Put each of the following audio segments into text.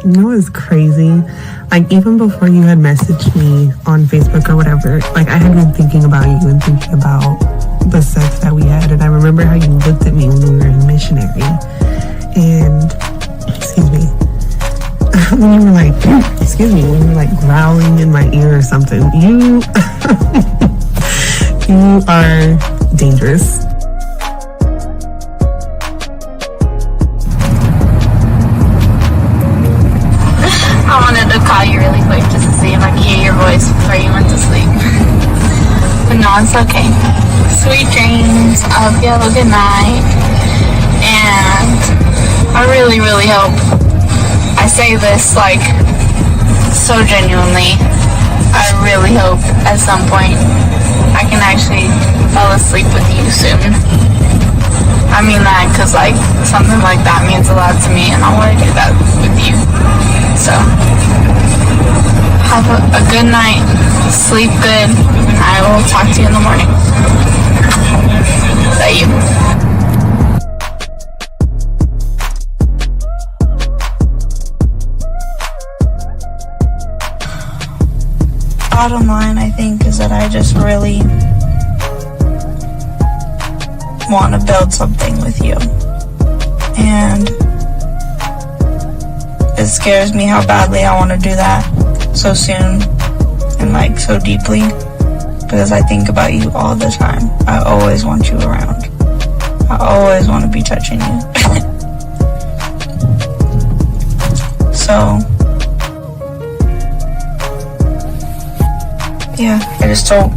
You know what's crazy? Like, even before you had messaged me on Facebook or whatever, like, I had been thinking about you and thinking about the sex that we had. And I remember how you looked at me when we were in missionary. And, excuse me, when you were like, when you were like growling in my ear or something. You, you are dangerous. I wanted to call you really quick just to see if I could hear your voice before you went to sleep. But no, it's okay. Sweet dreams. I hope you have a good night. And I really, really hope, I say this like so genuinely, I really hope at some point I can actually fall asleep with you soon. I mean that because like something like that means a lot to me and I want to do that with you. So, have a good night, sleep good, and I will talk to you in the morning. Is that you? Bottom line, I think, is that I just really want to build something with you. And it scares me how badly I want to do that so soon and like so deeply because I think about you all the time. I always want you around. I always want to be touching you. So, yeah, I just don't.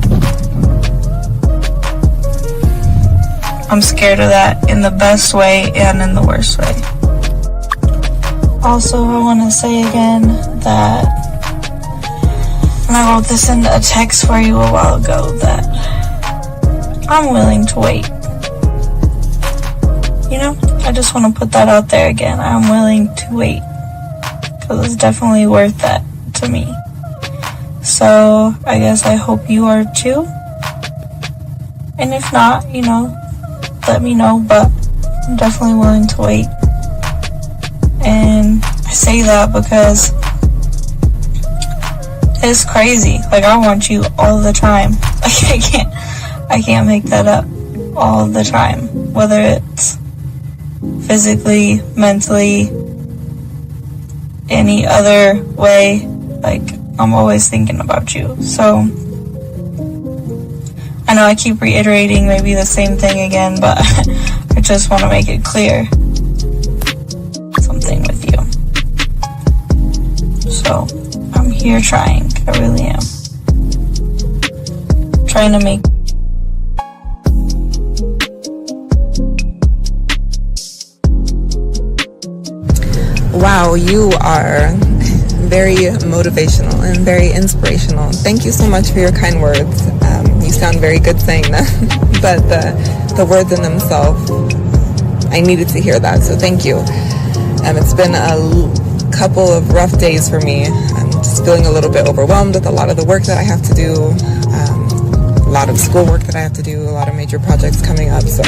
I'm scared of that in the best way and in the worst way. Also, I want to say again that when I wrote this in a text for you a while ago that I'm willing to wait. You know, I just want to put that out there again. I'm willing to wait because it's definitely worth that to me. So I guess I hope you are too. And if not, you know, let me know, but I'm definitely willing to wait. And I say that because it's crazy. Like, I want you all the time. Like, I can't make that up all the time. Whether it's physically, mentally, any other way, like, I'm always thinking about you. So, I know I keep reiterating maybe the same thing again, but I just want to make it clear. Something with you. So, I'm here trying. I really am. Trying to make Wow, you are very motivational and very inspirational. Thank you so much for your kind words. You sound very good saying them, but the words in themselves, I needed to hear that, so thank you. It's been a couple of rough days for me. I'm just feeling a little bit overwhelmed with a lot of the work that I have to do, a lot of schoolwork that I have to do, a lot of major projects coming up, so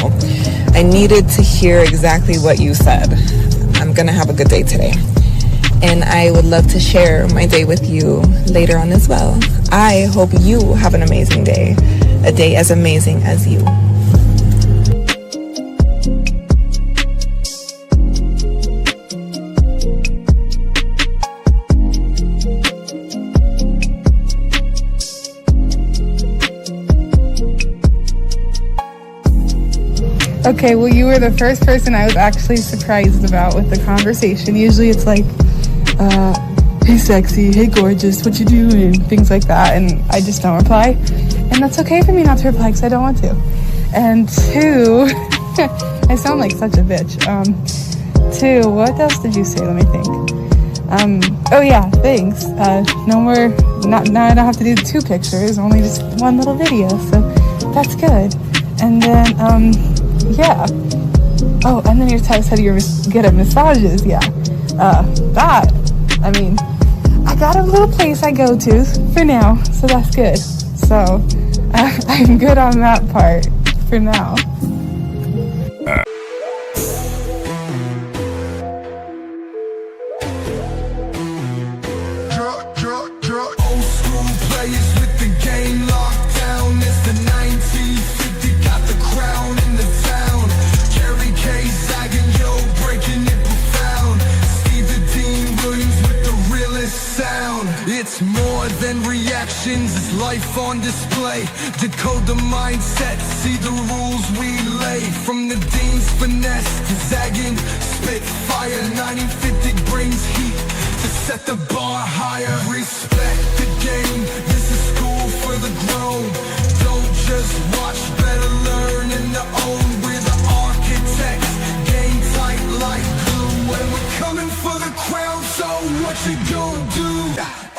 I needed to hear exactly what you said. I'm gonna have a good day today. And I would love to share my day with you later on as well. I hope you have an amazing day, a day as amazing as you. Okay, well, you were the first person I was actually surprised about with the conversation. Usually it's like, hey sexy, hey gorgeous, what you doing, things like that, and I just don't reply. And that's okay for me not to reply because I don't want to. And two, I sound like such a bitch. Two, what else did you say? Let me think. Oh yeah, thanks. No more, now I don't have to do 2 pictures, only just 1 little video, so that's good. And then, yeah. Oh, and then your text said you're good at massages. Yeah. That, I mean, I got a little place I go to for now, so that's good. So, I'm good on that part for now. life on display. Decode the mindset, see the rules we lay. From the Dean's finesse to zagging spitfire, 1950 brings heat to set the bar higher. Respect the game, this is school for the grown. Don't just watch, better learn and to own. We're the architects, game tight like glue. And we're coming for the crown, so what you gonna do?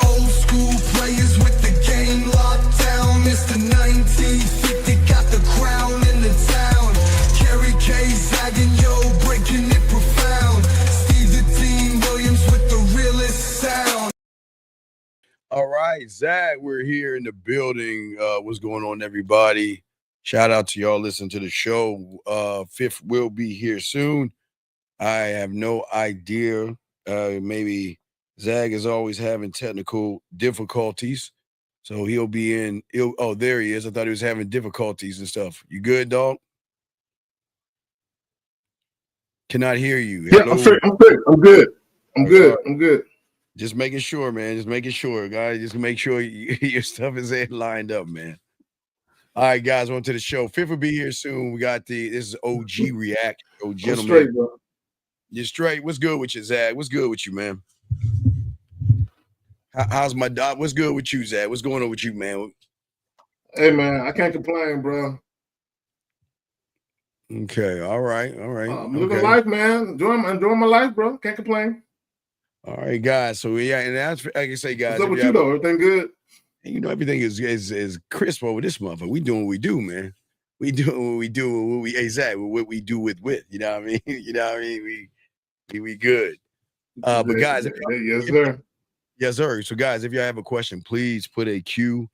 Old school players with the game locked down. Mr. 1950 got the crown in the town. Kerry K zagging, yo, breaking it profound. Steve the Team Williams with the realest sound. All right, Zach, we're here in the building. What's going on, everybody? Shout out to y'all listening to the show. Fifth will be here soon. I have no idea. Maybe Zag is always having technical difficulties. So he'll be in. Oh, there he is. I thought he was having difficulties and stuff. You good, dog? Cannot hear you. Yeah, I'm straight. I'm good. I'm good. I'm good. I'm good. Just making sure, man. Just making sure, guys. Just make sure your stuff is lined up, man. All right, guys, on to the show. Fifth will be here soon. We got this is OG React. Oh, gentlemen. I'm straight, bro. You're straight. What's good with you, Zach? What's good with you, man? How's my dog? What's good with you, Zach? What's going on with you, man? Hey, man, I can't complain, bro. Okay, all right, all right. I'm living life, man. Enjoying my life, bro. Can't complain. All right, guys. So yeah, and that's like I say, guys. What's up with you though? Everything good? You know, everything is crisp over this motherfucker. We doing what we do, man. We doing what we do. What we exactly what we do with. You know what I mean? You know what I mean? We good. But guys, yes, sir. Yes, sir. So guys, if y'all have a question, please put a Q,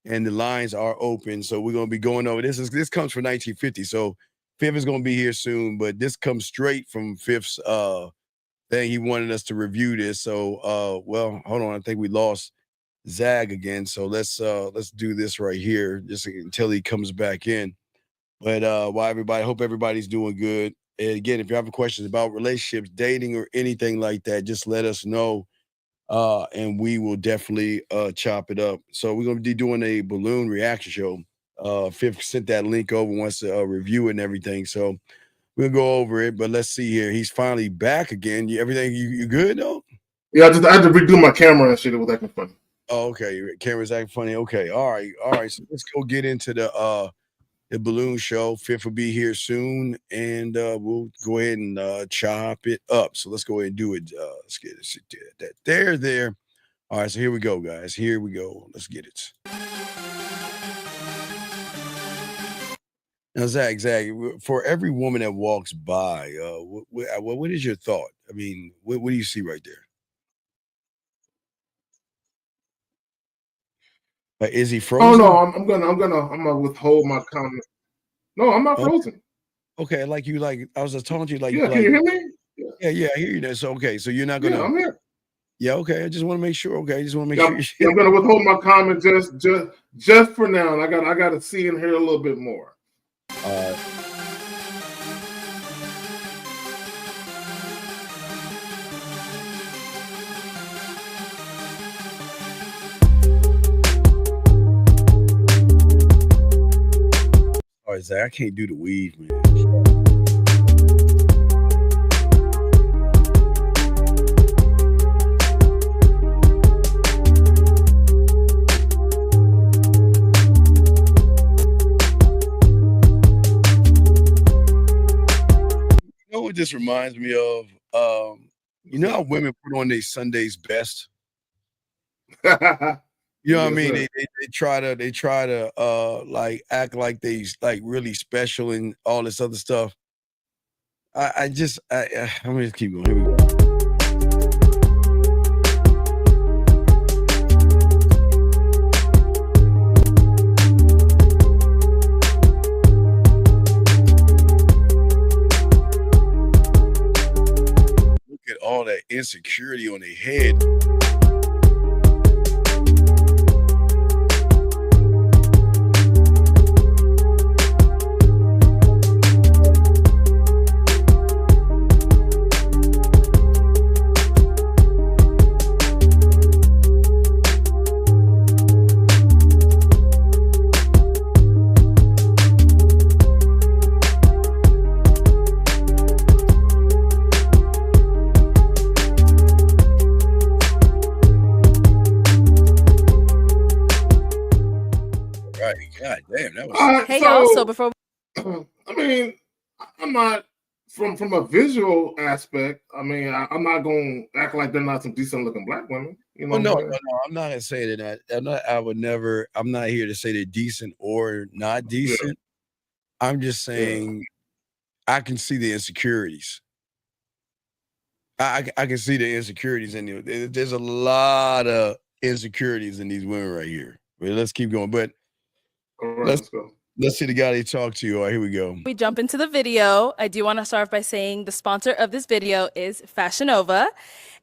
and the lines are open. So we're gonna be going over this. This comes from 1950. So Fifth is gonna be here soon, but this comes straight from Fifth's thing. He wanted us to review this. So well, hold on. I think we lost Zag again. So let's do this right here just until he comes back in. But while everybody, hope everybody's doing good. And again, if you have questions about relationships, dating, or anything like that, just let us know. And we will definitely chop it up. So we're gonna be doing a balloon reaction show. Fifth sent that link over, wants to review it and everything. So we'll go over it, but let's see here. He's finally back again. Everything you good though? Yeah, I had to redo my camera and shit. It was acting funny. Oh, okay. Your camera's acting funny. Okay, all right. So let's go get into the balloon show. Fifth will be here soon, and we'll go ahead and chop it up. So let's go ahead and do it. Let's get it. There. All right. So here we go, guys. Here we go. Let's get it. Now, Zach, for every woman that walks by, what is your thought? I mean, what do you see right there? Is he frozen? Oh no, I'm gonna withhold my comment. No, I'm not frozen. Okay, I was just talking to you yeah, can you hear me? Yeah, I hear you there. So okay, so you're not gonna. Yeah, I'm here. Yeah, okay. I just want to make sure. Okay, I just want to make sure. I'm gonna withhold my comment just for now, and I got to see and hear a little bit more. All right, Zach, I can't do the weave, man. You know what this reminds me of? You know how women put on their Sunday's best? You know what I mean? They try to like act like they like really special and all this other stuff. I'm gonna just keep going. Here we go. Look at all that insecurity on their head. Hey, So- y'all. So before I mean, I'm not from a visual aspect. I mean, I'm not gonna act like they're not some decent looking black women. You know? Oh, no, what I'm no, saying? no. I'm not saying that. I would never. I'm not here to say they're decent or not decent. I'm just saying I can see the insecurities. I can see the insecurities in you. There's a lot of insecurities in these women right here. But let's keep going. But All right, let's go. let's see the guy they talk to. All right, here we go. we jump into the video, I do want to start off by saying the sponsor of this video is Fashion Nova.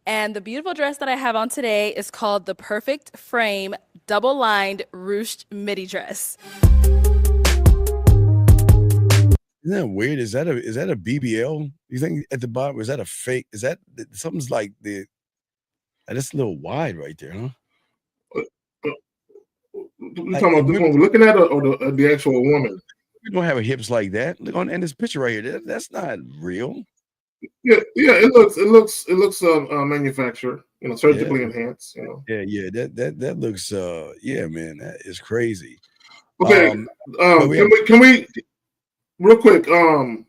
And the beautiful dress that I have on today is called the Perfect Frame Double-Lined Ruched Midi Dress. Isn't that weird? Is that a BBL? You think at the bottom, is that a fake? Is that something's like that's a little wide right there, huh? You talking about this one we're looking at, or the actual woman? We don't have hips like that. Look on in this picture right here. That's not real. Yeah, it looks manufactured, surgically enhanced, Yeah. That looks man, that is crazy. Okay, can we real quick, the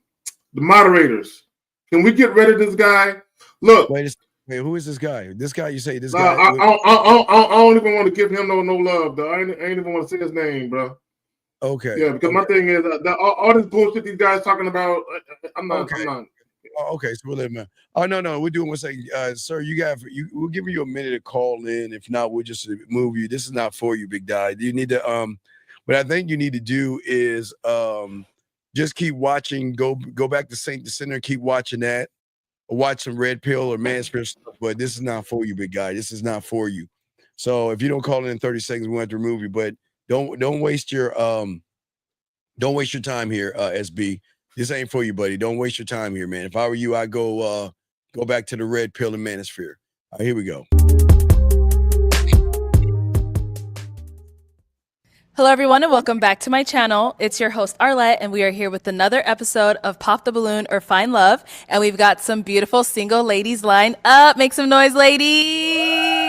moderators, can we get rid of this guy? Look, wait, who is this guy? This guy, you say this guy? I don't even want to give him no love, though. I ain't even want to say his name, bro. Okay. Yeah, because my thing is all this bullshit these guys talking about, I'm not. Oh, okay, so we'll let him know. Oh no, we're doing one second. Sir, we'll give you a minute to call in. If not, we'll just move you. This is not for you, big guy. You need to what I think you need to do is just keep watching, go back to Saint the Center, keep watching that. Or watch some Red Pill or Manspirit stuff, but this is not for you, big guy. This is not for you. So if you don't call in 30 seconds, we have to remove you. But don't waste your time here, SB. This ain't for you, buddy. Don't waste your time here, man. If I were you, I'd go back to the Red Pill and Manosphere. All right, here we go. Hello, everyone, and welcome back to my channel. It's your host, Arlette, and we are here with another episode of Pop the Balloon or Find Love. And we've got some beautiful single ladies lined up. Make some noise, ladies.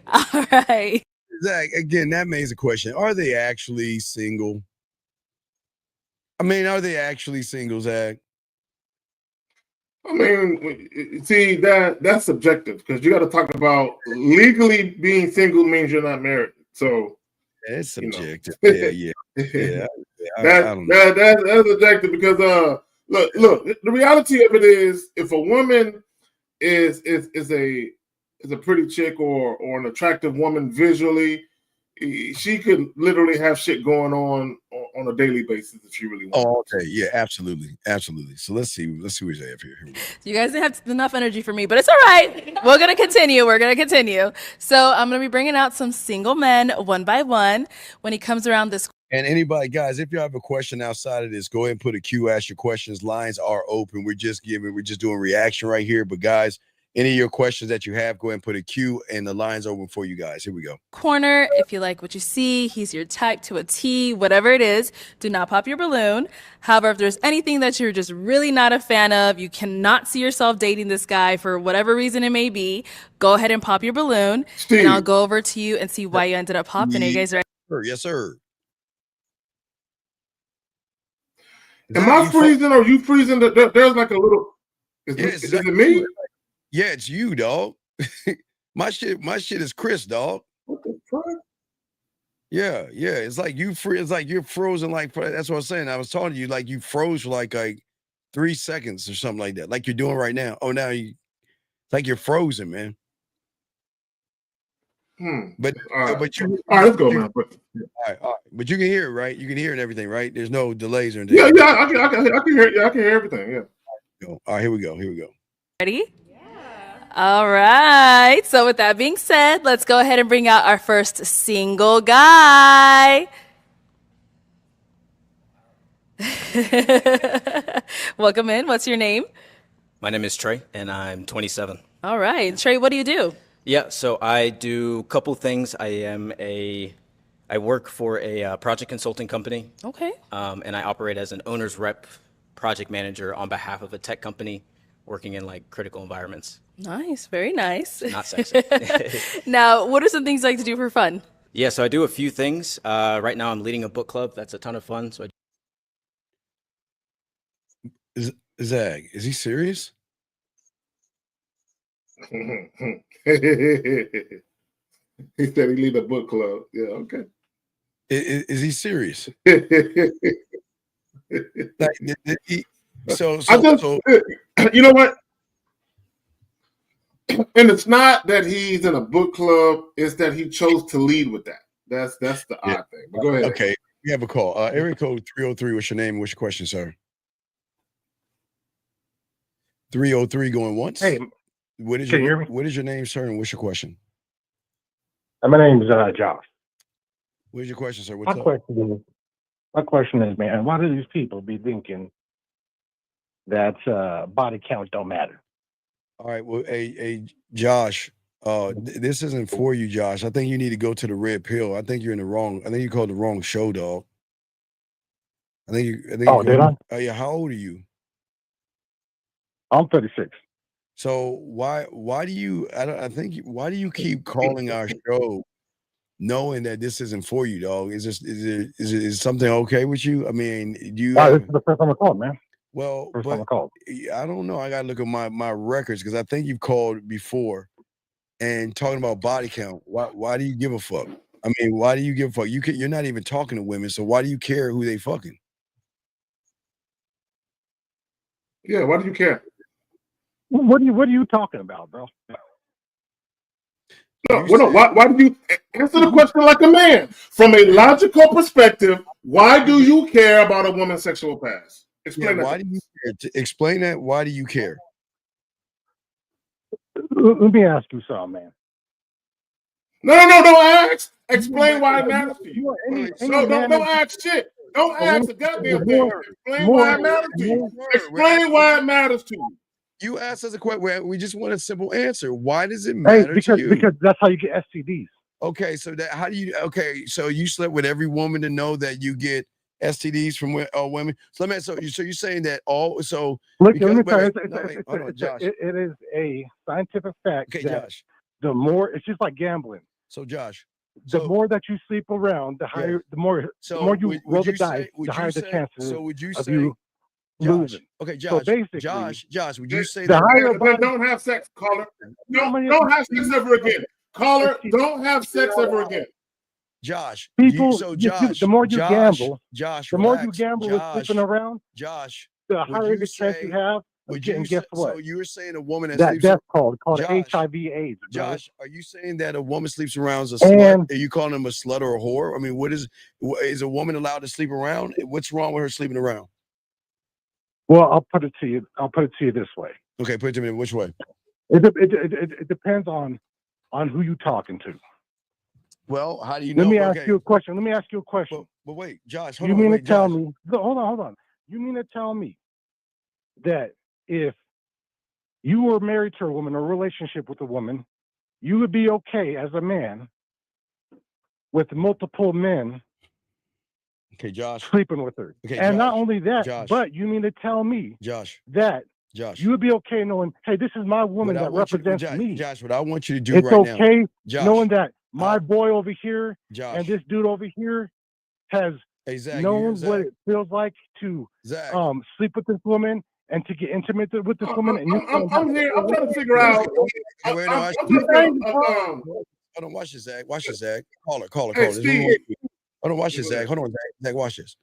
All right. Zach, again, that makes a question. Are they actually single? I mean, are they actually single, Zach? I mean, see, that's subjective, because you got to talk about legally being single means you're not married. So it's subjective. Yeah. That's subjective, because look, the reality of it is, if a woman is a pretty chick or an attractive woman visually, she could literally have shit going on a daily basis if she really wants. Oh, okay. Yeah, absolutely. So let's see what they have here. You guys didn't have enough energy for me, but it's all right. We're going to continue. So I'm going to be bringing out some single men one by one when he comes around this. And anybody, guys, if you have a question outside of this, go ahead and put a Q, ask your questions. Lines are open. We're just doing reaction right here. But guys, any of your questions that you have, go ahead and put a Q, and the line's open for you guys. Here we go. Corner, if you like what you see, he's your type to a T, whatever it is, do not pop your balloon. However, if there's anything that you're just really not a fan of, you cannot see yourself dating this guy for whatever reason it may be, go ahead and pop your balloon, and I'll go over to you and see why you ended up popping. Are you guys ready? Yes, sir. Am I freezing or you freezing? There's like a little. Is it me? Yeah, it's you, dog. my shit is Chris, dog. What the fuck? Yeah. It's like it's like you're frozen. Like, that's what I was saying. I was talking to you like you froze for like 3 seconds or something like that, like you're doing right now. Oh, now like you're frozen, man. But all right, let's go, man. All right. But you can hear it, right? You can hear it and everything, right? There's no delays or anything. Yeah, I can hear. Yeah, I can hear everything. Yeah. All right, here we go. Ready? All right. So with that being said, let's go ahead and bring out our first single guy. Welcome in. What's your name? My name is Trey, and I'm 27. All right. Trey, what do you do? Yeah, so I do a couple things. I work for a project consulting company. Okay. And I operate as an owner's rep project manager on behalf of a tech company working in like critical environments. Nice. Very nice. Not sexy. Now, what are some things you like to do for fun? Yeah, so I do a few things. Right now, I'm leading a book club. That's a ton of fun. So Zag, is he serious? He said he lead a book club. Yeah, okay. Is he serious? I Like, so just, you know what? And it's not that he's in a book club; it's that he chose to lead with that. That's the odd thing. But go ahead. Okay, we have a call. Area code 303. What's your name? What's your question, sir? 303 going once. Hey, What is can you hear me? What is your name, sir? And what's your question? My name's Josh. What is your question, sir? What's My up? question is, man, why do these people be thinking that body count don't matter? All right. Well, hey, Josh. This isn't for you, Josh. I think you need to go to the Red Pill. I think you're in the wrong. I think you called the wrong show, dog. I think you. Oh, did I? Oh yeah. How old are you? I'm 36. So why do you? Why do you keep calling our show, knowing that this isn't for you, dog? Is something okay with you? I mean, do you? This is the first time I called, man. Well, First but time I called. I don't know. I gotta look at my records because I think you've called before and talking about body count. Why do you give a fuck? I mean, why do you give a fuck? You're not even talking to women, so why do you care who they fucking? Yeah, why do you care? What are you talking about, bro? No. Why do you answer the question like a man? From a logical perspective, why do you care about a woman's sexual past? Explain that. Why do you care? Explain that. Why do you care? Let me ask you something, man. No, don't ask. Explain why it matters to you. Don't ask shit. Don't ask a goddamn thing. Explain why it matters to you. Explain why it matters to you. You asked us a question. We just want a simple answer. Why does it matter to you? Because that's how you get STDs. Okay, so how do you? Okay, so you slept with every woman to know that you get STDs from women. So you're saying that all? So look, because, let me tell you, hold on, Josh. It is a scientific fact. Okay, that Josh. The more, it's just like gambling. So Josh, the more that you sleep around, the higher, the more you roll the dice, the higher the chances. So would you of say? you losing. Okay, Josh. So basically, Josh, would you say the that? higher body, don't have sex, caller. Don't have sex ever again, caller. Don't have sex ever again. Josh, people. Josh, the more you gamble, Josh, the more you gamble with sleeping around, Josh, the higher the chance you have of getting. Guess what? So you were saying a woman that's called HIV/AIDS. Josh, are you saying that a woman sleeps around is a slut? Are you calling them a slut or a whore? I mean, is a woman allowed to sleep around? What's wrong with her sleeping around? Well, I'll put it to you this way. Okay, put it to me. Which way? It depends on who you're talking to. Well, how do you know? Let me ask you a question. But wait, Josh, hold on. You mean to tell me? Hold on. You mean to tell me that if you were married to a woman or a relationship with a woman, you would be okay as a man with multiple men? Okay, Josh. Sleeping with her. Okay, and Josh, not only that, Josh, but you mean to tell me, Josh, that you would be okay knowing, hey, this is my woman that represents me. Josh, what I want you to do it's right now. It's okay Josh, knowing that my boy over here Josh, and this dude over here has known what it feels like to sleep with this woman and to get intimate with this woman. And I'm here. I'm trying to figure out. Hold on, watch this, Zach. Watch this, Zach. Caller. Hey, Steve. Hold on, watch this, Zach. Hold on, Zach. Watch this.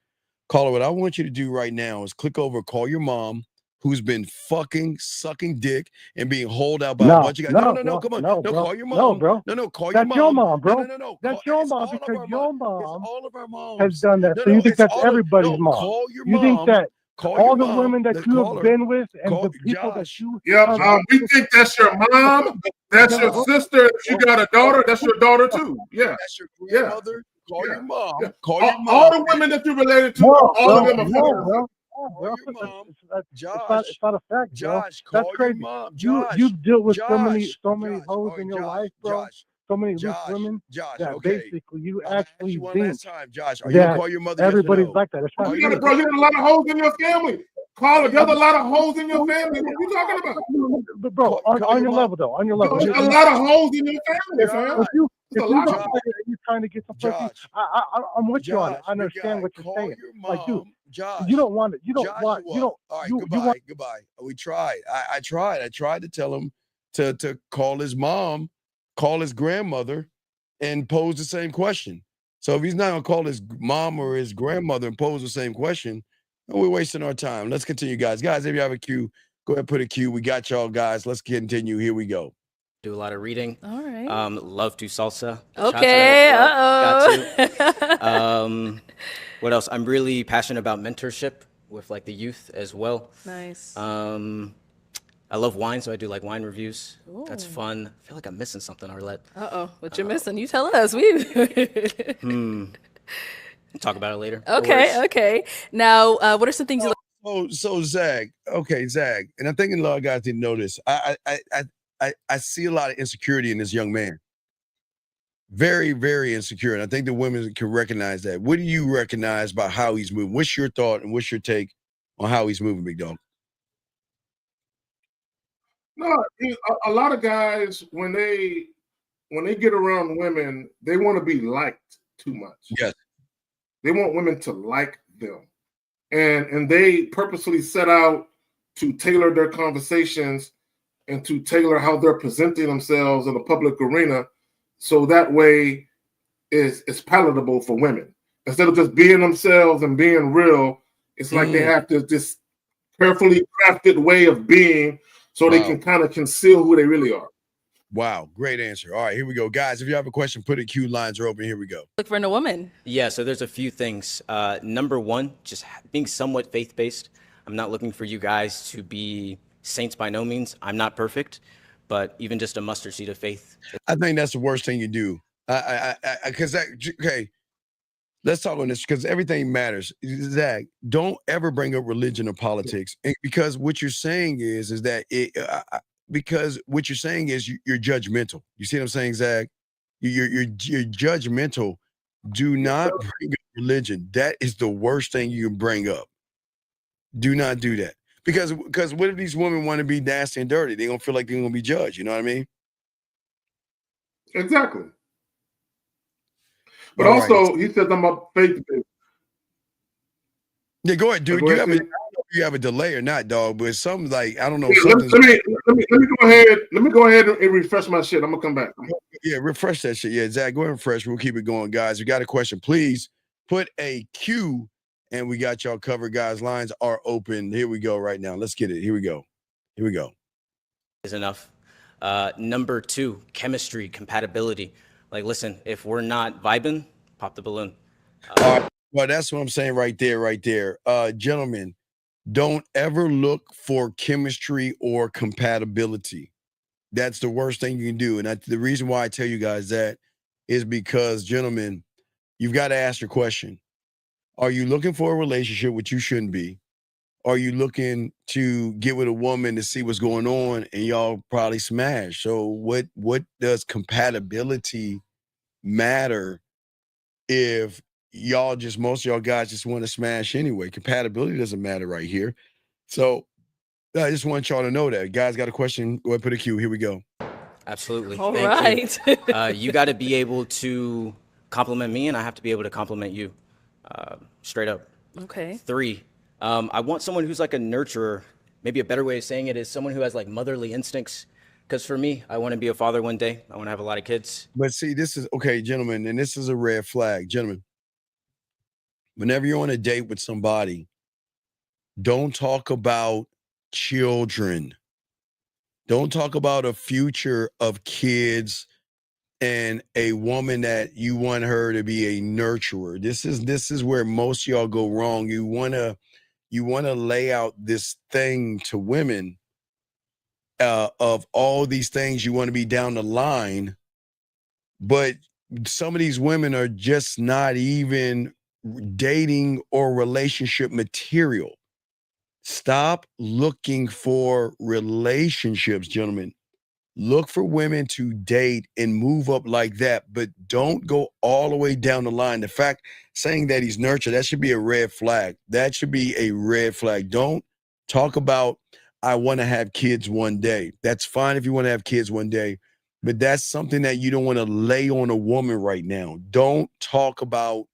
Caller, what I want you to do right now is click over, call your mom, who's been fucking sucking dick and being hauled out by a bunch of guys. No, come on. No, call your mom. No, bro. No, call your mom. That's your mom, bro. No. That's your mom because your mom all of our moms has done that. So you think that's everybody's mom? Call your mom. You think that all the women that you have been with and the people that you... Yep, we think that's your mom, that's your sister. If you got a daughter, that's your daughter too. Yeah. That's your grandmother. Call your mom. Yeah. Call your mom. All the women that you related to, all of them are Call your mom. Josh, it's not a fact, Josh, bro. Call that's crazy. Your mom. Josh, you've dealt with so many Josh, hoes in your life, bro. So many loose women that basically you actually think Josh, are you gonna call your mother? Everybody's like that. Bro, you got a lot of hoes in your family. Caller, there's a lot of hoes in your family. What are you talking about? But bro, on your level though, on your level. There's a lot of hoes in your family, fam. There's If a you lot don't of fight it and you're trying to get some pussy, Josh, I'm with you on it. Josh, I big understand guy, what you're call saying. your Like, dude, mom. Josh, you don't want it. You don't Joshua. want. You don't. All right, You goodbye, want. goodbye. We tried. I tried. I tried to tell him to call his mom, call his grandmother, and pose the same question. So if he's not gonna call his mom or his grandmother and pose the same question, then we're wasting our time. Let's continue, guys. Guys, if you have a cue, go ahead and put a cue. We got y'all, guys. Let's continue. Here we go. Do a lot of reading. All right. Love to salsa. Okay. Got to. What else? I'm really passionate about mentorship with like the youth as well. Nice. I love wine, so I do like wine reviews. That's Ooh. fun. I feel like I'm missing something, Arlette. What you're missing? You tell us. We. Talk about it later. No Okay. worries. Okay. Now, what are some things you So Zag, okay, Zag, and I think a lot of guys didn't know this. I see a lot of insecurity in this young man. Very, very insecure, and I think the women can recognize that. What do you recognize about how he's moving? What's your thought and what's your take on how he's moving, big dog? No, a lot of guys when they get around women, they want to be liked too much. Yes. They want women to like them. And they purposely set out to tailor their conversations and to tailor how they're presenting themselves in the public arena so that way it's palatable for women. Instead of just being themselves and being real, it's like they have this carefully crafted way of being so they can kind of conceal who they really are. Wow, great answer. All right, here we go. Guys, if you have a question, put it queue. Lines are open. Here we go. look for in a woman? Yeah, so there's a few things. Number one, just being somewhat faith-based. I'm not looking for you guys to be saints by no means. I'm not perfect, but even just a mustard seed of faith. I think that's the worst thing you do. Because okay, let's talk on this because everything matters. Zach, don't ever bring up religion or politics, because what you're saying is that because what you're saying is you're judgmental. You see what I'm saying, Zach? You're judgmental. Do not bring up religion. That is the worst thing you can bring up. Do not do that. Because what if these women want to be nasty and dirty? They're gonna feel like they're gonna be judged. You know what I mean? Exactly. But All also, right. he says I'm a faith based. Yeah, go ahead, dude. Go You ahead, have a, I Steve. don't know if you have a delay or not, dog, but it's something like I don't know. Yeah, let me go ahead and refresh my shit. I'm gonna come back. Yeah, refresh that shit. Yeah, Zach, go ahead and refresh. We'll keep it going, guys. You got a question? Please put a Q, and we got y'all covered, guys. Lines are open. Here we go. Right now, let's get it. Here we go. Here we go. Is enough. Number two, chemistry, compatibility. Like, listen, if we're not vibing, pop the balloon. All right. Well, that's what I'm saying right there, right there. Gentlemen, don't ever look for chemistry or compatibility. That's the worst thing you can do. And the reason why I tell you guys that is because, gentlemen, you've got to ask your question. Are you looking for a relationship, which you shouldn't be? Are you looking to get with a woman to see what's going on and y'all probably smash? So what does compatibility matter if y'all just, most of y'all guys just want to smash anyway? Compatibility doesn't matter right here. So I just want y'all to know that. Guys, got a question? Go ahead, put a Q. Here we go. Absolutely. All Thank right. you. You got to be able to compliment me, and I have to be able to compliment you. Straight up. Okay. Three, I want someone who's like a nurturer. Maybe a better way of saying it is someone who has like motherly instincts. Because for me, I want to be a father one day. I want to have a lot of kids. But see, this is okay, gentlemen, and this is a red flag. Gentlemen, whenever you're on a date with somebody, don't talk about children. Don't talk about a future of kids and a woman that you want her to be a nurturer. This is where most of y'all go wrong. You wanna lay out this thing to women of all these things you want to be down the line, but some of these women are just not even dating or relationship material. Stop looking for relationships, gentlemen. Look for women to date and move up like that, but don't go all the way down the line. The fact saying that he's nurtured, that should be a red flag. That should be a red flag. Don't talk about, I want to have kids one day. That's fine if you want to have kids one day, but that's something that you don't want to lay on a woman right now. Don't talk about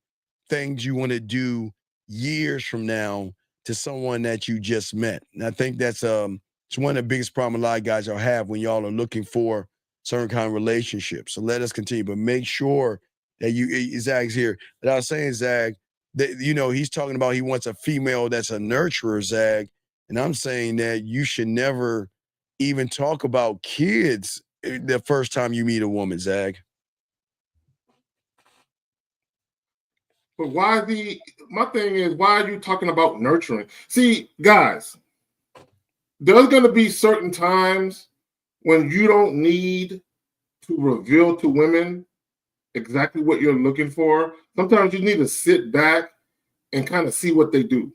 things you want to do years from now to someone that you just met. And I think that's it's one of the biggest problems a lot of guys are have when y'all are looking for certain kind of relationships. So let us continue, but make sure that Zag's here. But I was saying, Zag, that he's talking about he wants a female that's a nurturer, Zag, and I'm saying that you should never even talk about kids the first time you meet a woman, Zag. But my thing is, why are you talking about nurturing? See, guys, there's going to be certain times when you don't need to reveal to women exactly what you're looking for. Sometimes you need to sit back and kind of see what they do.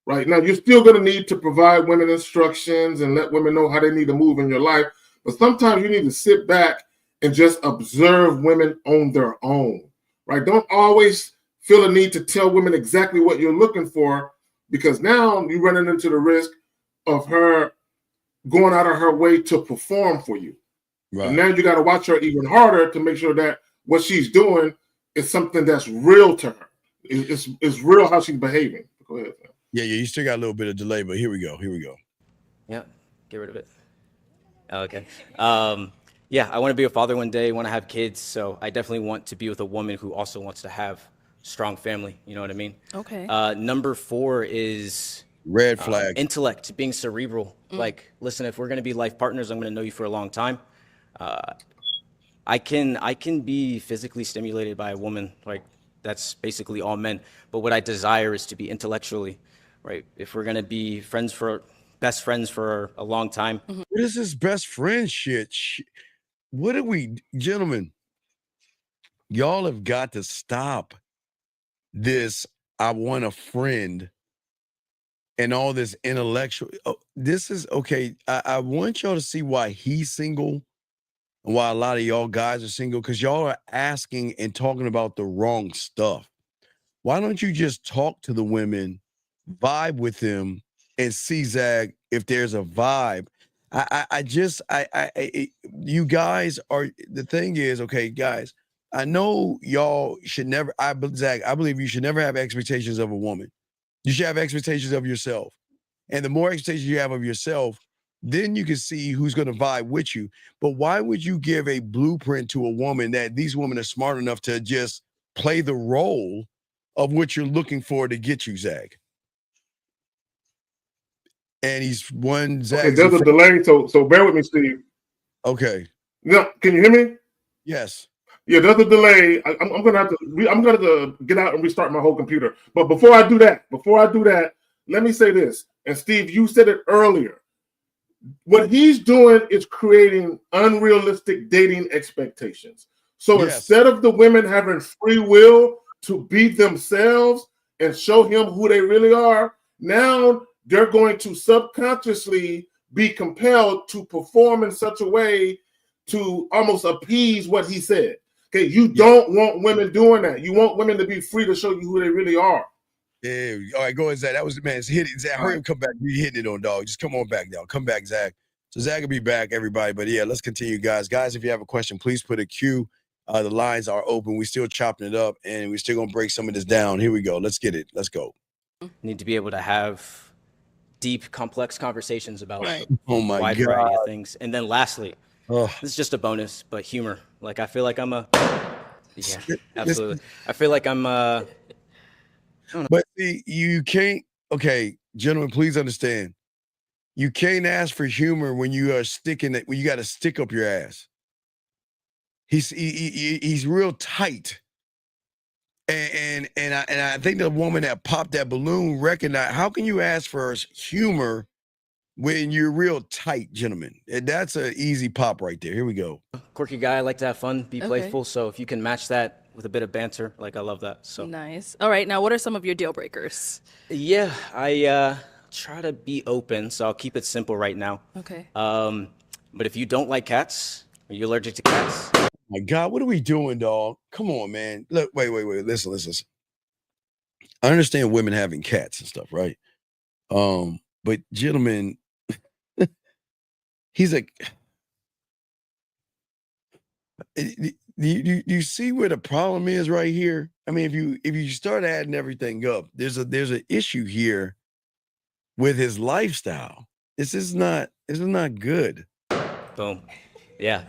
Right now, you're still going to need to provide women instructions and let women know how they need to move in your life. But sometimes you need to sit back and just observe women on their own. Right? Don't always feel a need to tell women exactly what you're looking for, because now you're running into the risk of her going out of her way to perform for you. Right. And now you got to watch her even harder to make sure that what she's doing is something that's real to her. It's real how she's behaving. Go ahead. Yeah, you still got a little bit of delay, but here we go. Yeah, get rid of it. Okay. Yeah, I want to be a father one day, want to have kids, so I definitely want to be with a woman who also wants to have strong family. You know what I mean? Okay. Number 4 is red flag. Intellect, being cerebral. Like, listen, if we're going to be life partners, I'm going to know you for a long time. I can be physically stimulated by a woman, like that's basically all men. But what I desire is to be intellectually, right? If we're going to be best friends for a long time. What is this best friend shit? What are we, gentlemen? Y'all have got to stop this. I want a friend and all this intellectual. This is okay. I want y'all to see why he's single and why a lot of y'all guys are single, because y'all are asking and talking about the wrong stuff. Why don't you just talk to the women, vibe with them, and see, Zag, if there's a vibe? You guys are, the thing is, okay, guys, I know y'all should never, Zag, I believe you should never have expectations of a woman. You should have expectations of yourself. And the more expectations you have of yourself, then you can see who's going to vibe with you. But why would you give a blueprint to a woman that these women are smart enough to just play the role of what you're looking for to get you, Zag? And he's one, Zag. Okay, there's a delay, so bear with me, Steve. Okay. No, can you hear me? Yes. Yeah, there's a delay. I'm gonna have to get out and restart my whole computer. But before I do that, let me say this. And Steve, you said it earlier. What he's doing is creating unrealistic dating expectations. So instead of the women having free will to be themselves and show him who they really are, now they're going to subconsciously be compelled to perform in such a way to almost appease what he said. Okay, you don't want women doing that. You want women to be free to show you who they really are. Yeah. All right, go ahead, Zach. That was the man. Hit it, Zach. Hurry him, come back. You hitting it on, dog. Just come on back, dog. Come back, Zach. So Zach will be back, everybody. But yeah, let's continue, guys. Guys, if you have a question, please put a Q. The lines are open. We're still chopping it up, and we're still gonna break some of this down. Here we go. Let's get it. Let's go. Need to be able to have deep, complex conversations about a wide variety of things. And then lastly, this is just a bonus, but humor. Like, I feel like I'm absolutely. I feel like I'm But see, you can't, okay, gentlemen, please understand. You can't ask for humor when you are when you got to stick up your ass. He's real tight. And I think the woman that popped that balloon recognized, how can you ask for humor when you're real tight, gentlemen? That's an easy pop right there. Here we go. Quirky guy. I like to have fun, be playful. So if you can match that with a bit of banter, like, I love that. So nice. All right, now what are some of your deal breakers? Yeah, I try to be open, so I'll keep it simple right now. Okay. But if you don't like cats, are you allergic to cats? Oh my God, what are we doing, dog? Come on, man. Look, wait. Listen. I understand women having cats and stuff, right? But gentlemen, he's like, you see where the problem is right here? I mean, if you start adding everything up, there's an issue here with his lifestyle. This is not good. Boom. Yeah.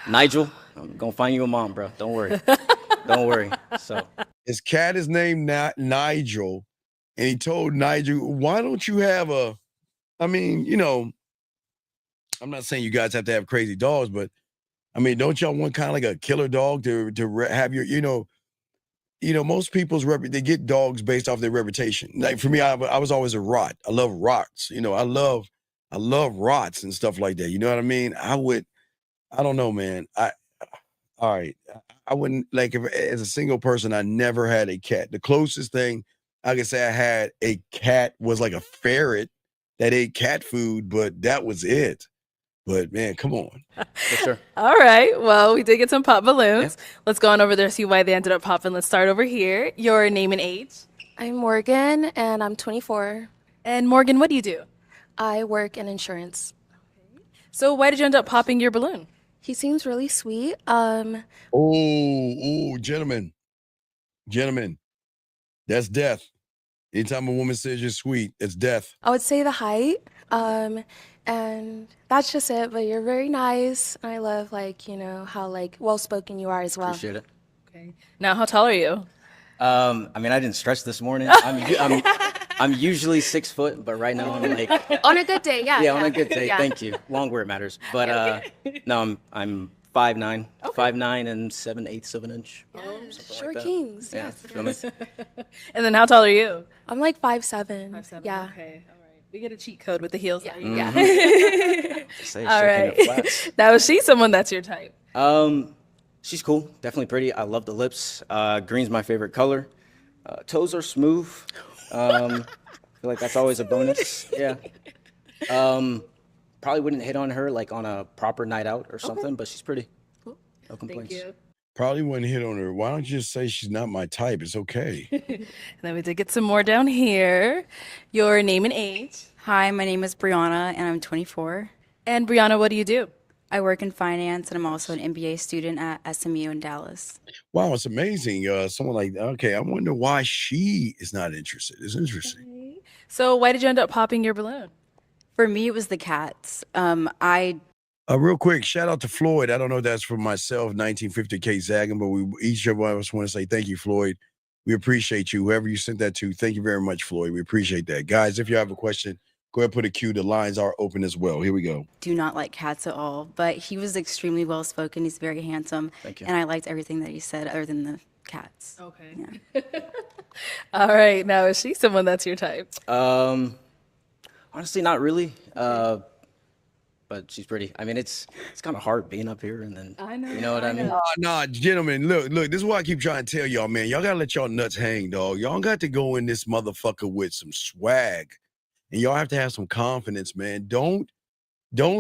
Nigel, I'm gonna find you a mom, bro. Don't worry. Don't worry. So His cat is named Nigel, and he told Nigel, "Why don't you have a?" I mean, I'm not saying you guys have to have crazy dogs, but I mean, don't y'all want kind of like a killer dog to have your, most people's they get dogs based off their reputation. Like for me, I was always a rot. I love rots. I love rots and stuff like that. You know what I mean? I don't know, man. All right. I wouldn't like as a single person, I never had a cat. The closest thing I could say I had a cat was like a ferret that ate cat food, but that was it. But man, come on. for sure. All right. Well, we did get some pop balloons. Let's go on over there, see why they ended up popping. Let's start over here. Your name and age. I'm Morgan, and I'm 24. And Morgan, what do you do? I work in insurance. So why did you end up popping your balloon? He seems really sweet. Oh, gentlemen, that's death. Anytime a woman says you're sweet, it's death. I would say the height. And that's just it. But you're very nice. And I love how well spoken you are as well. Appreciate it. Okay. Now, how tall are you? I mean, I didn't stretch this morning. I'm usually 6 foot, but right now I'm like On a good day, yeah. yeah, on a good day. Yeah. Thank you. Long where it matters. But no, I'm 5'9", 5'9" and 7/8 of an inch. Short that. kings. Yeah, Yes. feel me? And then how tall are you? I'm like 5'7". 5'7". Yeah. Okay. All right. We get a cheat code with the heels. Yeah. Yeah. Say, All shaking right. the flats. Now, is she someone that's your type? She's cool, definitely pretty. I love the lips. Green's my favorite color. Toes are smooth. I feel like that's always a bonus. Yeah. Probably wouldn't hit on her like on a proper night out or something, but she's pretty. Cool. No complaints. Thank you. Probably wouldn't hit on her. Why don't you just say she's not my type? It's okay. And then we did get some more down here. Your name and age. Hi, my name is Brianna, and I'm 24. And Brianna, what do you do? I work in finance, and I'm also an MBA student at SMU in Dallas. Wow, it's amazing. Someone like, okay, I wonder why she is not interested. It's interesting. So why did you end up popping your balloon? For me, it was the cats. Real quick, shout out to Floyd. I don't know if that's for myself, 1950 K Zagging, but each of us want to say thank you, Floyd. We appreciate you. Whoever you sent that to, thank you very much, Floyd. We appreciate that. Guys, if you have a question, go ahead and put a cue. The lines are open as well. Here we go. do not like cats at all, but he was extremely well spoken. He's very handsome, Thank you. and I liked everything that he said, other than the cats. Okay. Yeah. All right. Now, is she someone that's your type? Honestly, not really. But she's pretty. I mean, it's kind of hard being up here and then I know. you know what I mean. Nah, gentlemen, look. This is why I keep trying to tell y'all, man. Y'all gotta let y'all nuts hang, dog. Y'all got to go in this motherfucker with some swag, and y'all have to have some confidence, man. Don't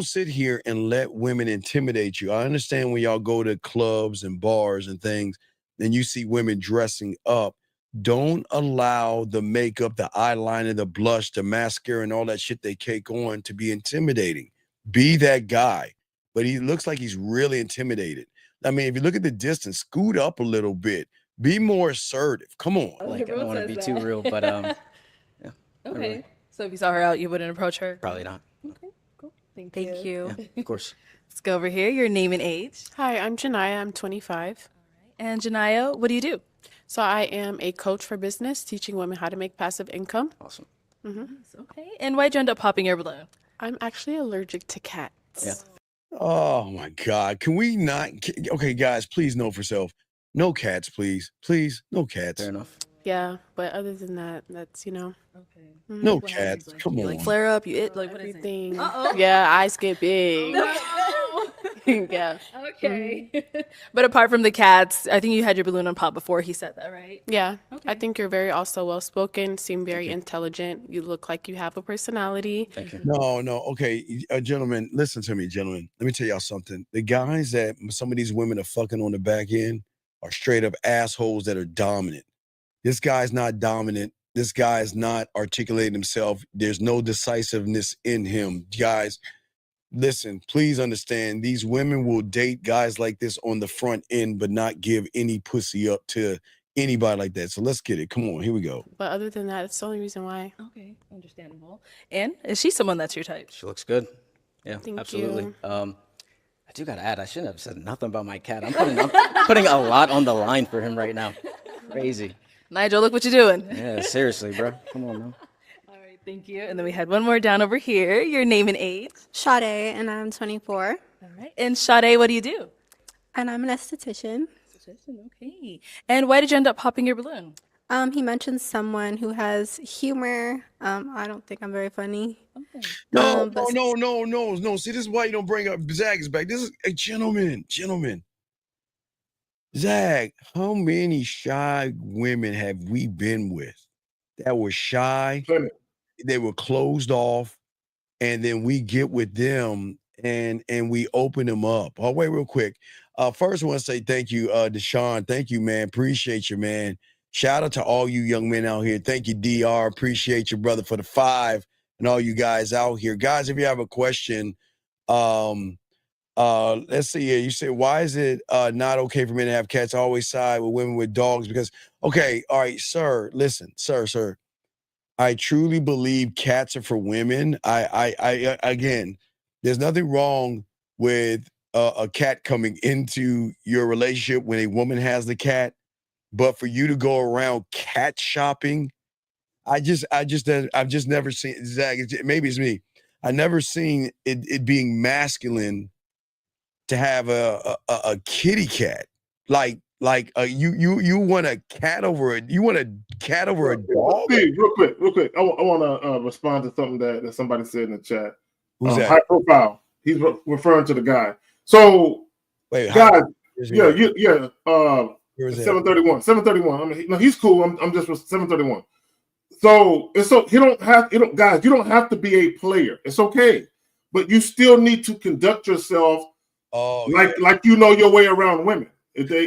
sit here and let women intimidate you. I understand when y'all go to clubs and bars and things, and you see women dressing up. Don't allow the makeup, the eyeliner, the blush, the mascara, and all that shit they cake on to be intimidating. Be that guy. But he looks like he's really intimidated. I mean, if you look at the distance, scoot up a little bit. Be more assertive. Come on. Like I don't want to be too real, but yeah. Okay. really. So if you saw her out, you wouldn't approach her? Probably not. Okay, cool. Thank Thank you. Yeah, of course. Let's go over here. Your name and age. Hi, I'm Janaya. I'm 25. And Janaya, what do you do? So I am a coach for business, teaching women how to make passive income. Awesome. Okay. And why'd you end up popping your balloon? I'm actually allergic to cats. Yeah. Oh my God. Can we not? Okay, guys, please know for self. No cats, please. Please, no cats. Fair enough. Yeah, but other than that, that's, Okay. No cats. Come You on. like flare up, you it, like what is it? everything. Uh-oh. Yeah, eyes get big. Yeah. Okay. But apart from the cats, I think you had your balloon on pop before he said that, right? Yeah. Okay. I think you're very also well spoken, seem very intelligent. You look like you have a personality. Thank you. No. Okay, gentlemen, listen to me, gentlemen. Let me tell y'all something. The guys that some of these women are fucking on the back end are straight up assholes that are dominant. This guy's not dominant. This guy is not articulating himself. There's no decisiveness in him. Guys, listen, please understand these women will date guys like this on the front end, but not give any pussy up to anybody like that. So let's get it. Come on, here we go. But other than that, it's the only reason why. Okay, understandable. And is she someone that's your type? She looks good. Yeah, Thank absolutely. you. I do gotta add, I shouldn't have said nothing about my cat. I'm putting a lot on the line for him right now. Crazy. Nigel, look what you're doing. Yeah, seriously, bro. Come on, man. All right, thank you. And then we had one more down over here. Your name and age. Sade, and I'm 24. All right. And Sade, what do you do? And I'm an esthetician. Okay. And why did you end up popping your balloon? He mentioned someone who has humor. I don't think I'm very funny. No, but- no. See, this is why you don't bring up Zag is back. This is a gentleman. Zag, how many shy women have we been with that were shy? They were closed off, and then we get with them and we open them up. Oh, wait, real quick. First, I want to say thank you, Deshaun. Thank you, man. Appreciate you, man. Shout out to all you young men out here. Thank you, DR. Appreciate you, brother, for the 5 and all you guys out here. Guys, if you have a question, let's see here. You say, why is it not okay for men to have cats? I always side with women with dogs because, okay, all right, sir, listen, sir. I truly believe cats are for women. I again, there's nothing wrong with a cat coming into your relationship when a woman has the cat, but for you to go around cat shopping, I've just never seen, Zach, maybe it's me. I never seen it being masculine to have a kitty cat. Like you want a cat over a dog? Steve, real quick. I want to respond to something that somebody said in the chat. Who's that? High profile. He's referring to the guy. So, wait, guys, yeah. 731. 731. I mean, no, he's cool. I'm just 731. So you don't have to be a player. It's okay, but you still need to conduct yourself like you know your way around women.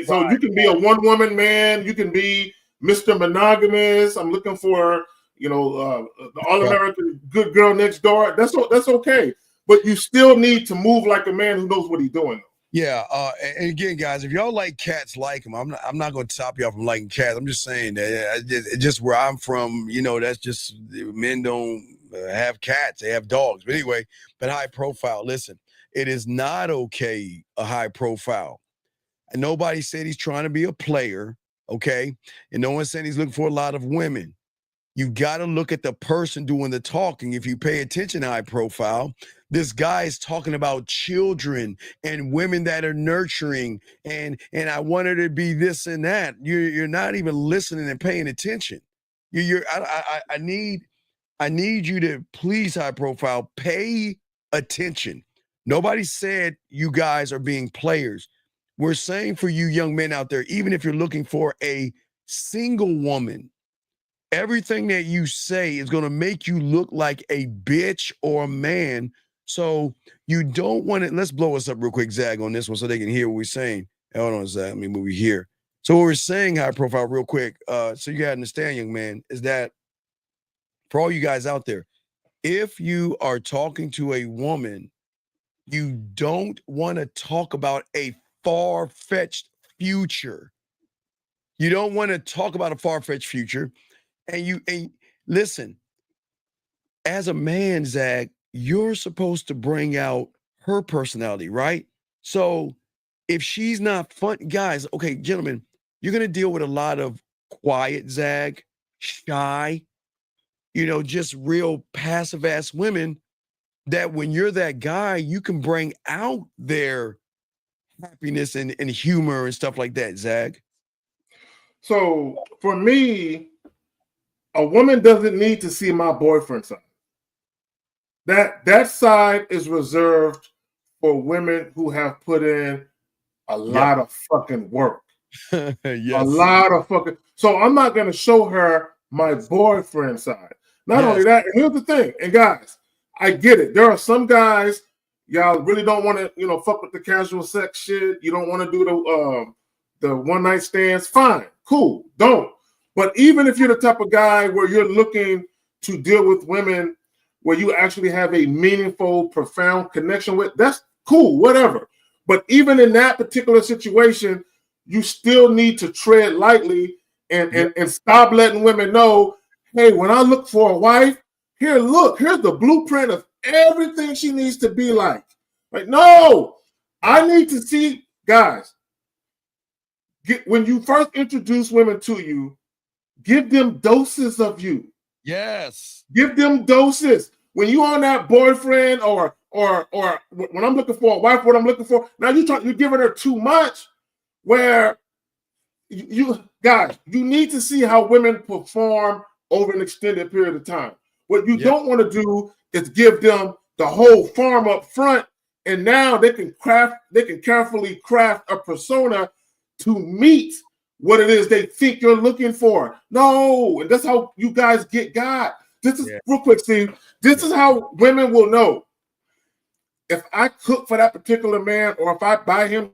So you can be a one-woman man. You can be Mr. Monogamous. I'm looking for the all-American good girl next door. That's okay, but you still need to move like a man who knows what he's doing. Yeah, and again, guys, if y'all like cats, like them. I'm not going to stop y'all from liking cats. I'm just saying that just where I'm from, that's just men don't have cats; they have dogs. But anyway, high profile. Listen, it is not okay. A high profile, and nobody said he's trying to be a player, okay? And no one's saying he's looking for a lot of women. You got to look at the person doing the talking. If you pay attention, high profile, this guy is talking about children and women that are nurturing, and I want her to be this and that. You're not even listening and paying attention. I need you to please, high profile, pay attention. Nobody said you guys are being players. We're saying for you young men out there, even if you're looking for a single woman, everything that you say is going to make you look like a bitch or a man. So you don't want it. Let's blow us up real quick, Zag, on this one so they can hear what we're saying. Hold on, Zag. Let me move you here. So what we're saying, high profile, real quick, so you got to understand, young man, is that for all you guys out there, if you are talking to a woman, you don't want to talk about a far-fetched future. You don't want to talk about a far-fetched future. And listen, as a man, Zag, you're supposed to bring out her personality, right? So if she's not fun, guys, okay, gentlemen, you're going to deal with a lot of quiet, Zag, shy, just real passive ass women that when you're that guy, you can bring out their happiness and humor and stuff like that, Zag. So for me, a woman doesn't need to see my boyfriend side. That side is reserved for women who have put in a lot of fucking work. Yes. A lot of fucking. So I'm not going to show her my boyfriend side. Not only that, and here's the thing, and guys, I get it. There are some guys, y'all really don't want to, fuck with the casual sex shit. You don't want to do the one night stands. Fine, cool, don't. But even if you're the type of guy where you're looking to deal with women where you actually have a meaningful, profound connection with, that's cool, whatever. But even in that particular situation, you still need to tread lightly and stop letting women know, hey, when I look for a wife, here's the blueprint of everything she needs to be like. Like, no, I need to see, guys, when you first introduce women to you, give them doses of you. Yes. Give them doses. When you on that boyfriend or when I'm looking for a wife, what I'm looking for, now you're giving her too much, where you guys, you need to see how women perform over an extended period of time. What you don't want to do is give them the whole farm up front, and now they can carefully craft a persona to meet what it is they think you're looking for. No, and that's how you guys get got. This is real quick, Steve. This is how women will know if I cook for that particular man, or if I buy him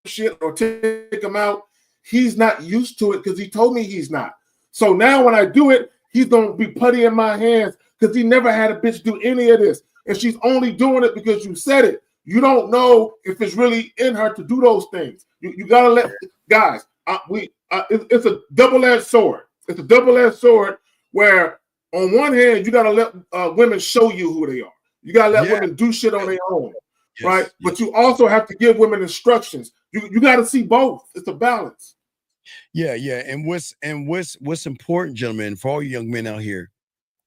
shit or take him out, he's not used to it because he told me he's not. So now when I do it, he's gonna be putty in my hands because he never had a bitch do any of this, and she's only doing it because you said it. You don't know if it's really in her to do those things. You gotta let guys. It's a double-edged sword. It's a double-edged sword where, on one hand, you gotta let women show you who they are. You gotta let women do shit on their own, right? But you also have to give women instructions. You got to see both. It's a balance. Yeah. And what's important, gentlemen, for all you young men out here,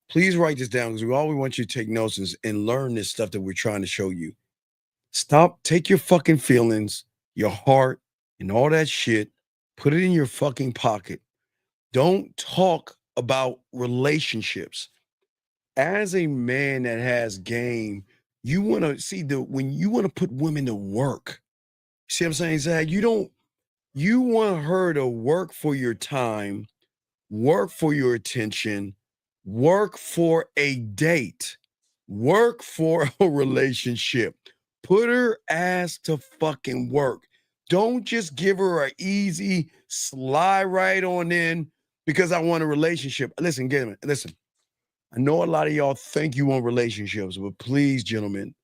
please write this down, because we always want you to take notes and learn this stuff that we're trying to show you. Take your fucking feelings, your heart, and all that shit, put it in your fucking pocket. Don't talk about relationships. As a man that has game, you want to see when you want to put women to work. See what I'm saying, Zach? You want her to work for your time, work for your attention, work for a date, work for a relationship. Put her ass to fucking work. Don't just give her an easy slide right on in because I want a relationship. Listen. I know a lot of y'all think you want relationships, but please, gentlemen,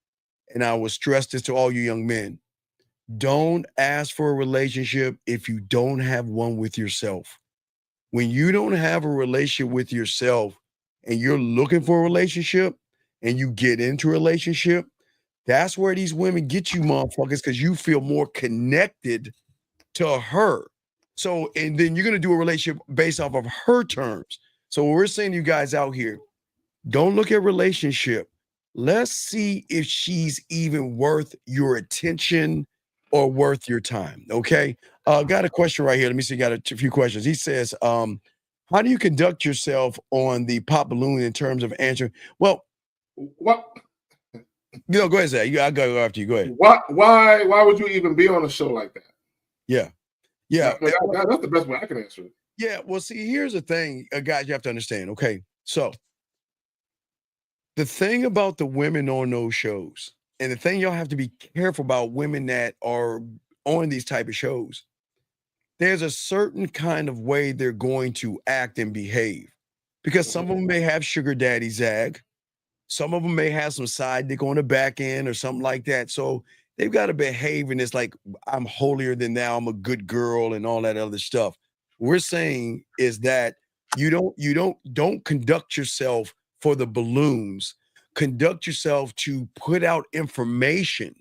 and I will stress this to all you young men, don't ask for a relationship if you don't have one with yourself. When you don't have a relationship with yourself and you're looking for a relationship and you get into a relationship, that's where these women get you, motherfuckers, because you feel more connected to her. So, and then you're going to do a relationship based off of her terms. So what we're saying to you guys out here, don't look at relationship. Let's see if she's even worth your attention or worth your time. Okay. Got a question right here. Let me see. Got a few questions. He says, how do you conduct yourself on the pop balloon in terms of answering? Well, what? Go ahead, Zach. I gotta go after you. Go ahead. Why would you even be on a show like that? Yeah. That's the best way I can answer it. Yeah. Well, see, here's the thing, guys, you have to understand. Okay. So the thing about the women on those shows, and the thing y'all have to be careful about women that are on these type of shows, there's a certain kind of way they're going to act and behave, because some of them may have sugar daddy Zag. Some of them may have some side dick on the back end or something like that. So they've got to behave in this like, I'm holier than thou, I'm a good girl and all that other stuff. What we're saying is that you don't conduct yourself for the balloons. Conduct yourself to put out information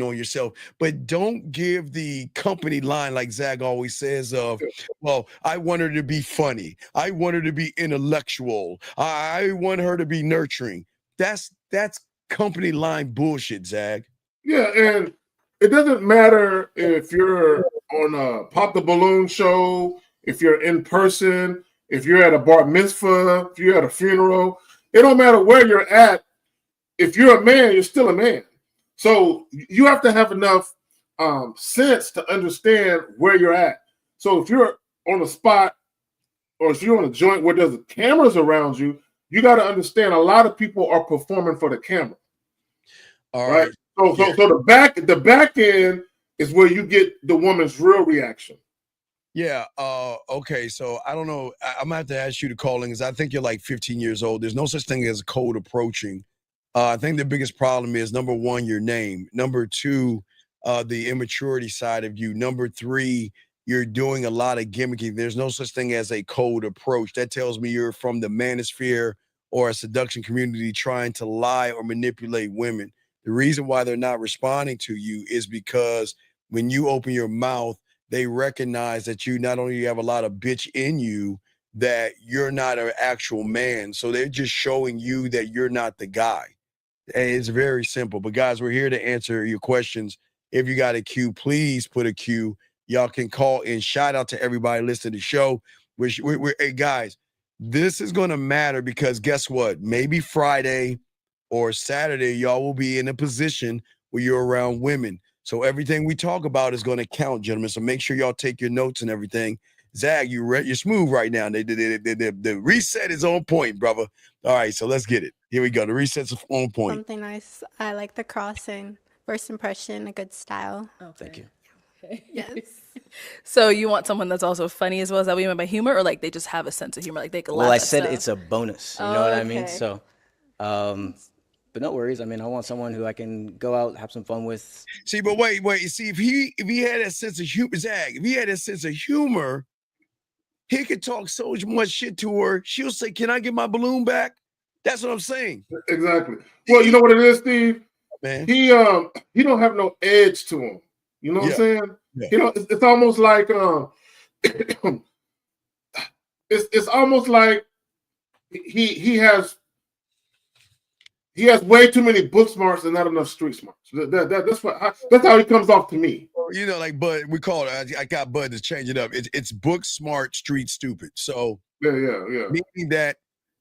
on yourself, but don't give the company line like Zag always says of, well, I want her to be funny. I want her to be intellectual. I want her to be nurturing. That's company line bullshit, Zag. Yeah, and it doesn't matter if you're on a Pop the Balloon show, if you're in person, if you're at a bar mitzvah, if you're at a funeral. It don't matter where you're at. If you're a man, you're still a man. So you have to have enough sense to understand where you're at. So if you're on a spot, or if you're on a joint where there's cameras around you, you got to understand a lot of people are performing for the camera. All right. So the back end is where you get the woman's real reaction. Yeah. Okay. So I don't know. I'm gonna have to ask you to call in because I think you're like 15 years old. There's no such thing as a code approaching. I think the biggest problem is number one, your name. Number two, the immaturity side of you. Number three, you're doing a lot of gimmicking. There's no such thing as a cold approach. That tells me you're from the manosphere or a seduction community trying to lie or manipulate women. The reason why they're not responding to you is because when you open your mouth, they recognize that you not only have a lot of bitch in you, that you're not an actual man. So they're just showing you that you're not the guy. And it's very simple. But guys, we're here to answer your questions. If you got a Q, please put a Q. Y'all can call in. Shout out to everybody listening to the show. Hey guys, this is going to matter because guess what? Maybe Friday or Saturday, y'all will be in a position where you're around women. So everything we talk about is going to count, gentlemen. So make sure y'all take your notes and everything. Zag, you're smooth right now. The reset is on point, brother. All right, so let's get it. Here we go. The reset's on point. Something nice. I like the crossing. First impression, a good style. Okay. Thank you. Yes. So you want someone that's also funny as well? Is that what you mean by humor, or like they just have a sense of humor, like they can laugh? Well, I at said stuff? it's a bonus. You know what I mean? Okay. So, but no worries. I mean, I want someone who I can go out, have some fun with. See, but wait. See, if he had that sense of humor, Zag, if he had that sense of humor, he could talk so much shit to her. She'll say, "Can I get my balloon back?" That's what I'm saying. Exactly. Well, you know what it is, Steve? Man, he don't have no edge to him. You know what I'm saying? Yeah. You know, it's almost like it's almost like he has way too many book smarts and not enough street smarts. That's how he comes off to me. You know, like Bud, we call it. I got Bud to change it up. It's book smart, street stupid. So yeah.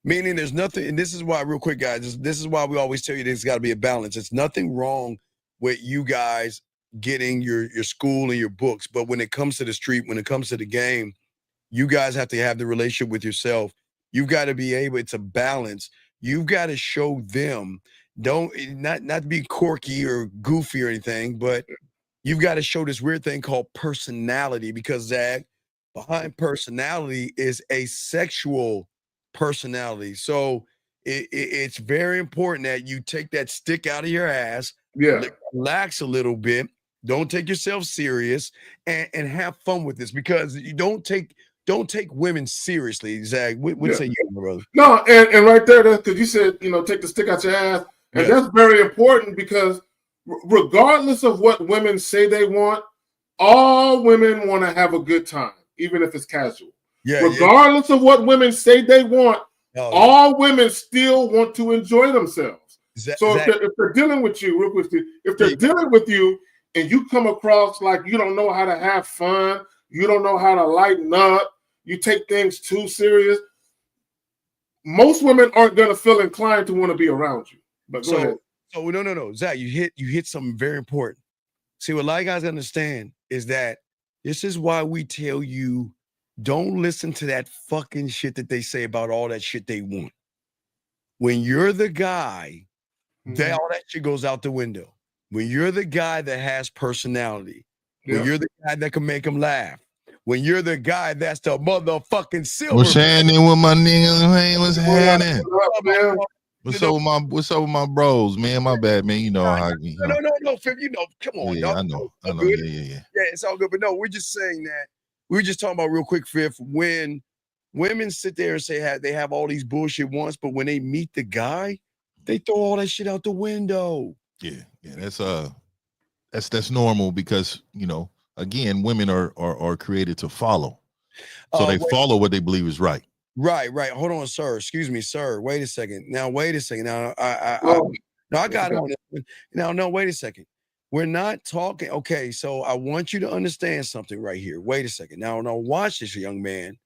Meaning there's nothing, and this is why, real quick, guys, this is why we always tell you there's got to be a balance. It's nothing wrong with you guys getting your school and your books, but when it comes to the street, when it comes to the game, you guys have to have the relationship with yourself. You've got to be able, it's a balance. You've got to show them, not to be quirky or goofy or anything, but you've got to show this weird thing called personality, because Zag, behind personality is a sexual personality. So it's very important that you take that stick out of your ass, relax a little bit, don't take yourself serious, and have fun with this, because you don't take women seriously. Zag, what say you, brother? No, and right there, because you said, take the stick out your ass, and that's very important, because regardless of what women say they want, all women want to have a good time, even if it's casual. Regardless of what women say they want, all women still want to enjoy themselves. If they're dealing with you, real quick, if they're dealing with you and you come across like you don't know how to have fun, you don't know how to lighten up, you take things too serious, most women aren't going to feel inclined to want to be around you. But go ahead. So no, Zach, you hit something very important. See, what a lot of guys understand is that this is why we tell you, don't listen to that fucking shit that they say about all that shit they want. When you're the guy, all that shit goes out the window. When you're the guy that has personality, when you're the guy that can make them laugh, when you're the guy that's the motherfucking silver. What's happening with my niggas, man? What's happening? What's up with my bros, man? My bad, man. You know how No, Fib, come on. Yeah, I know. Yeah. Yeah, it's all good. But no, we're just saying that. We were just talking about real quick, Fifth, when women sit there and say they have all these bullshit wants, but when they meet the guy, they throw all that shit out the window. Yeah, that's normal, because again, women are created to follow, so they follow what they believe is right. Right. Hold on, sir. Excuse me, sir. Wait a second. Now, I got on it. Now, no, wait a second. We're not talking. Okay, so I want you to understand something right here. Wait a second. Now, watch this, young man.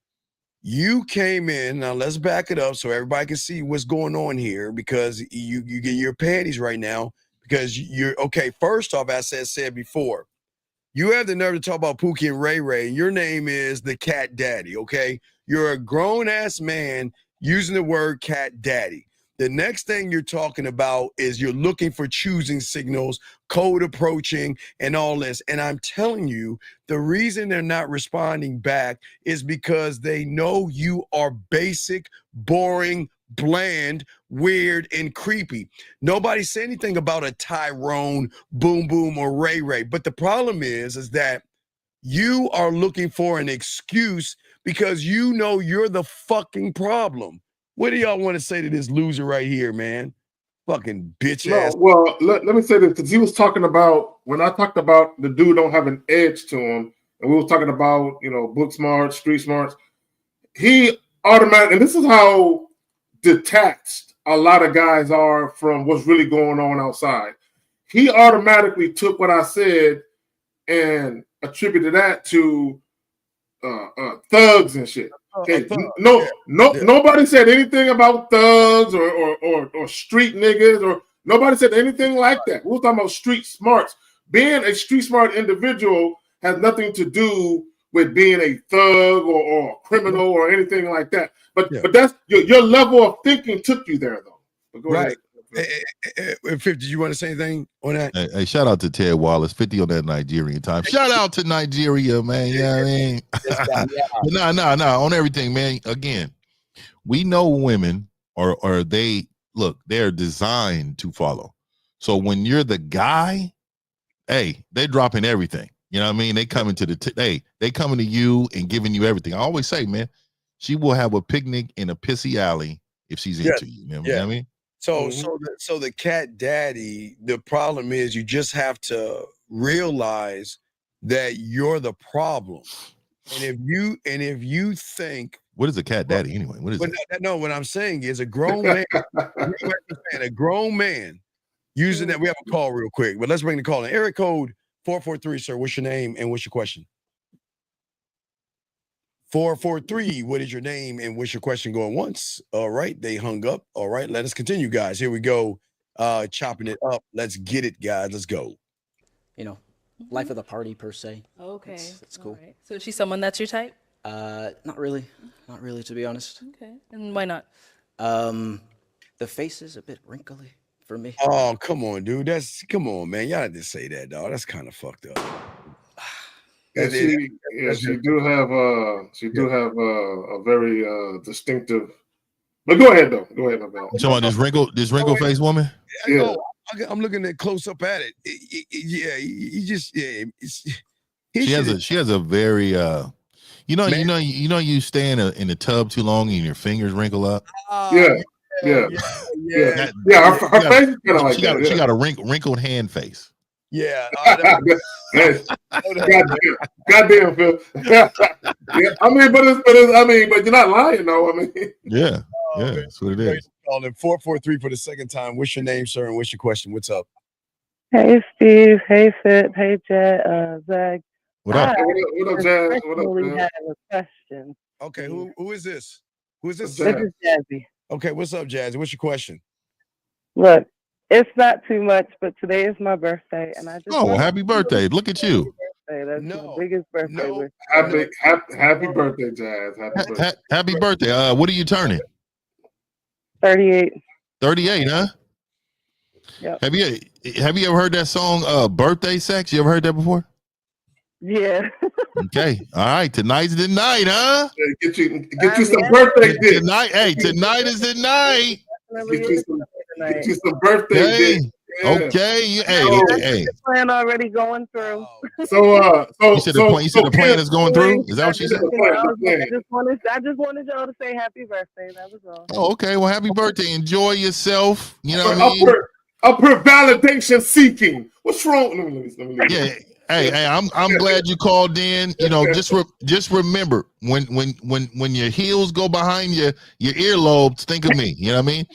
You came in. Now, let's back it up so everybody can see what's going on here, because you get your panties right now, because you're okay. First off, as I said before, you have the nerve to talk about Pookie and Ray Ray, and your name is the Cat Daddy. Okay, you're a grown ass man using the word Cat Daddy. The next thing you're talking about is you're looking for choosing signals, code approaching, and all this. And I'm telling you, the reason they're not responding back is because they know you are basic, boring, bland, weird, and creepy. Nobody said anything about a Tyrone, Boom Boom, or Ray Ray. But the problem is that you are looking for an excuse because you know you're the fucking problem. What do y'all want to say to this loser right here, man? Fucking bitch ass. Well, let me say this, because he was talking about, when I talked about the dude don't have an edge to him, and we were talking about, book smart, street smarts, he automatically, and this is how detached a lot of guys are from what's really going on outside. He automatically took what I said and attributed that to thugs and shit. Okay, nobody said anything about thugs or street niggas, or nobody said anything like that. We were talking about street smarts. Being a street smart individual has nothing to do with being a thug or a criminal or anything like that. But that's your level of thinking took you there, though. But go ahead. 50, did you want to say anything on that? Hey, shout out to Ted Wallace, 50 on that Nigerian time. Shout out to Nigeria, man. You know what I mean? But no, on everything, man. Again, we know women or they're designed to follow. So when you're the guy, hey, they're dropping everything. You know what I mean? They coming to they coming to you and giving you everything. I always say, man, she will have a picnic in a pissy alley if she's into you. You know what I mean? So the cat daddy, the problem is you just have to realize that you're the problem. And if you think, what is a cat daddy anyway? What is it? No, what I'm saying is a grown man, using that. We have a call real quick, but let's bring the call in. Area code 443, sir. What's your name and what's your question? 443, what is your name and what's your question? Going once. All right, they hung up. All right, let us continue, guys. Here we go. Chopping it up. Let's get it, guys. Let's go. Life of the party per se. Okay, that's cool. Right. So is she someone that's your type? Not really, to be honest. Okay, and why not? The face is a bit wrinkly for me. Oh, come on, dude. Come on, man. Y'all had to say that, dog. That's kind of fucked up. Yeah, she do have a very distinctive. But go ahead though. Go ahead, my bad. You talking about this wrinkle face woman? Yeah. I'm looking at close up at it. She has a very you stay in the tub too long and your fingers wrinkle up. Yeah. Her face is kind of like that. She got a wrinkled hand face. Yeah. Goddamn, Phil. Yeah. But you're not lying though. Yeah, that's what it is. Calling 443 for the second time. What's your name, sir, and what's your question? What's up? Hey, Steve. Hey, Fit. Hey, Jet. Zach. What up? What up, Jazz? What up, I have a question. Okay, who is this? Who is this? This is Jazzy. Okay, what's up, Jazzy? What's your question? Look, it's not too much, but today is my birthday, and I just happy birthday! Look at you. That's my biggest birthday wish. Happy birthday, Jazz. Happy birthday. What are you turning? 38. 38, huh? Yep. Have you ever heard that song Birthday Sex? You ever heard that before? Yeah. Okay. All right. Tonight's the night, huh? Get you some birthday dick. Tonight, tonight is the night. Get you some birthday dick. Yeah. Okay. Hey. The plan already going through. So you said the plan is going through? Is that what she said? I just wanted y'all to say happy birthday. That was all. Oh, okay. Well, happy birthday. Enjoy yourself. You know what I mean? Upward validation seeking. What's wrong? Let me yeah. Hey, I'm glad you called in. Just remember when your heels go behind your earlobes, think of me. You know what I mean?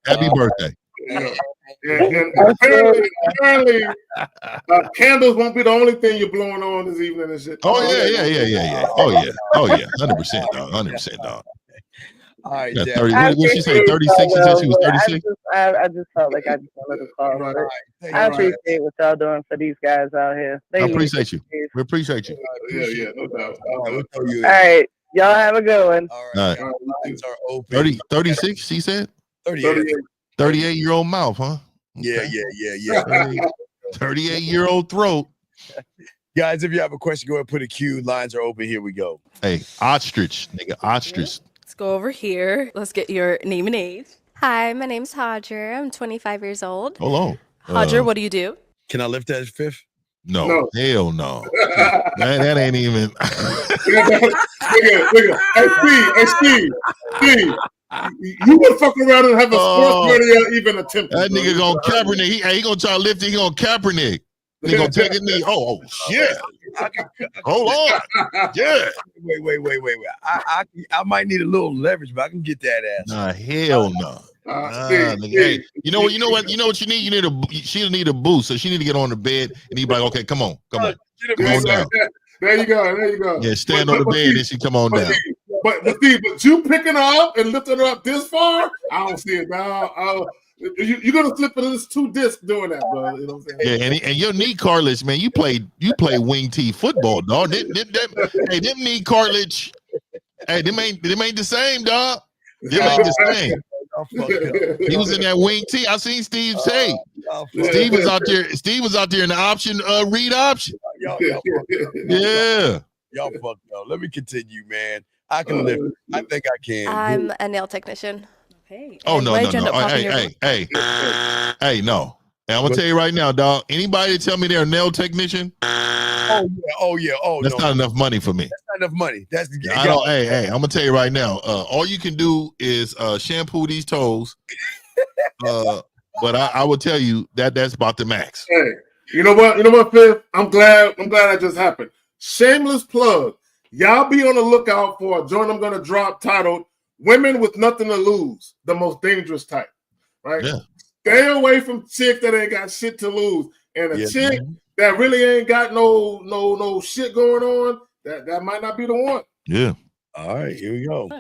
Happy birthday. Yeah. And apparently, candles won't be the only thing you're blowing on this evening and shit. Oh yeah. Oh yeah. 100%, dog. 100%, dog. All right, yeah, 30, what did she say? 36? She said she was 36? I just felt like I just wanted to call. Right. I appreciate what y'all doing for these guys out here. I appreciate you. We appreciate you. Yeah, no doubt. All right. Y'all have a good one. All right. Lines are open. 36, she said? 38. 38-year-old mouth, huh? Yeah. 38-year-old throat. Guys, if you have a question, go ahead and put a Q. Lines are open. Here we go. Hey, ostrich, nigga, ostrich. Let's go over here. Let's get your name and age. Hi, my name's Hodger. I'm 25 years old. Hold on. Hodger, what do you do? Can I lift that fifth? No. Hell no. that ain't even. Steve, you would fuck around and have a sports radio even attempt. That nigga gonna Kaepernick. He gonna try to lift it. He gonna Kaepernick. He gonna take a knee. Oh shit. Hold on. Yeah. Wait. I might need a little leverage, but I can get that ass. Nah, hell no. Hey, you know what you need? She'll need a boost, so she need to get on the bed and he'd be like, okay, come on down. There you go. Yeah, stand on the bed and she come on down. But you picking her up and lifting her up this far, I don't see it now. You're gonna slip at least 2 discs doing that, bro. You know what I'm saying? Yeah, and your knee cartilage, man. You play wing tee football, dog. Them knee cartilage. Hey, them ain't the same, dog. Them ain't the same. He was in that wing tee. I seen Steve say. Steve was out there. Steve was out there in the option, read option. Yeah. Y'all fucked up. Let me continue, man. I can lift. I think I can. I'm a nail technician. Okay. Oh no. Hey, no. And I'm gonna tell you right now, dog. Anybody tell me they're a nail technician? Oh yeah. That's not enough money for me. That's not enough money. That's the. I don't. Hey. I'm gonna tell you right now. All you can do is shampoo these toes. But I will tell you that's about the max. Hey, you know what, Fifth? I'm glad that just happened. Shameless plug. Y'all be on the lookout for a joint I'm gonna drop titled "Women with Nothing to Lose," the most dangerous type. Right? Yeah. Stay away from chicks that ain't got shit to lose, and a chick that really ain't got no shit going on. That might not be the one. Yeah. All right, here we go.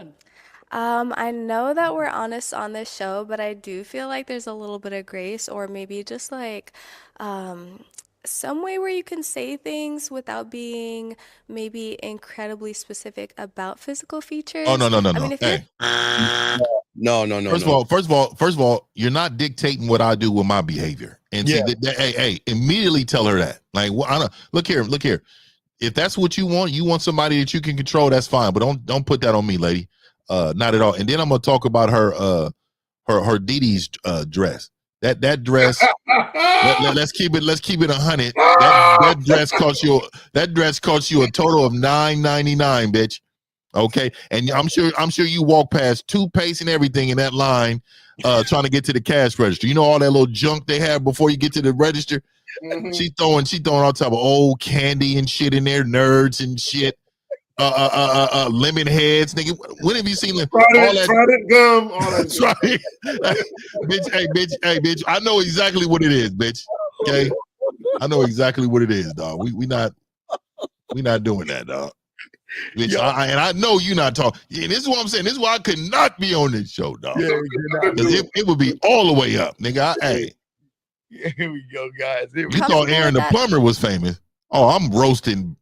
I know that we're honest on this show, but I do feel like there's a little bit of grace, or maybe just like some way where you can say things without being maybe incredibly specific about physical features. Oh no. I mean, if Hey. No. First of all, you're not dictating what I do with my behavior. And see, hey, immediately tell her that. Like, look here. If that's what you want somebody that you can control, that's fine. But don't put that on me, lady. Not at all. And then I'm gonna talk about her Didi's dress. That dress. let's keep it 100. That dress cost you a total of $9.99, bitch. Okay, and I'm sure you walk past toothpaste and everything in that line, trying to get to the cash register. You know all that little junk they have before you get to the register. Mm-hmm. She throwing all type of old candy and shit in there, nerds and shit. Lemon heads, nigga. When have you seen all that gum? All that bitch. I know exactly what it is, bitch. Okay, I know exactly what it is, dog. We not doing that, dog. Bitch, I know you're not talking. And this is what I'm saying. This is why I could not be on this show, dog. Because it would be all the way up, nigga. Here we go, guys. You thought Aaron the plumber was famous? Oh, I'm roasting.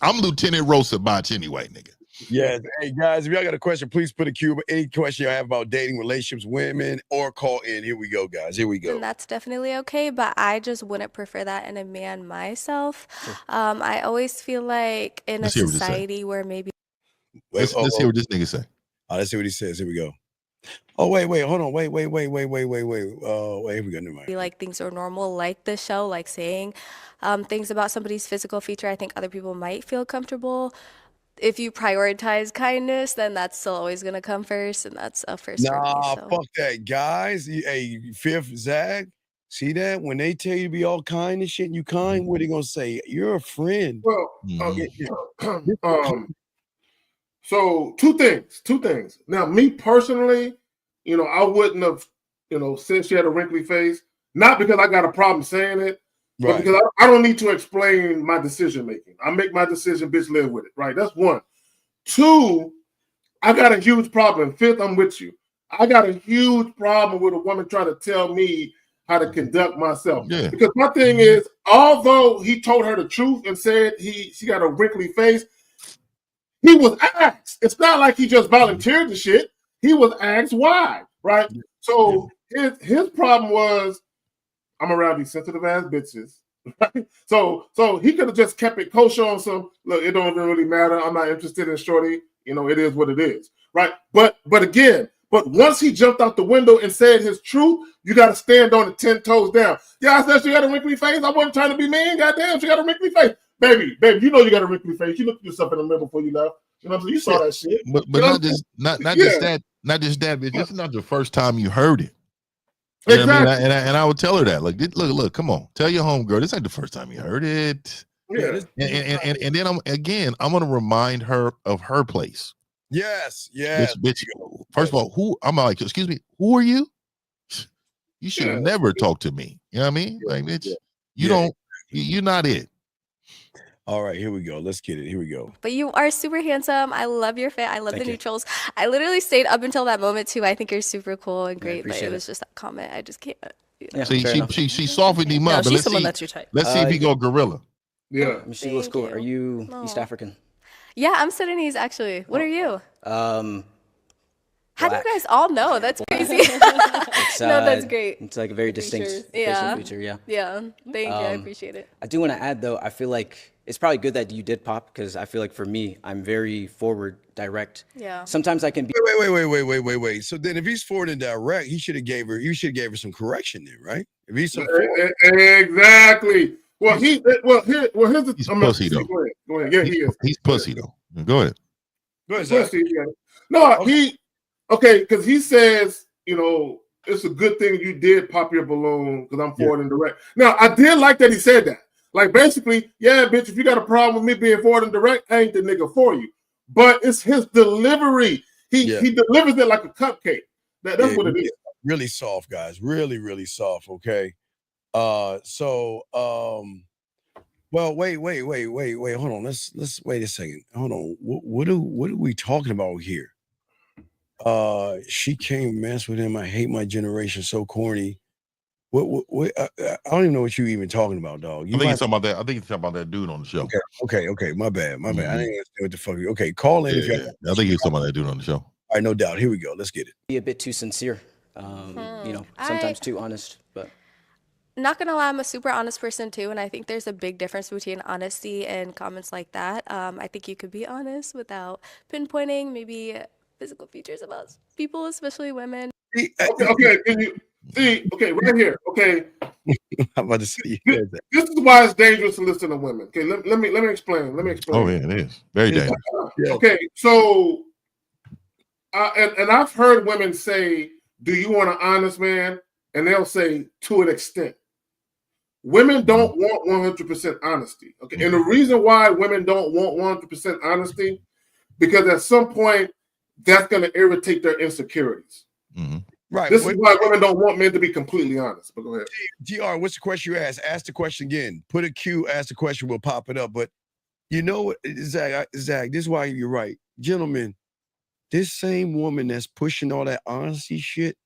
I'm Lieutenant Rosa Botch anyway, nigga. Yes. Hey, guys, if y'all got a question, please put a Q. Any question you have about dating, relationships, women, or call in. Here we go, guys. Here we go. And that's definitely okay, but I just wouldn't prefer that in a man myself. I always feel like in a society where maybe. Let's hear what this nigga say. Let's see what he says. Here we go. Oh, wait, hold on. Wait. Oh, wait, here we go. Never mind. Like things are normal, like the show, like saying things about somebody's physical feature. I think other people might feel comfortable. If you prioritize kindness, then that's still always gonna come first, and that's a first for me. So. Fuck that, guys. Hey, Fifth Zag, see that? When they tell you to be all kind and shit, and you kind, what are they gonna say? You're a friend. Well, so two things. Now, me personally, I wouldn't have, said she had a wrinkly face, not because I got a problem saying it, but because I don't need to explain my decision making. I make my decision, bitch, live with it, right? That's one. Two, I got a huge problem. Fifth, I'm with you. I got a huge problem with a woman trying to tell me how to conduct myself. Yeah. Because my thing is, although he told her the truth and said she got a wrinkly face, he was asked. It's not like he just volunteered the shit. He was asked why, right? So his problem was, I'm around these sensitive ass bitches. Right? So he could have just kept it kosher on some. Look, it don't even really matter. I'm not interested in shorty. It is what it is, right? But once he jumped out the window and said his truth, you got to stand on it 10 toes down. Yeah, I said she got a wrinkly face. I wasn't trying to be mean. Goddamn, she got a wrinkly face, baby. You know you got a wrinkly face. You looked at yourself in the mirror before you left. You know what I'm saying? You saw that shit. But not just that, bitch. This is not the first time you heard it. You know what I mean? And I would tell her that, like, look, come on, tell your homegirl, this ain't the first time you heard it. Yeah. And then I'm gonna remind her of her place. Yes. Bitch, first of all, I'm like, excuse me, who are you? You should have never talked to me. You know what I mean? Like, bitch, you're not it. All right, here we go. Let's get it. Here we go. But you are super handsome. I love your fit. I love Thank the you. neutrals. I literally stayed up until that moment too. I think you're super cool and great, but appreciate it was it. just that comment. I just can't. Yeah, See, fair enough. she softened him up. But she's someone that's your type. Let's see if he go gorilla. Yeah. She looks cool. Are you Aw. East African? Yeah, I'm Sudanese actually. What are you? How do Black. you guys all know? That's crazy. It's, No, that's great. It's like a very distinct Features. facial Yeah. feature. Yeah. Yeah. Thank you. I appreciate it. I do want to add though, I feel like it's probably good that you did pop because I feel like for me, I'm very forward, direct. Yeah. Sometimes I can be. Wait. So then, if he's forward and direct, you should have gave her some correction then, right? If he's so forward. Exactly. Well, here's the. He's pussy though. Go ahead. Yeah, he is. He's pussy though. Go ahead. Go ahead, Zach. Pussy, yeah. No, because he says, it's a good thing you did pop your balloon because I'm forward and direct. Now, I did like that he said that. Like, basically, yeah, bitch, if you got a problem with me being forward and direct, I ain't the nigga for you. But it's his delivery. He delivers it like a cupcake. That's what it is. Really soft, guys. Really, really soft. Okay. Well, wait. Hold on. Let's wait a second. Hold on. What are we talking about here? She can't mess with him. I hate my generation. So corny. What I don't even know what you even talking about, dog. I think he's talking about that. I think he's talking about that dude on the show. Okay. My bad. I didn't understand what the fuck. Okay, call in if you. I think he's talking about that dude on the show. All right, no doubt. Here we go. Let's get it. Be a bit too sincere. Sometimes too honest, but. Not gonna lie, I'm a super honest person too, and I think there's a big difference between honesty and comments like that. I think you could be honest without pinpointing maybe physical features about people, especially women. Okay. Can you see? Okay, right here. Okay. I'm about to see. This is why it's dangerous to listen to women. Okay, let me explain. Oh yeah, it is very dangerous. Okay, so and I've heard women say, "Do you want an honest man?" And they'll say, "To an extent." Women don't want 100% honesty. Okay, and the reason why women don't want 100% honesty, because at some point that's going to irritate their insecurities. Right. This is why women don't want men to be completely honest. But go ahead. GR, what's the question you asked? Ask the question again. Put a Q, ask the question, we'll pop it up. But you know what, Zach, this is why you're right. Gentlemen, this same woman that's pushing all that honesty shit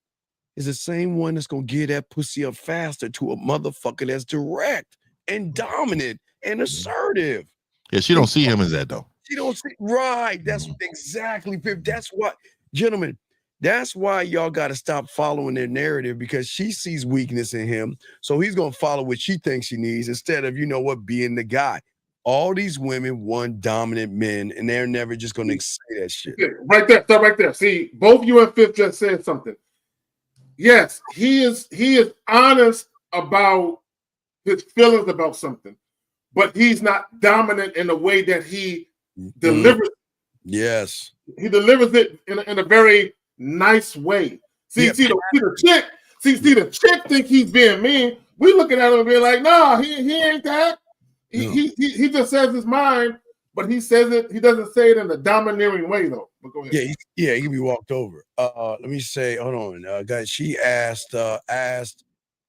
is the same one that's going to get that pussy up faster to a motherfucker that's direct and dominant and assertive. Yeah, she don't see him as that though. She don't see, right. That's exactly, Pip. That's what, gentlemen, that's why y'all got to stop following their narrative, because she sees weakness in him. So he's going to follow what she thinks she needs instead of, being the guy. All these women want dominant men, and they're never just going to say that shit. Right there. Stop right there. See, both you and Fifth just said something. Yes, he is honest about his feelings about something, but he's not dominant in the way that he delivers. Yes, he delivers it in a very nice way. See the chick think he's being mean. We looking at him and being like, nah, he ain't that. He just says his mind, but he says it. He doesn't say it in a domineering way though. But go ahead. Yeah, he can be walked over. Let me say, hold on, guys. She asked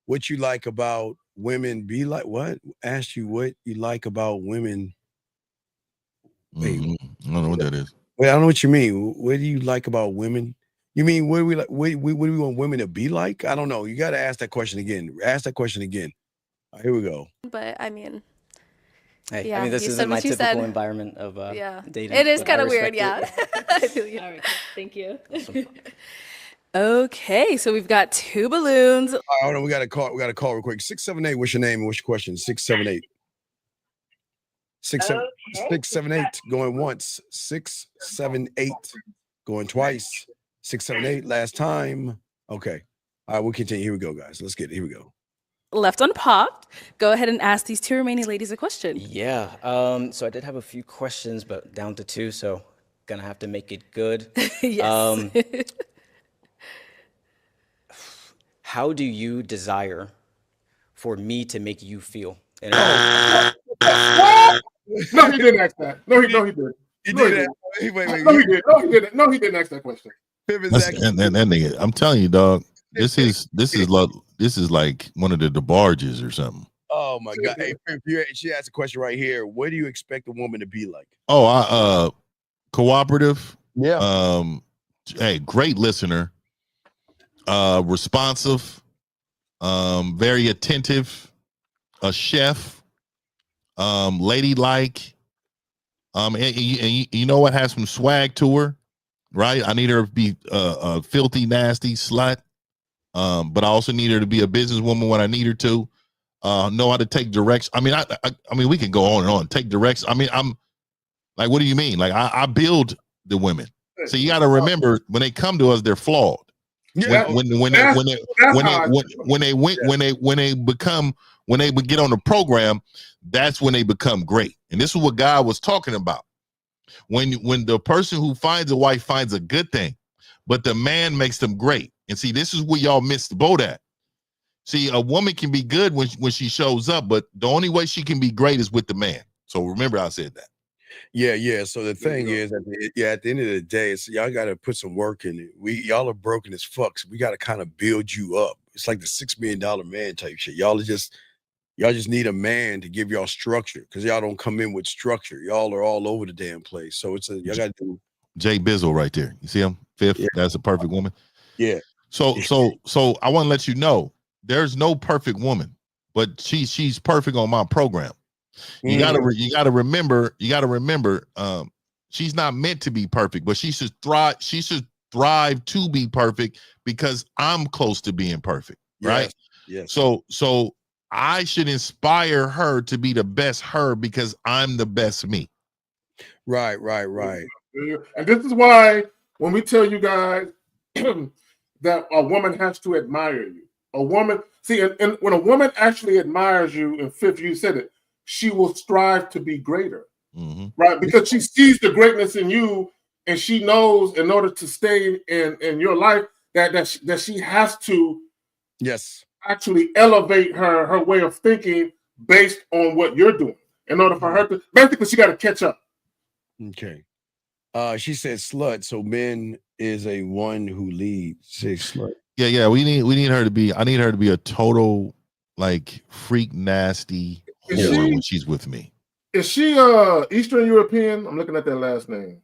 what you like about women. Be like what? Asked you what you like about women. Wait, I don't know what that is. Wait, I don't know what you mean. What do you like about women? You mean what do we like? What do we want women to be like? I don't know. You got to ask that question again. Ask that question again. All right, here we go. But I mean, hey, yeah, I mean, this you isn't said my what you typical said. environment of dating. It is but kind I of weird, respect yeah. I feel you. All right, thank you. Okay, so we've got 2 balloons. All right, hold on. We got a call. We got a call real quick. 678. What's your name and what's your question? 678. 678 going once. 678 going twice. 678 last time. Okay. All right, we'll continue. Here we go, guys. Let's get it. Here we go. Left unpopped. Go ahead and ask these 2 remaining ladies a question. Yeah. So I did have a few questions, but down to 2, so gonna have to make it good. Yes. How do you desire for me to make you feel? No, he didn't ask that. No, he didn't. He No, he did didn't. that. Wait. No, he didn't. No, he didn't. No, he didn't ask that question. Piv is That's, actually- and that nigga, I'm telling you, dog. This is like one of the DeBarges or something. Oh my God. Hey, Piv, she asked a question right here. What do you expect a woman to be like? Oh, cooperative. Yeah. Hey, great listener. Responsive. Very attentive. A chef. Ladylike. And you know what? Has some swag to her, right? I need her to be a filthy, nasty slut. But I also need her to be a businesswoman when I need her to. Know how to take direction. I mean, we can go on and on. Take direction. I mean, I'm like, what do you mean? Like, I build the women. So you got to remember, when they come to us, they're flawed. Yeah. When they get on the program, that's when they become great. And this is what God was talking about. When the person who finds a wife finds a good thing, but the man makes them great. And see, this is where y'all missed the boat at. See, a woman can be good when she shows up, but the only way she can be great is with the man. So remember, I said that. Yeah. So the thing is, at the end of the day, it's, y'all got to put some work in it. Y'all are broken as fuck. So we got to kind of build you up. It's like the $6 million man type shit. Y'all just need a man to give y'all structure, because y'all don't come in with structure. Y'all are all over the damn place. So y'all got to do. Jay Bizzle right there. You see him? Fifth. Yeah. That's a perfect woman. Yeah. So I want to let you know, there's no perfect woman, but she's perfect on my program. You gotta remember, she's not meant to be perfect, but she should thrive to be perfect, because I'm close to being perfect, right? Yes. So I should inspire her to be the best her, because I'm the best me. Right. And this is why when we tell you guys that a woman has to admire you, a woman, see, and when a woman actually admires you, and Fifth, you said it, she will strive to be greater, right? Because she sees the greatness in you, and she knows in order to stay in your life that she has to actually elevate her way of thinking based on what you're doing in order for her to, basically, she got to catch up. Okay. She said slut, so men is a one who leads. Say slut. Yeah. We need her to be. I need her to be a total like freak nasty whore when she's with me. Is she Eastern European? I'm looking at that last name.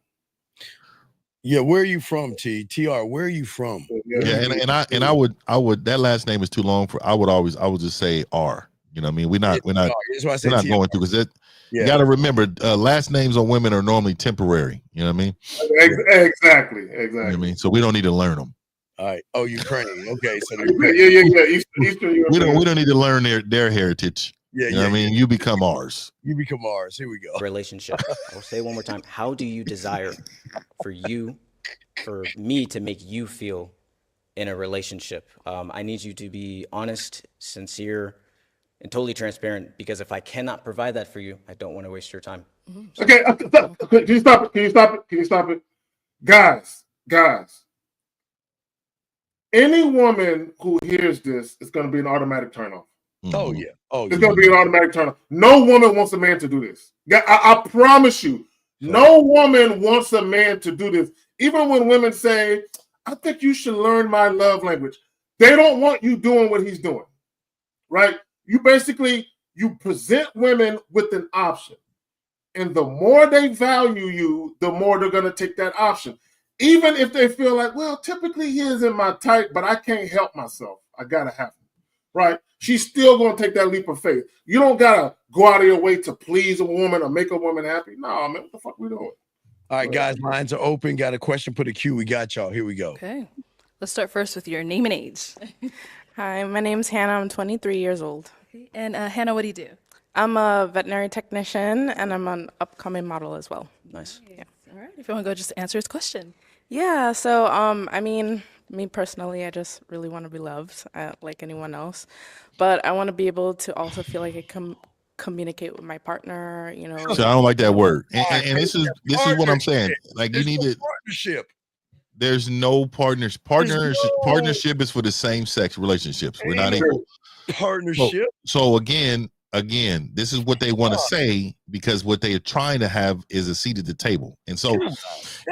Yeah, where are you from, TR? Where are you from? Yeah, and I would that last name is too long for. I would just say R. You know what I mean? We're not going through, because that. You got to remember, last names on women are normally temporary. You know what I mean? Exactly. You know what I mean? So we don't need to learn them. All right. Oh, Ukrainian. Okay. So yeah. Eastern European. We don't need to learn their heritage. Yeah, you know what I mean? You become ours. You become ours. Here we go. Relationship. I'll say it one more time. How do you desire for me to make you feel in a relationship? I need you to be honest, sincere, and totally transparent, because if I cannot provide that for you, I don't want to waste your time. Okay, can you stop it? Can you stop it? Guys. Any woman who hears this is going to be an automatic turn off. Oh, yeah. It's going to be an automatic turn off. No woman wants a man to do this. I promise you, no woman wants a man to do this. Even when women say, I think you should learn my love language, they don't want you doing what he's doing, right? You present women with an option. And the more they value you, the more they're going to take that option. Even if they feel like, well, typically he isn't my type, but I can't help myself. I got to have him, right? She's still going to take that leap of faith. You don't got to go out of your way to please a woman or make a woman happy. No, man, what the fuck we doing? All right, guys, lines are open. Got a question, put a Q. We got y'all. Here we go. Okay. Let's start first with your name and age. Hi, my name's Hannah. I'm 23 years old. And Hannah, what do you do? I'm a veterinary technician, and I'm an upcoming model as well. Nice. Yeah. All right. If you want to go just answer his question. Yeah. So, I mean, me personally, I just really want to be loved, like anyone else, but I want to be able to also feel like I can communicate with my partner. You know. So I don't like that word, and this is what I'm saying. Like you need to partnership. There's no partners. Partnership is for the same sex relationships. We're not equal. Partnership. So again, this is what they want to say because what they are trying to have is a seat at the table. And so,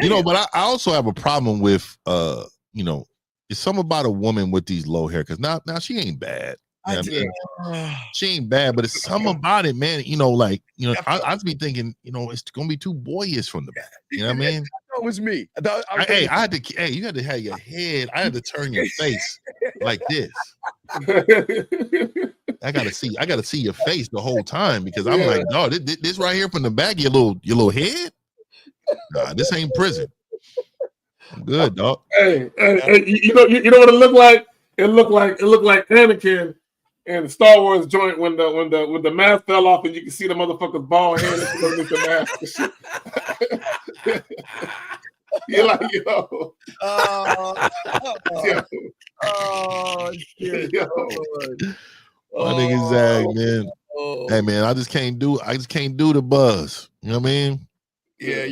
but I also have a problem with, it's something about a woman with these low hair. Cause now she ain't bad. You know what I mean? She ain't bad, but it's something about it, man. I'd be thinking, it's gonna be too boyish from the back. You know what I mean? That was me. You had to have your head. I had to turn your face like this. I gotta see your face the whole time because I'm like, no, this right here from the back, your little head. Nah, this ain't prison. I'm good, dog. Hey, you know what it looked like? It looked like Anakin in the Star Wars joint when the mask fell off and you can see the motherfucker's bald head underneath the mask. You're like, yo. Shit. My nigga Zach, man. Hey man, I just can't do the buzz. You know what I mean? Yeah,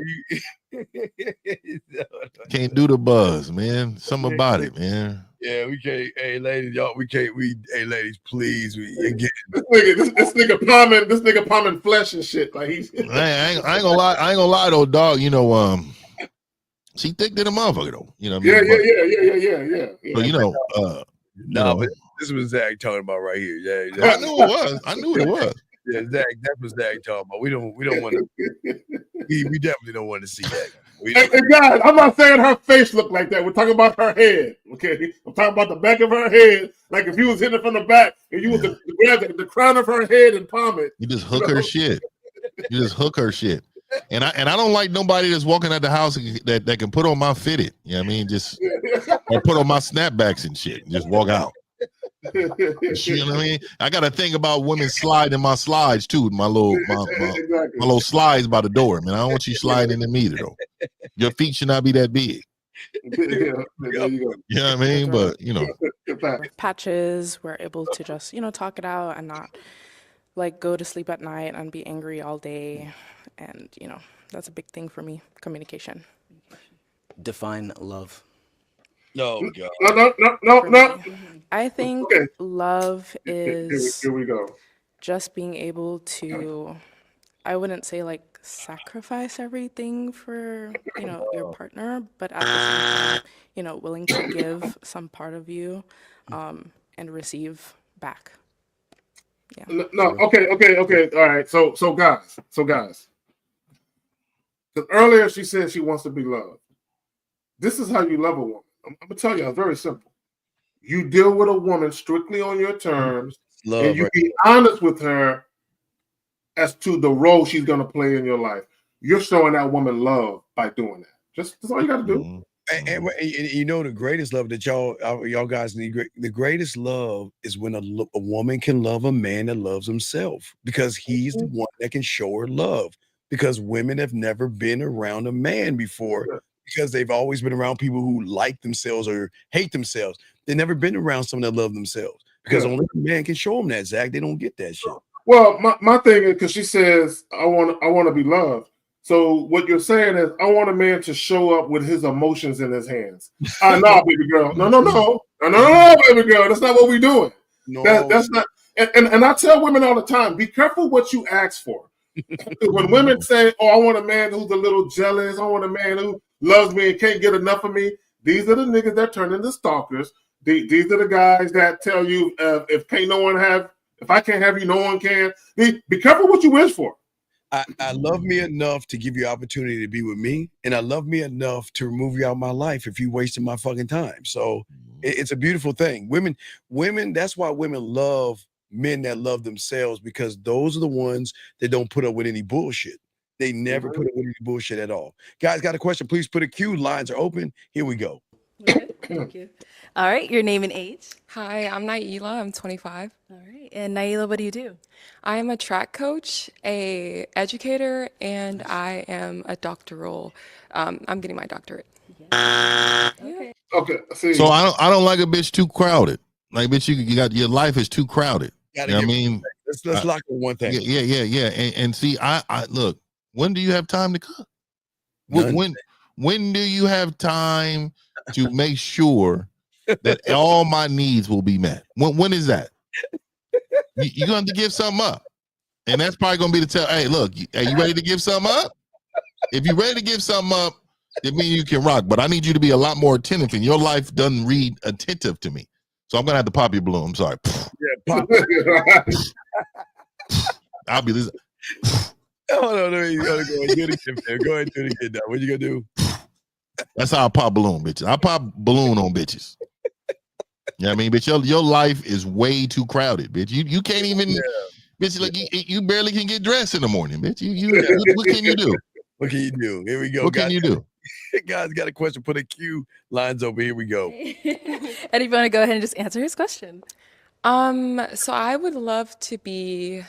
can't do the buzz, man. Something about it, man. Yeah, we can't. Hey, ladies, hey, ladies, please. Again. This nigga palming flesh and shit. Like he's. I ain't gonna lie though, dog. She thick than a motherfucker though. You know what I mean? Yeah. But this was Zach talking about right here. Yeah. I knew it was. Yeah, Zach. That's what Zach talking about. We don't want to. We definitely don't want to see that. Hey, guys, I'm not saying her face looked like that. We're talking about her head. Okay, I'm talking about the back of her head. Like if you was hitting it from the back and you was to grab the crown of her head and palm it. You just hook her shit. You just hook her shit. And I don't like nobody that's walking out the house that can put on my fitted. You know what I mean? Just or put on my snapbacks and shit. And just walk out. You know what I mean? I got to think about women sliding my slides too. My little slides by the door, man. I don't want you sliding in them either, though. Your feet should not be that big. There you go. You know what I mean? But patches, we're able to just talk it out and not like go to sleep at night and be angry all day, and that's a big thing for me. Communication. Define love. No, God. No. I think love is here we go. Just being able to, I wouldn't say like sacrifice everything for your partner, but at the same time, willing to give some part of you and receive back. Yeah. No. Okay. All right. So guys. Because earlier she said she wants to be loved. This is how you love a woman. I'm gonna tell you, it's very simple. You deal with a woman strictly on your terms, and you be honest with her as to the role she's gonna play in your life. You're showing that woman love by doing that. That's all you got to do. And the greatest love that y'all guys need. The greatest love is when a woman can love a man that loves himself, because he's the one that can show her love. Because women have never been around a man before. Because they've always been around people who like themselves or hate themselves. They've never been around someone that love themselves, because only a man can show them that, Zach. They don't get that shit. Well, my thing is, because she says, I want to be loved. So what you're saying is, I want a man to show up with his emotions in his hands. No, baby girl. No, baby girl. That's not what we're doing. No. That's not. And I tell women all the time, be careful what you ask for. When women say, "Oh, I want a man who's a little jealous. I want a man who loves me and can't get enough of me," these are the niggas that turn into stalkers. These are the guys that tell you, if I can't have you, no one can. Be careful what you wish for. I love me enough to give you opportunity to be with me, and I love me enough to remove you out of my life if you wasted my fucking time. So it's a beautiful thing. Women. That's why women love men that love themselves, because those are the ones that don't put up with any bullshit. They never put up with any bullshit at all. Guys, got a question? Please put a Q. Lines are open. Here we go. Thank you. All right, your name and age. Hi, I'm Naila. I'm 25. All right, and Naila, what do you do? I am a track coach, a educator, and I am a doctoral. I'm getting my doctorate. Okay. Okay. See. So I don't like a bitch too crowded. Like, bitch, you got your life is too crowded. You know what I mean? Let's lock on one thing. Yeah. And see, I look. When do you have time to cook? When do you have time to make sure that all my needs will be met? When is that? You're going to have to give something up. And that's probably going to be the tell. Hey, look, are you ready to give something up? If you're ready to give something up, it means you can rock. But I need you to be a lot more attentive, and your life doesn't read attentive to me. So I'm going to have to pop your balloon. I'm sorry. Yeah, pop. I'll be listening. Oh, no, you gotta go and do it again, man. Go ahead and do it again now. What you gonna do? That's how I pop balloon, bitches. I pop balloon on bitches. You know what I mean? But your life is way too crowded, bitch. You can't even, bitch, like you barely can get dressed in the morning, bitch. What can you do? What can you do? Here we go. What can you do? Guys got a question. Put a Q lines over. Here we go. And if you want to go ahead and just answer his question. So I would love to be,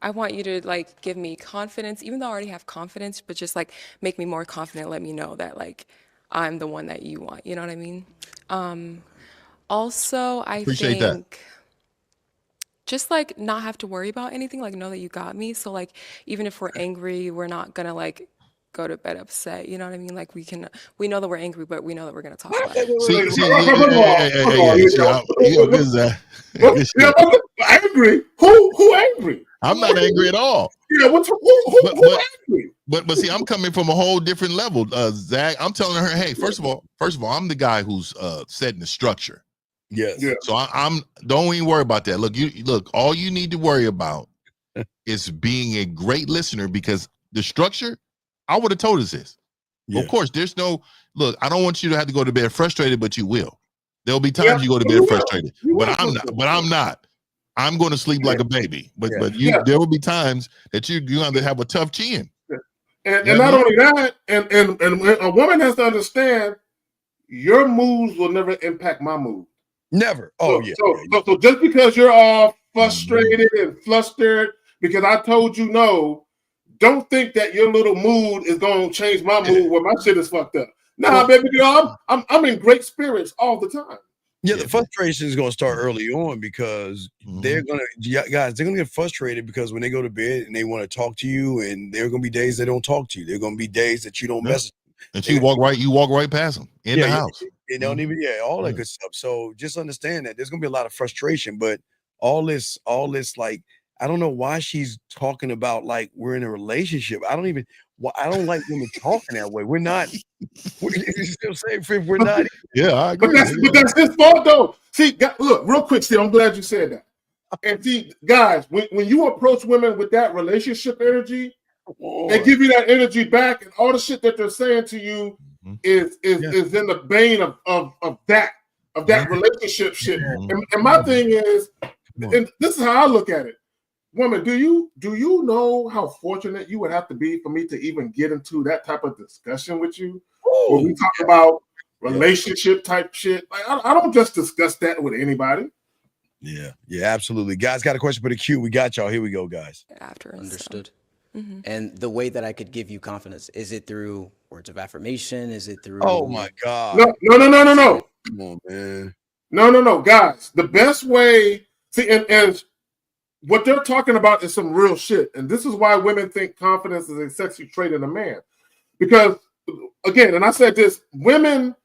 I want you to like give me confidence, even though I already have confidence, but just like make me more confident. Let me know that like I'm the one that you want. You know what I mean? Also, I Appreciate think that. just like not have to worry about anything, like know that you got me. So like even if we're angry, we're not gonna like go to bed upset. You know what I mean? Like we know that we're angry, but we know that we're gonna talk about it. Angry? Who angry? I'm not angry at all. Yeah, who angry? But see, I'm coming from a whole different level. Zach, I'm telling her, hey, first of all, I'm the guy who's setting the structure. Yes. Yeah. So I'm don't even worry about that. Look, all you need to worry about is being a great listener, because the structure, I would have told us this. Yeah. Of course, there's no look, I don't want you to have to go to bed frustrated, but you will. There'll be times you go to bed frustrated. But I'm not. I'm going to sleep like a baby. But there will be times that you're going to have a tough chin. And not only that, and a woman has to understand your moods will never impact my mood. Never. So just because you're all frustrated and flustered because I told you no, don't think that your little mood is gonna change my mood when my shit is fucked up. Nah, baby girl, I'm in great spirits all the time. Yeah, the frustration is going to start early on because they're going to get frustrated because when they go to bed and they want to talk to you, and there are going to be days they don't talk to you. There are going to be days that you don't message them. And you walk right past them in the house. They don't even, all that good stuff. So just understand that there's going to be a lot of frustration, but all this, like, I don't know why she's talking about like we're in a relationship. I don't like women talking that way. We're not. We're still saying if we're not. Yeah, I agree. But that's his fault though. See, look, real quick, Steve, I'm glad you said that. And see, guys, when you approach women with that relationship energy, they give you that energy back, and all the shit that they're saying to you is in the vein of that relationship shit. And my thing is, and this is how I look at it. Woman, do you know how fortunate you would have to be for me to even get into that type of discussion with you? When we talk about relationship type shit, like I don't just discuss that with anybody. Yeah, absolutely. Guys, got a question for the queue. We got y'all. Here we go, guys. Understood. And the way that I could give you confidence, is it through words of affirmation? Is it through? Oh my God! No. Come on, man. No, guys. The best way, see, and what they're talking about is some real shit. And this is why women think confidence is a sexy trait in a man. Because, again, and I said this, women,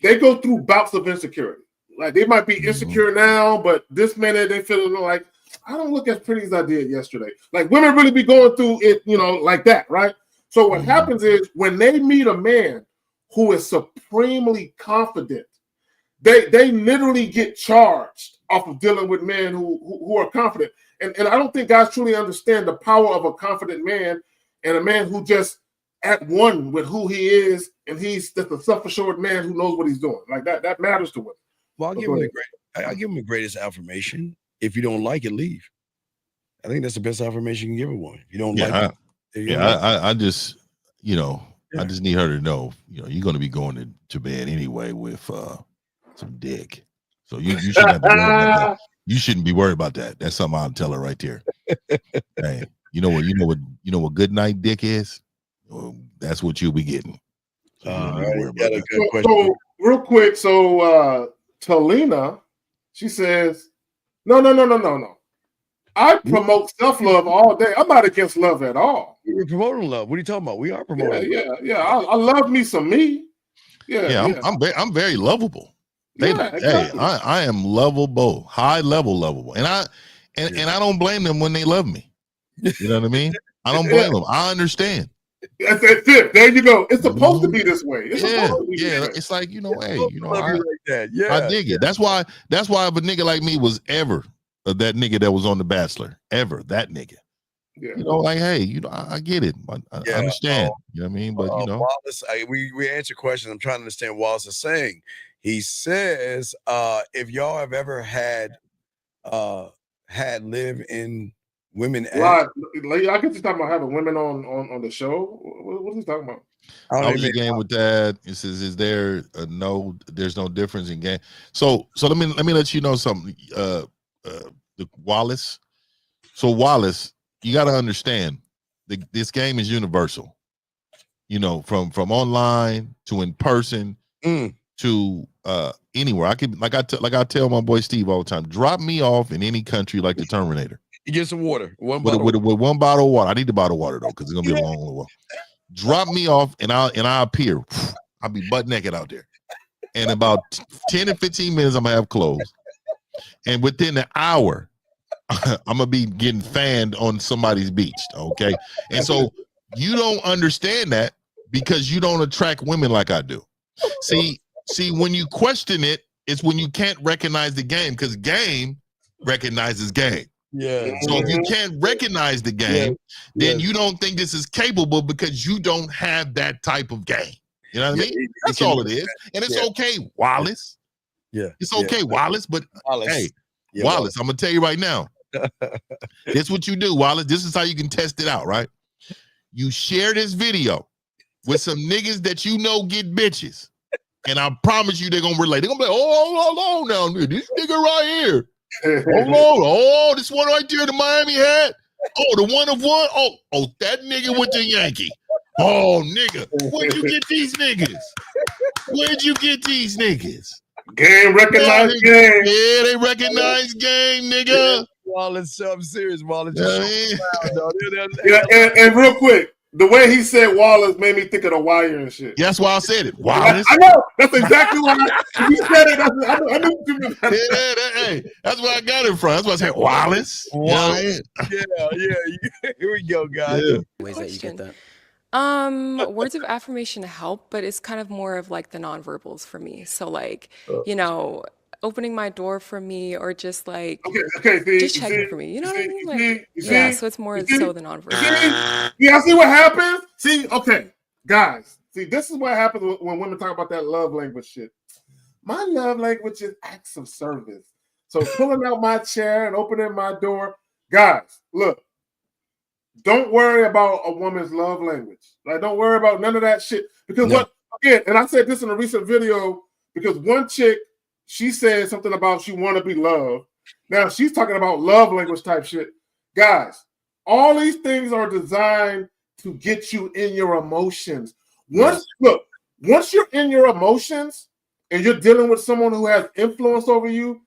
they go through bouts of insecurity. Like, they might be insecure now, but this minute they feeling like, I don't look as pretty as I did yesterday. Like, women really be going through it, like that, right? So what happens is when they meet a man who is supremely confident, they literally get charged off of dealing with men who are confident. And I don't think guys truly understand the power of a confident man and a man who just at one with who he is, and he's just a self-assured man who knows what he's doing. Like that matters to women. Well, I'll give him the greatest affirmation. If you don't like it, leave. I think that's the best affirmation you can give a woman. If you don't like it. I just, I just need her to know, you're going to be going to bed anyway with some dick. So you shouldn't have to worry about that. You shouldn't be worried about that. That's something I'll tell her right there. Hey, you know what good night dick is? Well, that's what you'll be getting. So you don't need to worry about that. So real quick, Talina, she says, no. I promote self-love all day. I'm not against love at all. We're promoting love. What are you talking about? We are promoting. Yeah. I love me some me. I'm very lovable. Exactly. I am lovable, high level lovable, and I don't blame them when they love me. You know what I mean? I don't blame them. I understand. That's it. There you go. It's supposed to be this way. It's supposed to be this way. It's like I dig it. That's why if a nigga like me was ever that nigga that was on The Bachelor, that nigga. Like, hey, I get it. I understand. You know what I mean? But Wallace, we answer questions. I'm trying to understand what Wallace is saying. He says, if y'all have ever had live-in women, I guess he's talking about having women on the show. What is he talking about? I was again with that. It says, is there there's no difference in game. So let me let you know something. The Wallace. So Wallace, you got to understand this game is universal. From online to in person to anywhere. I could like I tell my boy Steve all the time. Drop me off in any country like the Terminator. You get some water. With one bottle of water. I need the bottle of water though, because it's gonna be a long while. Drop me off and I'll appear. I'll be butt naked out there. And about 10 to 15 minutes, I'm gonna have clothes. And within an hour, I'm gonna be getting fanned on somebody's beach. Okay. And so you don't understand that because you don't attract women like I do. See, when you question it, it's when you can't recognize the game, because game recognizes game. Yeah. So if you can't recognize the game, then you don't think this is capable because you don't have that type of game. You know what I mean? That's all it is. And it's okay, Wallace. Yeah. It's okay, Wallace. But hey, Yeah, Wallace, I'm gonna tell you right now. This is what you do, Wallace. This is how you can test it out, right? You share this video with some niggas that get bitches. And I promise you they're gonna relate. They're gonna be like, oh, hold on now, this nigga right here. Hold on. Oh, this one right there, the Miami hat. Oh, the one of one. Oh, that nigga with the Yankee. Oh, nigga. Where'd you get these niggas? Game recognized game. Yeah, they recognize game, nigga. Wallace, I'm serious, Wallace. And real quick, the way he said Wallace made me think of The Wire and shit. That's why I said it. Wallace. I know. That's exactly why you said it. I knew what you meant. Hey, that's where I got it from. That's why I said Wallace. Yeah. Here we go, guys. Ways that you get that. Words of affirmation help, but it's kind of more of like the nonverbals for me. So like, opening my door for me, or just like just checking for me. You know what I mean? Like, so it's more so the nonverbals. Yeah, see what happens? See, okay, guys. See, this is what happens when women talk about that love language shit. My love language is acts of service. So pulling out my chair and opening my door, guys, look. Don't worry about a woman's love language. Like, don't worry about none of that shit. Because and I said this in a recent video, because one chick, she said something about she want to be loved. Now she's talking about love language type shit. Guys, all these things are designed to get you in your emotions. Once you're in your emotions and you're dealing with someone who has influence over you,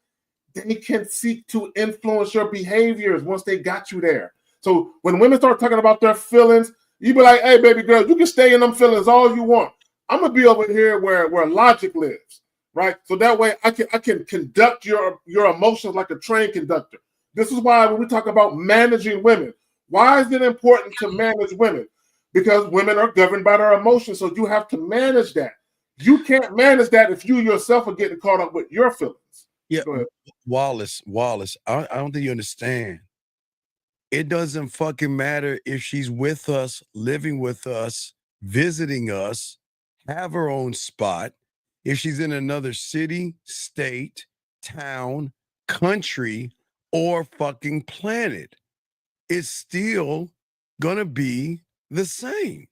they can seek to influence your behaviors once they got you there. So when women start talking about their feelings, you be like, hey, baby girl, you can stay in them feelings all you want. I'm going to be over here where logic lives, right? So that way I can conduct your emotions like a train conductor. This is why when we talk about managing women, why is it important to manage women? Because women are governed by their emotions, so you have to manage that. You can't manage that if you yourself are getting caught up with your feelings. Yeah, Wallace, I don't think you understand. It doesn't fucking matter if she's with us, living with us, visiting us, have her own spot. If she's in another city, state, town, country, or fucking planet, it's still gonna be the same.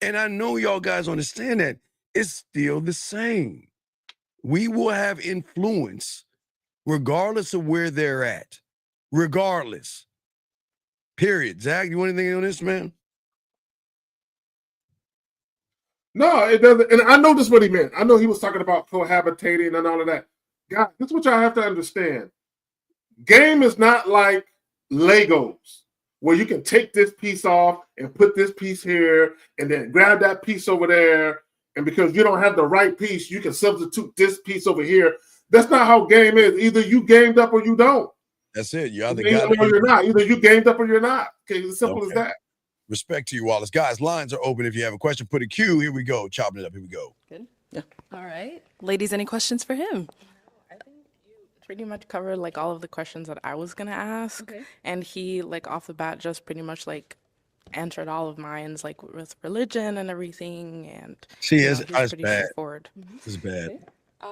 And I know y'all guys understand that. It's still the same. We will have influence regardless of where they're at. Regardless. Period. Zach, you want anything on this, man? No, it doesn't. And I know this is what he meant. I know he was talking about cohabitating and all of that. Guys, this is what y'all have to understand. Game is not like Legos, where you can take this piece off and put this piece here and then grab that piece over there. And because you don't have the right piece, you can substitute this piece over here. That's not how game is. Either you gamed up or you don't. That's it. You either got it or you're not. Either you gamed up or you're not. Okay, it's as simple as that. Respect to you, Wallace. Guys, lines are open. If you have a question, put a Q. Here we go. Chopping it up. Here we go. Good. Yeah. All right. Ladies, any questions for him? I think you pretty much covered like all of the questions that I was gonna ask. Okay. And he like off the bat just pretty much like answered all of mine, like with religion and everything. And See, you know, it's he's bad. pretty straightforward. It's bad.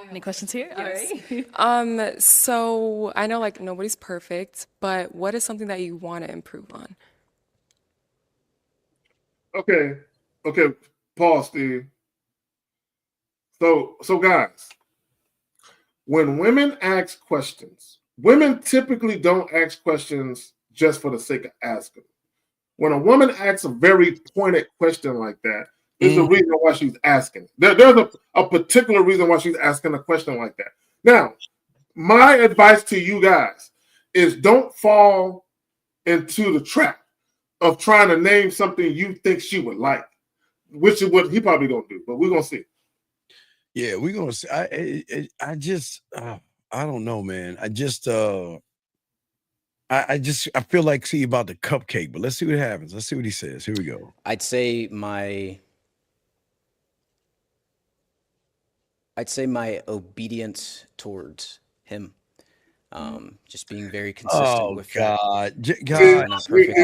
Any questions here? Yes. All right. So I know like nobody's perfect, but what is something that you want to improve on? Okay. Pause, Steve. So guys, when women ask questions, women typically don't ask questions just for the sake of asking. When a woman asks a very pointed question like that, there's a reason why she's asking. There's a particular reason why she's asking a question like that. Now, my advice to you guys is don't fall into the trap of trying to name something you think she would like, which is what he probably don't do, but we're going to see. Yeah, we're going to see. I don't know, man. I feel like see about the cupcake, but let's see what happens. Let's see what he says. Here we go. I'd say my obedience towards him. Just being very consistent with God. God. Not perfect.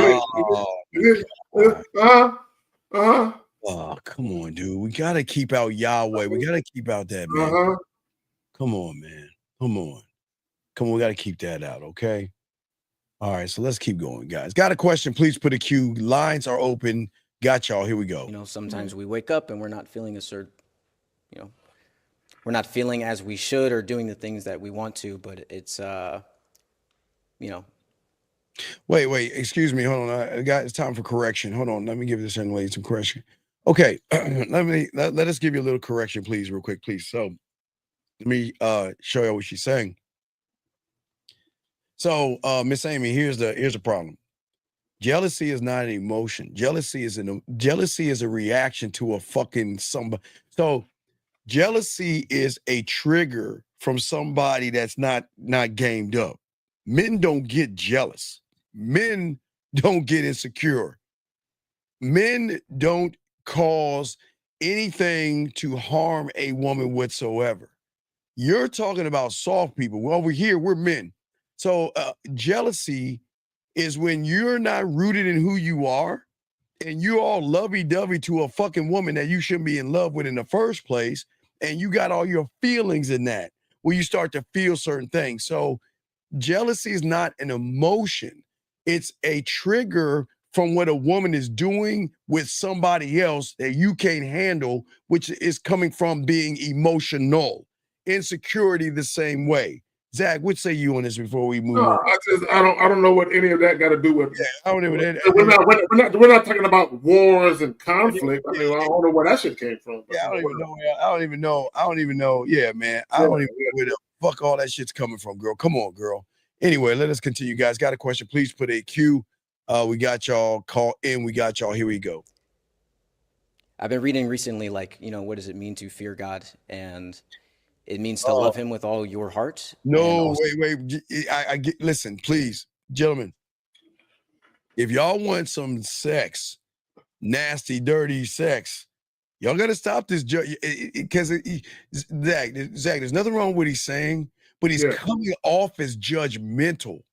Oh, come on, dude. We gotta keep out Yahweh. We gotta keep out that, man. Come on, man. Come on. We gotta keep that out, okay? All right, so let's keep going, guys. Got a question? Please put a Q. Lines are open. Got y'all. Here we go. You know, sometimes we wake up and we're not feeling we're not feeling as we should or doing the things that we want to, but it's, Wait, excuse me. Hold on. It's time for correction. Hold on. Let me give this young lady some correction. Okay. let us give you a little correction, please, real quick, please. So let me show you what she's saying. So, Miss Amy, here's the problem. Jealousy is not an emotion. Jealousy is a reaction to a fucking somebody. So jealousy is a trigger from somebody that's not gamed up. Men don't get jealous. Men don't get insecure. Men don't cause anything to harm a woman whatsoever. You're talking about soft people. Well, over here, we're men. So jealousy is when you're not rooted in who you are and you're all lovey-dovey to a fucking woman that you shouldn't be in love with in the first place. And you got all your feelings in that where you start to feel certain things. So jealousy is not an emotion. It's a trigger from what a woman is doing with somebody else that you can't handle, which is coming from being emotional. Insecurity the same way. Zach, what say you on this before we move on? I don't know what any of that got to do with. Yeah, I don't even. We're not talking about wars and conflict. I mean, I don't know where that shit came from. Yeah, I don't even know. Yeah, man, I don't even know where the fuck all that shit's coming from, girl. Come on, girl. Anyway, let us continue, guys. Got a question? Please put a Q. We got y'all. Call in. We got y'all. Here we go. I've been reading recently, like, what does it mean to fear God? And it means to love him with all your heart. No, wait. I get. Listen, please, gentlemen. If y'all want some sex, nasty, dirty sex, y'all got to stop this. Because Zach, there's nothing wrong with what he's saying, but he's coming off as judgmental.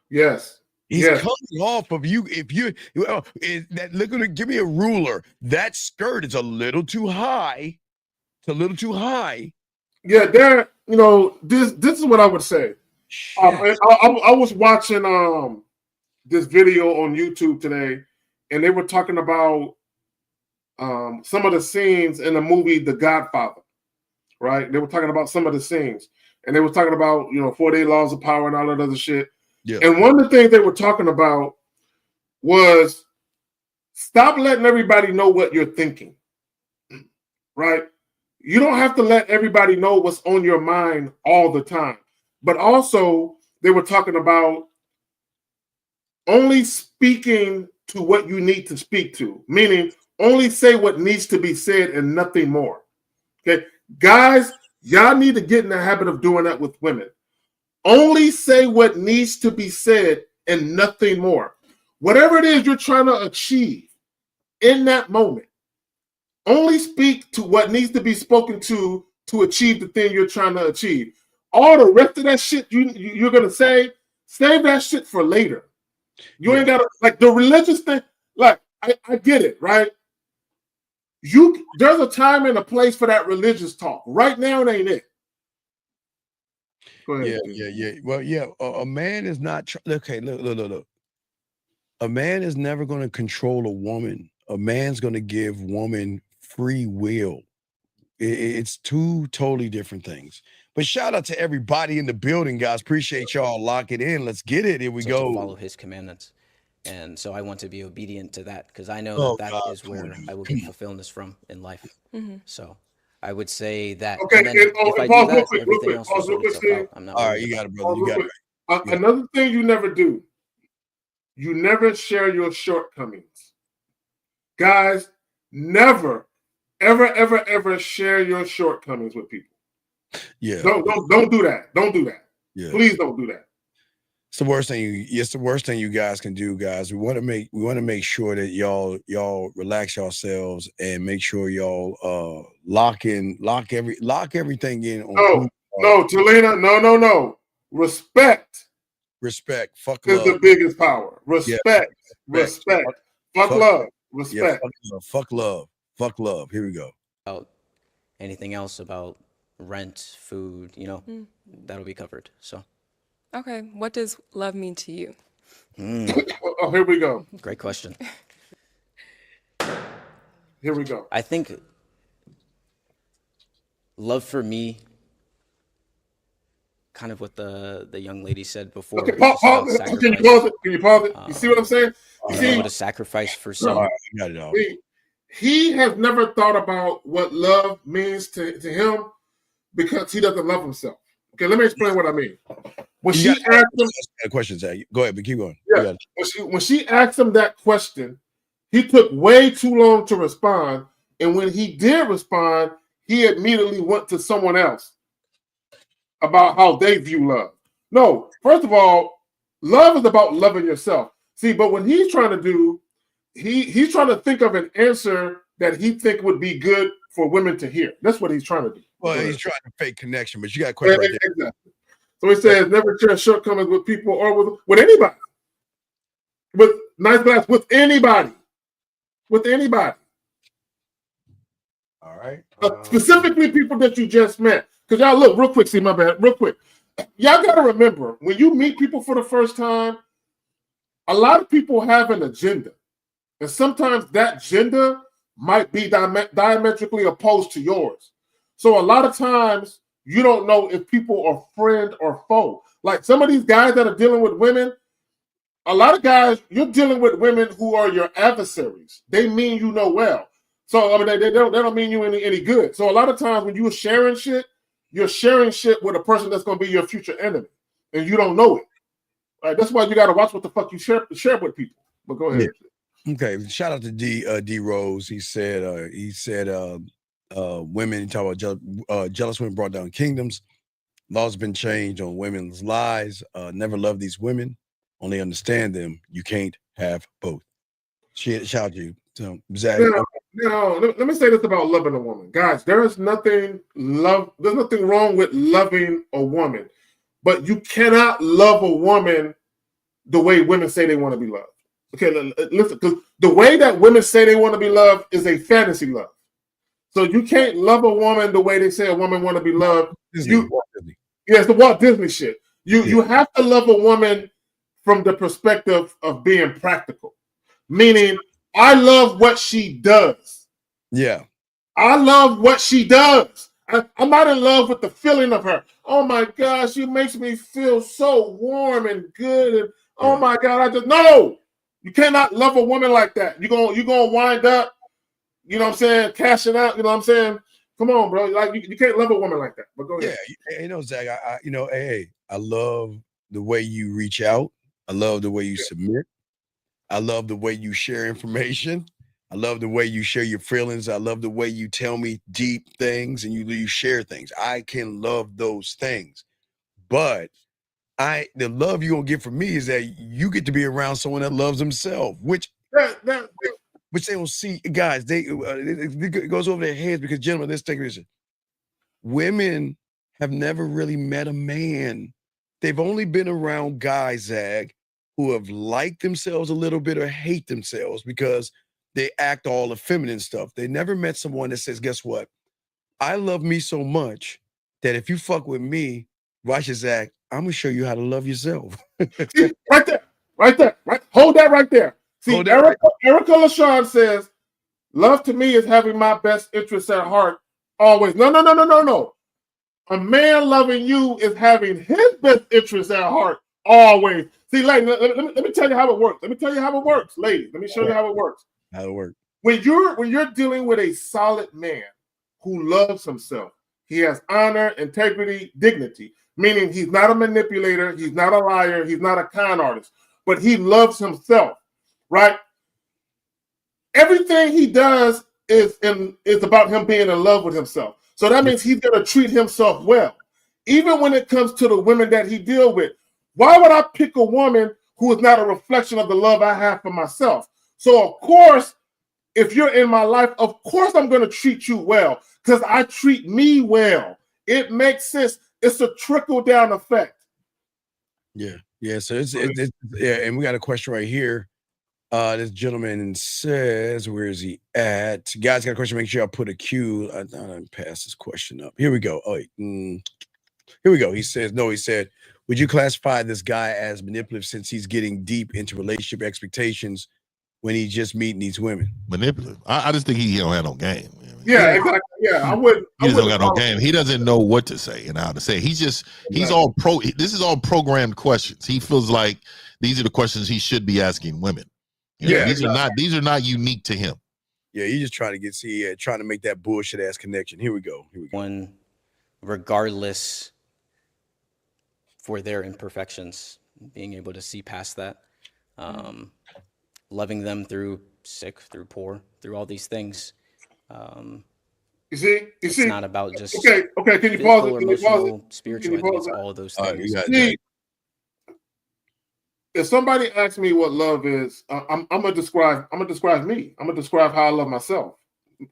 Yes. He's coming off of you. If you give me a ruler. That skirt is a little too high. It's a little too high. Yeah, this is what I would say. I was watching this video on YouTube today, and they were talking about some of the scenes in the movie The Godfather, right? They were talking about some of the scenes, and they were talking about 48 Laws of Power and all that other shit. Yeah. And one of the things they were talking about was stop letting everybody know what you're thinking, right? You don't have to let everybody know what's on your mind all the time. But also, they were talking about only speaking to what you need to speak to, meaning only say what needs to be said and nothing more. Okay, guys, y'all need to get in the habit of doing that with women. Only say what needs to be said and nothing more. Whatever it is you're trying to achieve in that moment, only speak to what needs to be spoken to achieve the thing you're trying to achieve. All the rest of that shit you're going to say, save that shit for later. You ain't got to, like the religious thing, like, I get it, right? There's a time and a place for that religious talk. Right now, it ain't it. Go ahead. Yeah. Well, yeah, a man is not, okay, look. A man is never going to control a woman. A man's going to give woman free will. It's two totally different things. But shout out to everybody in the building, guys. Appreciate y'all locking in. Let's get it. Here we go. To follow his commandments. And so I want to be obedient to that because I know that is where I will get fulfillment from in life. So I would say that. Okay, and then if I do that, everything else will sort itself out. I'm not all right, you got it, brother. You got it. Another thing you never do, you never share your shortcomings. Guys, never, ever share your shortcomings with people. Yeah. Don't do that. Don't do that. Yeah. Please don't do that. It's the worst thing. It's the worst thing you guys can do, guys. We want to make sure that y'all relax yourselves and make sure y'all lock everything in. No, Talina, no. Respect. Fuck is love. the biggest power. Respect. Yeah. Respect. Fuck love. Respect. Yeah, fuck love. Fuck love. Here we go. About anything else about rent, food, that'll be covered. So. Okay, what does love mean to you? Oh, here we go. Great question. Here we go. I think love for me, kind of what the young lady said before. Okay, pause. Can you pause it? You see what I'm saying? You see what a sacrifice for some. You got it all. He has never thought about what love means to him because he doesn't love himself. Okay, let me explain what I mean. When she asked him questions, go ahead, but keep going. Yeah, when she asked him that question, he took way too long to respond, and when he did respond, he immediately went to someone else about how they view love. No, first of all, love is about loving yourself. See, but what he's trying to do, he's trying to think of an answer that he think would be good for women to hear. That's what he's trying to do. Well, he's trying to fake connection, but you got a question right there. Exactly. So he says, never share shortcomings with people or with anybody. With nice glass, with anybody. With anybody. All right. Specifically people that you just met. Because y'all look, real quick, see my bad, real quick. Y'all got to remember, when you meet people for the first time, a lot of people have an agenda. And sometimes that agenda might be diametrically opposed to yours. So a lot of times, you don't know if people are friend or foe. Like some of these guys that are dealing with women, a lot of guys, you're dealing with women who are your adversaries. They mean you know well. So I mean, they don't mean you any good. So a lot of times when you're sharing shit with a person that's going to be your future enemy, and you don't know it. Right? That's why you got to watch what the fuck you share with people. But go ahead. Yeah. Okay. Shout out to D Rose. He said women, talk about jealous women brought down kingdoms. Laws have been changed on women's lives. Never love these women. Only understand them. You can't have both. Shout out to you. So, Zach. Now, let me say this about loving a woman. Guys, there's nothing wrong with loving a woman. But you cannot love a woman the way women say they want to be loved. Okay, listen, because the way that women say they want to be loved is a fantasy love. So you can't love a woman the way they say a woman want to be loved. It's the Walt Disney shit. You have to love a woman from the perspective of being practical. Meaning, I love what she does. Yeah. I love what she does. I'm not in love with the feeling of her. Oh my God, she makes me feel so warm and good. And oh my God, no. You cannot love a woman like that. You're gonna wind up, you know what I'm saying, cashing out. You know what I'm saying? Come on, bro. Like you can't love a woman like that. But go ahead. Yeah, you know, Zach. I love the way you reach out. I love the way you submit. I love the way you share information. I love the way you share your feelings. I love the way you tell me deep things and you share things. I can love those things. But the love you're gonna get from me is that you get to be around someone that loves themselves, which they don't see. Guys, it goes over their heads because, gentlemen, let's take this. Women have never really met a man. They've only been around guys, Zag, who have liked themselves a little bit or hate themselves because they act all the feminine stuff. They never met someone that says, guess what? I love me so much that if you fuck with me, watch your Zach, I'm gonna show you how to love yourself. See, right there. Right. Hold that right there. See, Erica LaShawn says, love to me is having my best interests at heart always. No. A man loving you is having his best interests at heart always. See, ladies, let me tell you how it works. Ladies. Let me show you how it works. How it works. When you're dealing with a solid man who loves himself, he has honor, integrity, dignity, meaning he's not a manipulator, he's not a liar, he's not a con artist, but he loves himself, right? Everything he does is about him being in love with himself. So that means he's going to treat himself well. Even when it comes to the women that he deals with, why would I pick a woman who is not a reflection of the love I have for myself? So, of course, if you're in my life, of course I'm going to treat you well because I treat me well. It makes sense. It's a trickle-down effect. Yeah. So it's and we got a question right here. This gentleman says, where is he at? Guys, got a question. Make sure I put a Q. I didn't pass this question up. Here we go. Here we go. He said, would you classify this guy as manipulative since he's getting deep into relationship expectations when he's just meeting these women? Manipulative. I just think he don't have no game. Yeah, exactly. Yeah, I wouldn't. He just don't got no game. He doesn't know what to say and how to say. He's all pro. This is all programmed questions. He feels like these are the questions he should be asking women. You know, these are not unique to him. Yeah, he's just trying to make that bullshit ass connection. Here we go. One, regardless for their imperfections, being able to see past that, loving them through sick, through poor, through all these things. It's not about just okay. Can you pause it? Emotional, spiritual. I think it's all of those things. If somebody asks me what love is, I'm gonna describe me. I'm gonna describe how I love myself,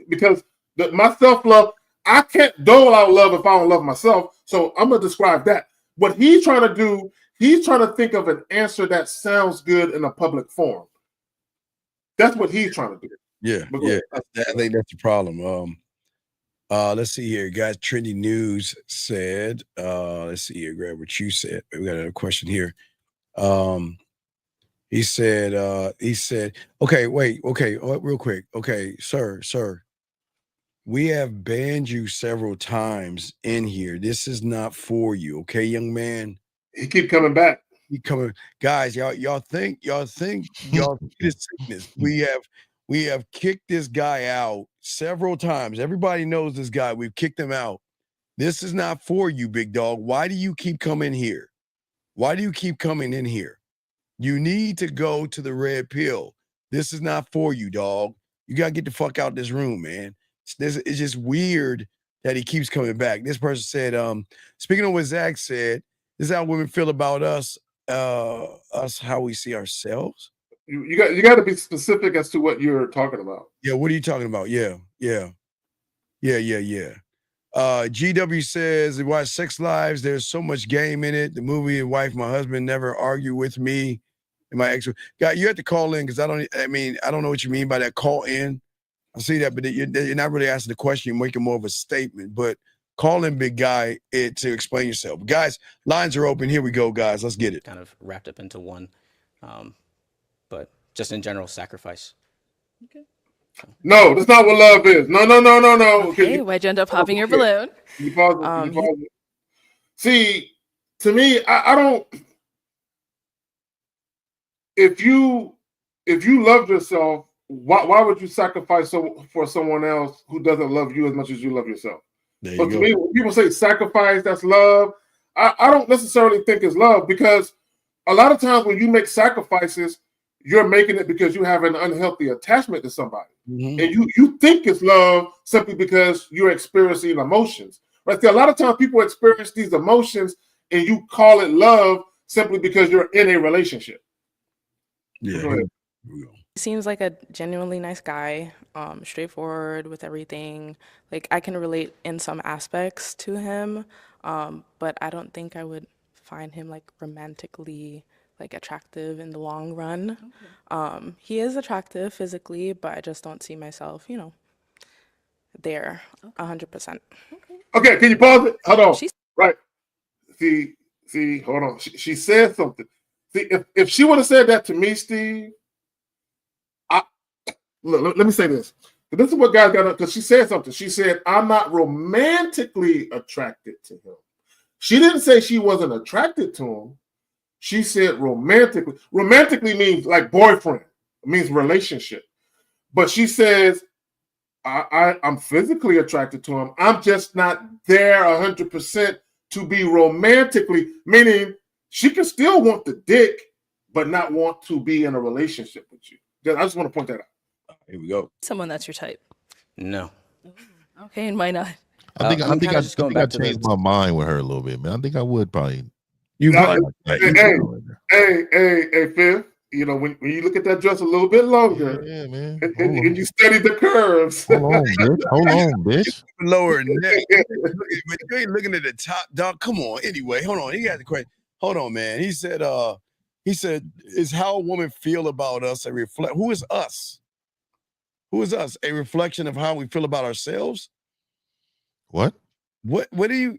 because my self-love, I can't dole out love if I don't love myself. So I'm gonna describe that. What he's trying to do, he's trying to think of an answer that sounds good in a public forum. That's what he's trying to do. Yeah. I think that's the problem. Let's see here, guys. Trendy News said, let's see here, grab what you said. We got another question here. He said, okay, wait, okay, real quick. Okay, sir, we have banned you several times in here. This is not for you, okay, young man? He keep coming back. Guys, y'all think this sickness. We have kicked this guy out several times. Everybody knows this guy. We've kicked him out. This is not for you, big dog. Why do you keep coming here? Why do you keep coming in here? You need to go to the red pill. This is not for you, dog. You got to get the fuck out of this room, man. It's just weird that he keeps coming back. This person said, speaking of what Zach said, this is how women feel about us, how we see ourselves. You got to be specific as to what you're talking about. Yeah, what are you talking about? Yeah. GW says, watch Sex Lives. There's so much game in it. The movie, wife, my husband never argue with me. And my ex guy, you have to call in because I don't know what you mean by that. Call in. I see that, but you're not really asking the question. You're making more of a statement. But call in, big guy, to explain yourself. Guys, lines are open. Here we go, guys. Let's get it. Kind of wrapped up into one. But just in general, sacrifice. Okay. No, that's not what love is. No. Okay, why'd you end up popping your balloon? You pause it. You pause it. See, to me, I don't. If you love yourself, why would you sacrifice for someone else who doesn't love you as much as you love yourself? There So you to go. me, when people say sacrifice, that's love. I don't necessarily think it's love, because a lot of times when you make sacrifices, you're making it because you have an unhealthy attachment to somebody. Mhm. And you think it's love simply because you're experiencing emotions. Right? See, a lot of times people experience these emotions and you call it love simply because you're in a relationship. Yeah. Go ahead. He seems like a genuinely nice guy, straightforward with everything. Like, I can relate in some aspects to him, but I don't think I would find him like romantically like attractive in the long run. He is attractive physically, but I just don't see myself, there 100%. Okay, can you pause it? Hold on. Right. See, hold on. She said something. See, if she would have said that to me, Steve, let me say this. This is what guys got up, because she said something. She said, I'm not romantically attracted to him. She didn't say she wasn't attracted to him. She said romantically. Romantically means like boyfriend. It means relationship. But she says, I'm physically attracted to him. I'm just not there 100% to be romantically, meaning she can still want the dick, but not want to be in a relationship with you. I just want to point that out. Here we go. Someone that's your type. No. Okay, and why not? I think I'm kinda I just going back to the- changed my mind with her a little bit, man. I think I would probably. You Hey, probably. hey, Fifth. When you look at that dress a little bit longer, Yeah, man. and you study the curves. Hold on, bitch. Hold on, bitch. Lower neck. But you ain't looking at the top, dog. Come on. Anyway, hold on. He got the question. Hold on, man. He said, is how a woman feel about us a reflect? Who is us? Who is us? A reflection of how we feel about ourselves? What? What do you?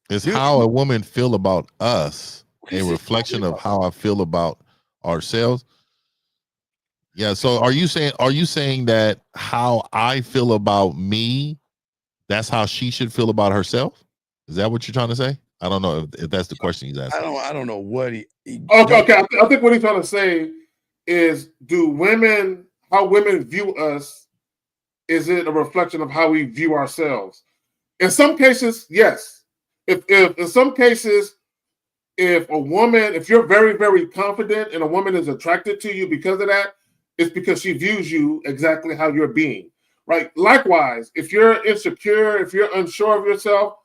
It's how a woman feel about us, a reflection of how I feel about ourselves. Yeah. So are you saying that how I feel about me, that's how she should feel about herself? Is that what you're trying to say? I don't know if that's the question he's asking. I don't know what he Okay. I think what he's trying to say is, how women view us, is it a reflection of how we view ourselves? In some cases, yes. If in some cases, if you're very, very confident and a woman is attracted to you because of that, it's because she views you exactly how you're being, right? Likewise, if you're insecure, if you're unsure of yourself,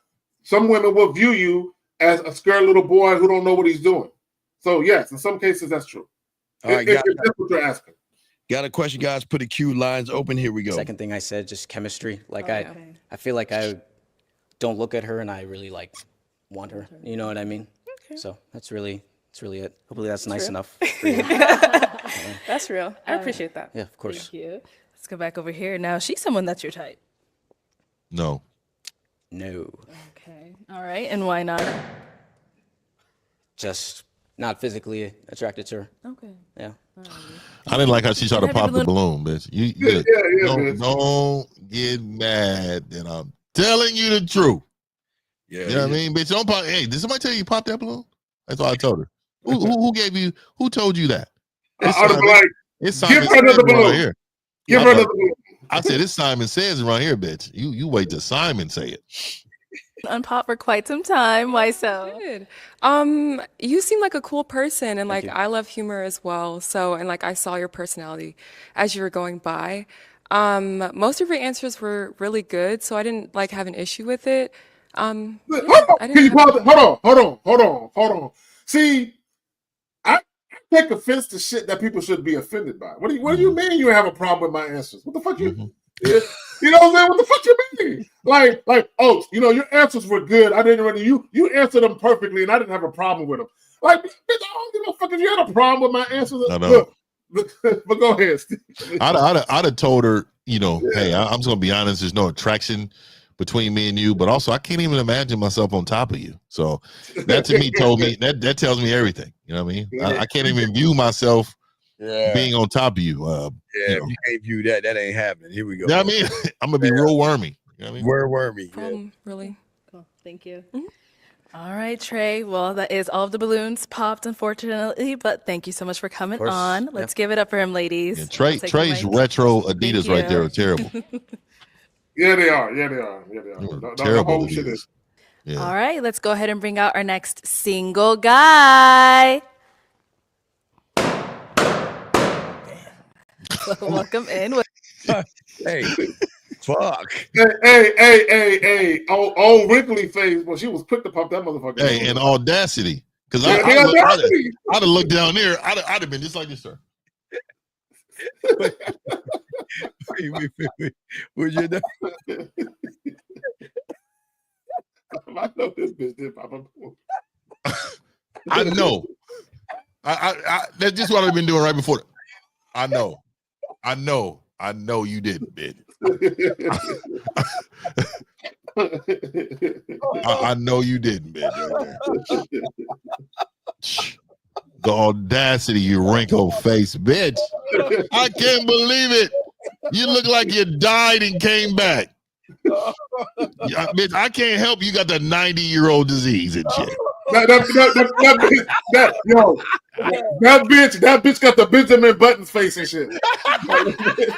some women will view you as a scared little boy who don't know what he's doing. So yes, in some cases that's true. All right, if that's what you're asking. Got a question, guys. Put the queue lines open. Here we go. Second thing I said, just chemistry. Like I feel like I don't look at her and I really like want her. You know what I mean? Okay. So that's really it. Hopefully that's nice real. enough for you. That's real. I appreciate that. Yeah, of course. Thank you. Let's go back over here. Now, she's someone that's your type. No. Okay. All right. And why not? Just not physically attracted to her. Okay. Yeah. I didn't like how she tried to Have your pop the balloon, bitch. Don't get mad that I'm telling you the truth. Yeah. You know what I mean? Bitch, don't pop. Hey, did somebody tell you pop that balloon? That's what I told her. Who told you that? It's give Simon her another Says around balloon. here. Give her another balloon. I said it's Simon Says around here, bitch. You wait till Simon say it. Unpop for quite some time. Why so? Good. You seem like a cool person, and like I love humor as well. So, and like I saw your personality as you were going by. Most of your answers were really good, so I didn't like have an issue with it. Can you pause it? Hold on. See, I take offense to shit that people should be offended by. What do you mean you have a problem with my answers? What the fuck you? You know what I'm saying? What the fuck you mean? Like, oh, your answers were good. I didn't really you answered them perfectly, and I didn't have a problem with them. Like, bitch, I don't give a fuck if you had a problem with my answers. I know. Look, but go ahead, Steve. I'd have told her, hey, I'm just gonna be honest. There's no attraction between me and you, but also I can't even imagine myself on top of you. So that to me told me that tells me everything. You know what I mean? I can't even view myself Yeah. being on top of you. Yeah, if you can't view that, that ain't happening. Here we go. You know what I mean? I'm gonna be real wormy. You know what I mean? We're wormy. Really. Cool. Thank you. All right, Trey. Well, that is all of the balloons popped, unfortunately, but thank you so much for coming course. on. Let's give it up for him, ladies. Yeah, Trey's Take the mic. retro Adidas right there are terrible. Yeah, they are. Yeah, they are. Yeah, they are. The Terrible whole shit Adidas. is. Yeah. All right, let's go ahead and bring out our next single guy. Welcome in. Hey, fuck. Hey. On Wrigley face, well, she was quick to pop that motherfucker. Hey, and audacity. Because Yeah, they audacity. I'd have looked down there. I'd have been just like this, sir. Wait. Would you know? I know this bitch did pop up. I know. That's just what I've been doing right before. I know you didn't, bitch. I know you didn't, bitch. The audacity, you wrinkled face, bitch. I can't believe it. You look like you died and came back. Bitch, I can't help you got the 90-year-old disease and shit. That bitch got the Benjamin Buttons face and shit. the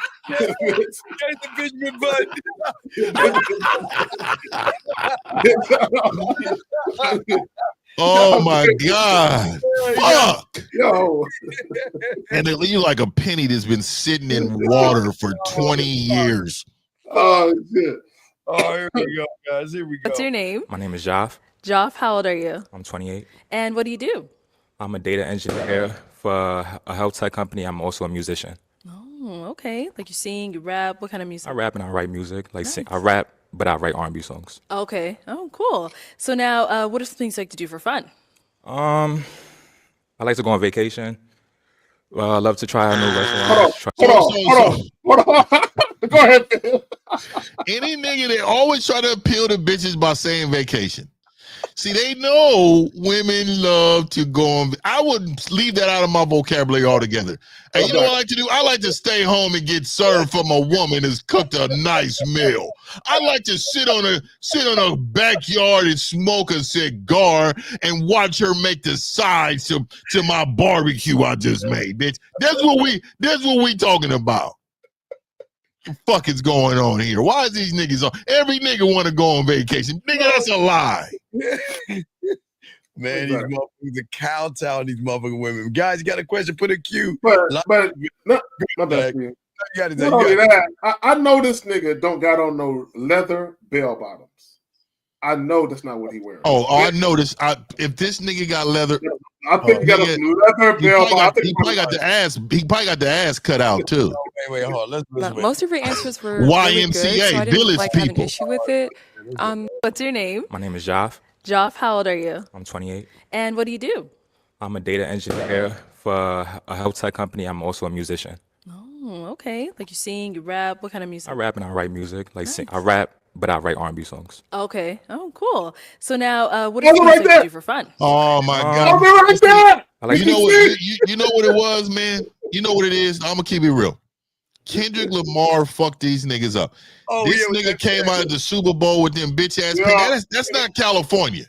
Benjamin Button. Oh my God. Fuck. Yo. And you like a penny that's been sitting in water for 20 years. Oh shit. Oh, here we go, guys. Here we go. What's your name? My name is Joff. Joff, how old are you? I'm 28. And what do you do? I'm a data engineer for a health tech company. I'm also a musician. Oh, okay. Like you sing, you rap. What kind of music? I rap and I write music. I rap, but I write R&B songs. Okay. Oh, cool. So now, what are some things you like to do for fun? I like to go on vacation. I love to try out new restaurants. Hold on. Go ahead, Phil. Any nigga that always try to appeal to bitches by saying vacation. See, they know women love to go on. I would leave that out of my vocabulary altogether. And you know what I like to do? I like to stay home and get served from a woman that's cooked a nice meal. I like to sit on a backyard and smoke a cigar and watch her make the sides to my barbecue I just made, bitch. That's what we talking about. What the fuck is going on here? Why is these niggas on? Every nigga want to go on vacation. Nigga, that's a lie. Man, these motherfuckers are kowtowing these motherfucking women. Guys, you got a question? Put a Q. But not that. Not only that, I know this nigga don't got on no leather bell bottoms. I know that's not what he wearing. Oh, I noticed. If this nigga got leather, I think he got a leather bell bottom. He probably got the ass. He probably got the ass cut out too. Wait, hold on. Let's Most of your answers were YMCA, really good, so I didn't village have an people. issue with it. What's your name? My name is Joff. Joff, how old are you? I'm 28. And what do you do? I'm a data engineer for a health tech company. I'm also a musician. Oh, okay. Like you sing, you rap. What kind of music? I rap and I write music. I rap, but I write R&B songs. Okay. Oh, cool. So now, what are some things you do for fun? Oh my God! Right there. Like you know what? You know what it was, man. You know what it is. I'm gonna keep it real. Kendrick Lamar fucked these niggas up. This nigga came out of the Super Bowl with them bitch ass. That's not California.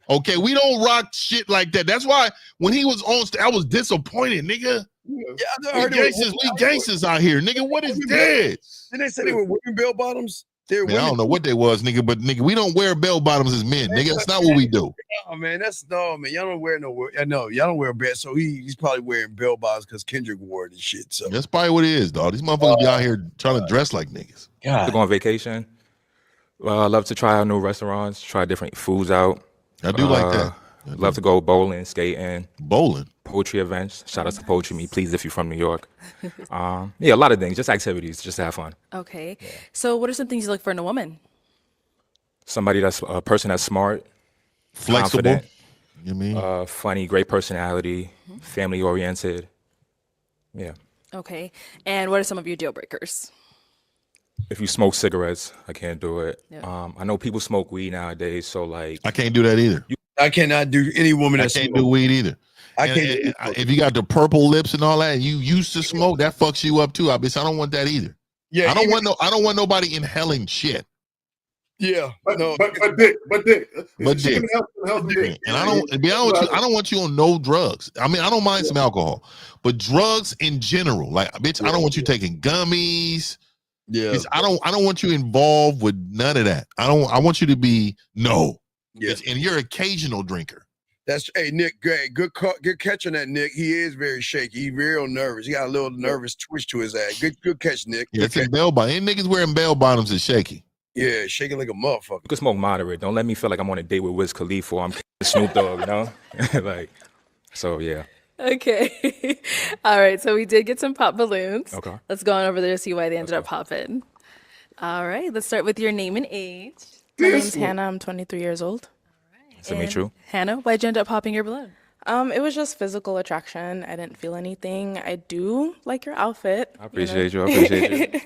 Okay, we don't rock shit like that. That's why when he was on stage, I was disappointed, nigga. Yeah, we gangsters out here, nigga. What is this? Did they say they were wearing bell bottoms? Man, I don't know what they was, nigga, but nigga, we don't wear bell bottoms as men, nigga. That's not what we do. Oh man, y'all don't wear y'all don't wear bell. So he's probably wearing bell bottoms because Kendrick wore it and shit. So that's probably what it is, dog. These motherfuckers be out here trying to dress like niggas. To go on vacation. I love to try out new restaurants, try different foods out. I do like that. Love to go bowling, skating. Bowling? Poetry events. Shout out to Poetry Me, please, if you're from New York. Yeah, a lot of things, just activities, just to have fun. Okay. So what are some things you look for in a woman? Somebody a person that's smart, flexible, confident, you mean? Funny, great personality, family oriented. Yeah. Okay. And what are some of your deal breakers? If you smoke cigarettes, I can't do it. Yeah. I know people smoke weed nowadays, so like I can't do that either. I cannot do any woman I that can't do weed either. If you got the purple lips and all that, and you used to smoke, that fucks you up too. I don't want that either. Yeah, I don't want nobody inhaling shit. Yeah, but dick. Dick. And I don't, to be honest with you, I don't want you on no drugs. I mean, I don't mind some alcohol, but drugs in general, like, bitch, I don't want you taking gummies. Yeah, Bitch, I don't want you involved with none of that. I want you to be and you're an occasional drinker. That's Nick. Great, good catch on that, Nick. He is very shaky. He's real nervous. He got a little nervous twitch to his ass. Good catch, Nick. Yeah, it's in bell bottom. Any niggas wearing bell bottoms is shaky. Yeah, shaking like a motherfucker. You can smoke moderate. Don't let me feel like I'm on a date with Wiz Khalifa or I'm Snoop Dogg, you know? Like, so yeah. Okay. All right. So we did get some pop balloons. Okay. Let's go on over there to see why they ended up popping. All right. Let's start with your name and age. My name's Hannah. I'm 23 years old. Nice to meet you. Hannah, why'd you end up popping your balloon? It was just physical attraction. I didn't feel anything. I do like your outfit. I appreciate you. I appreciate you.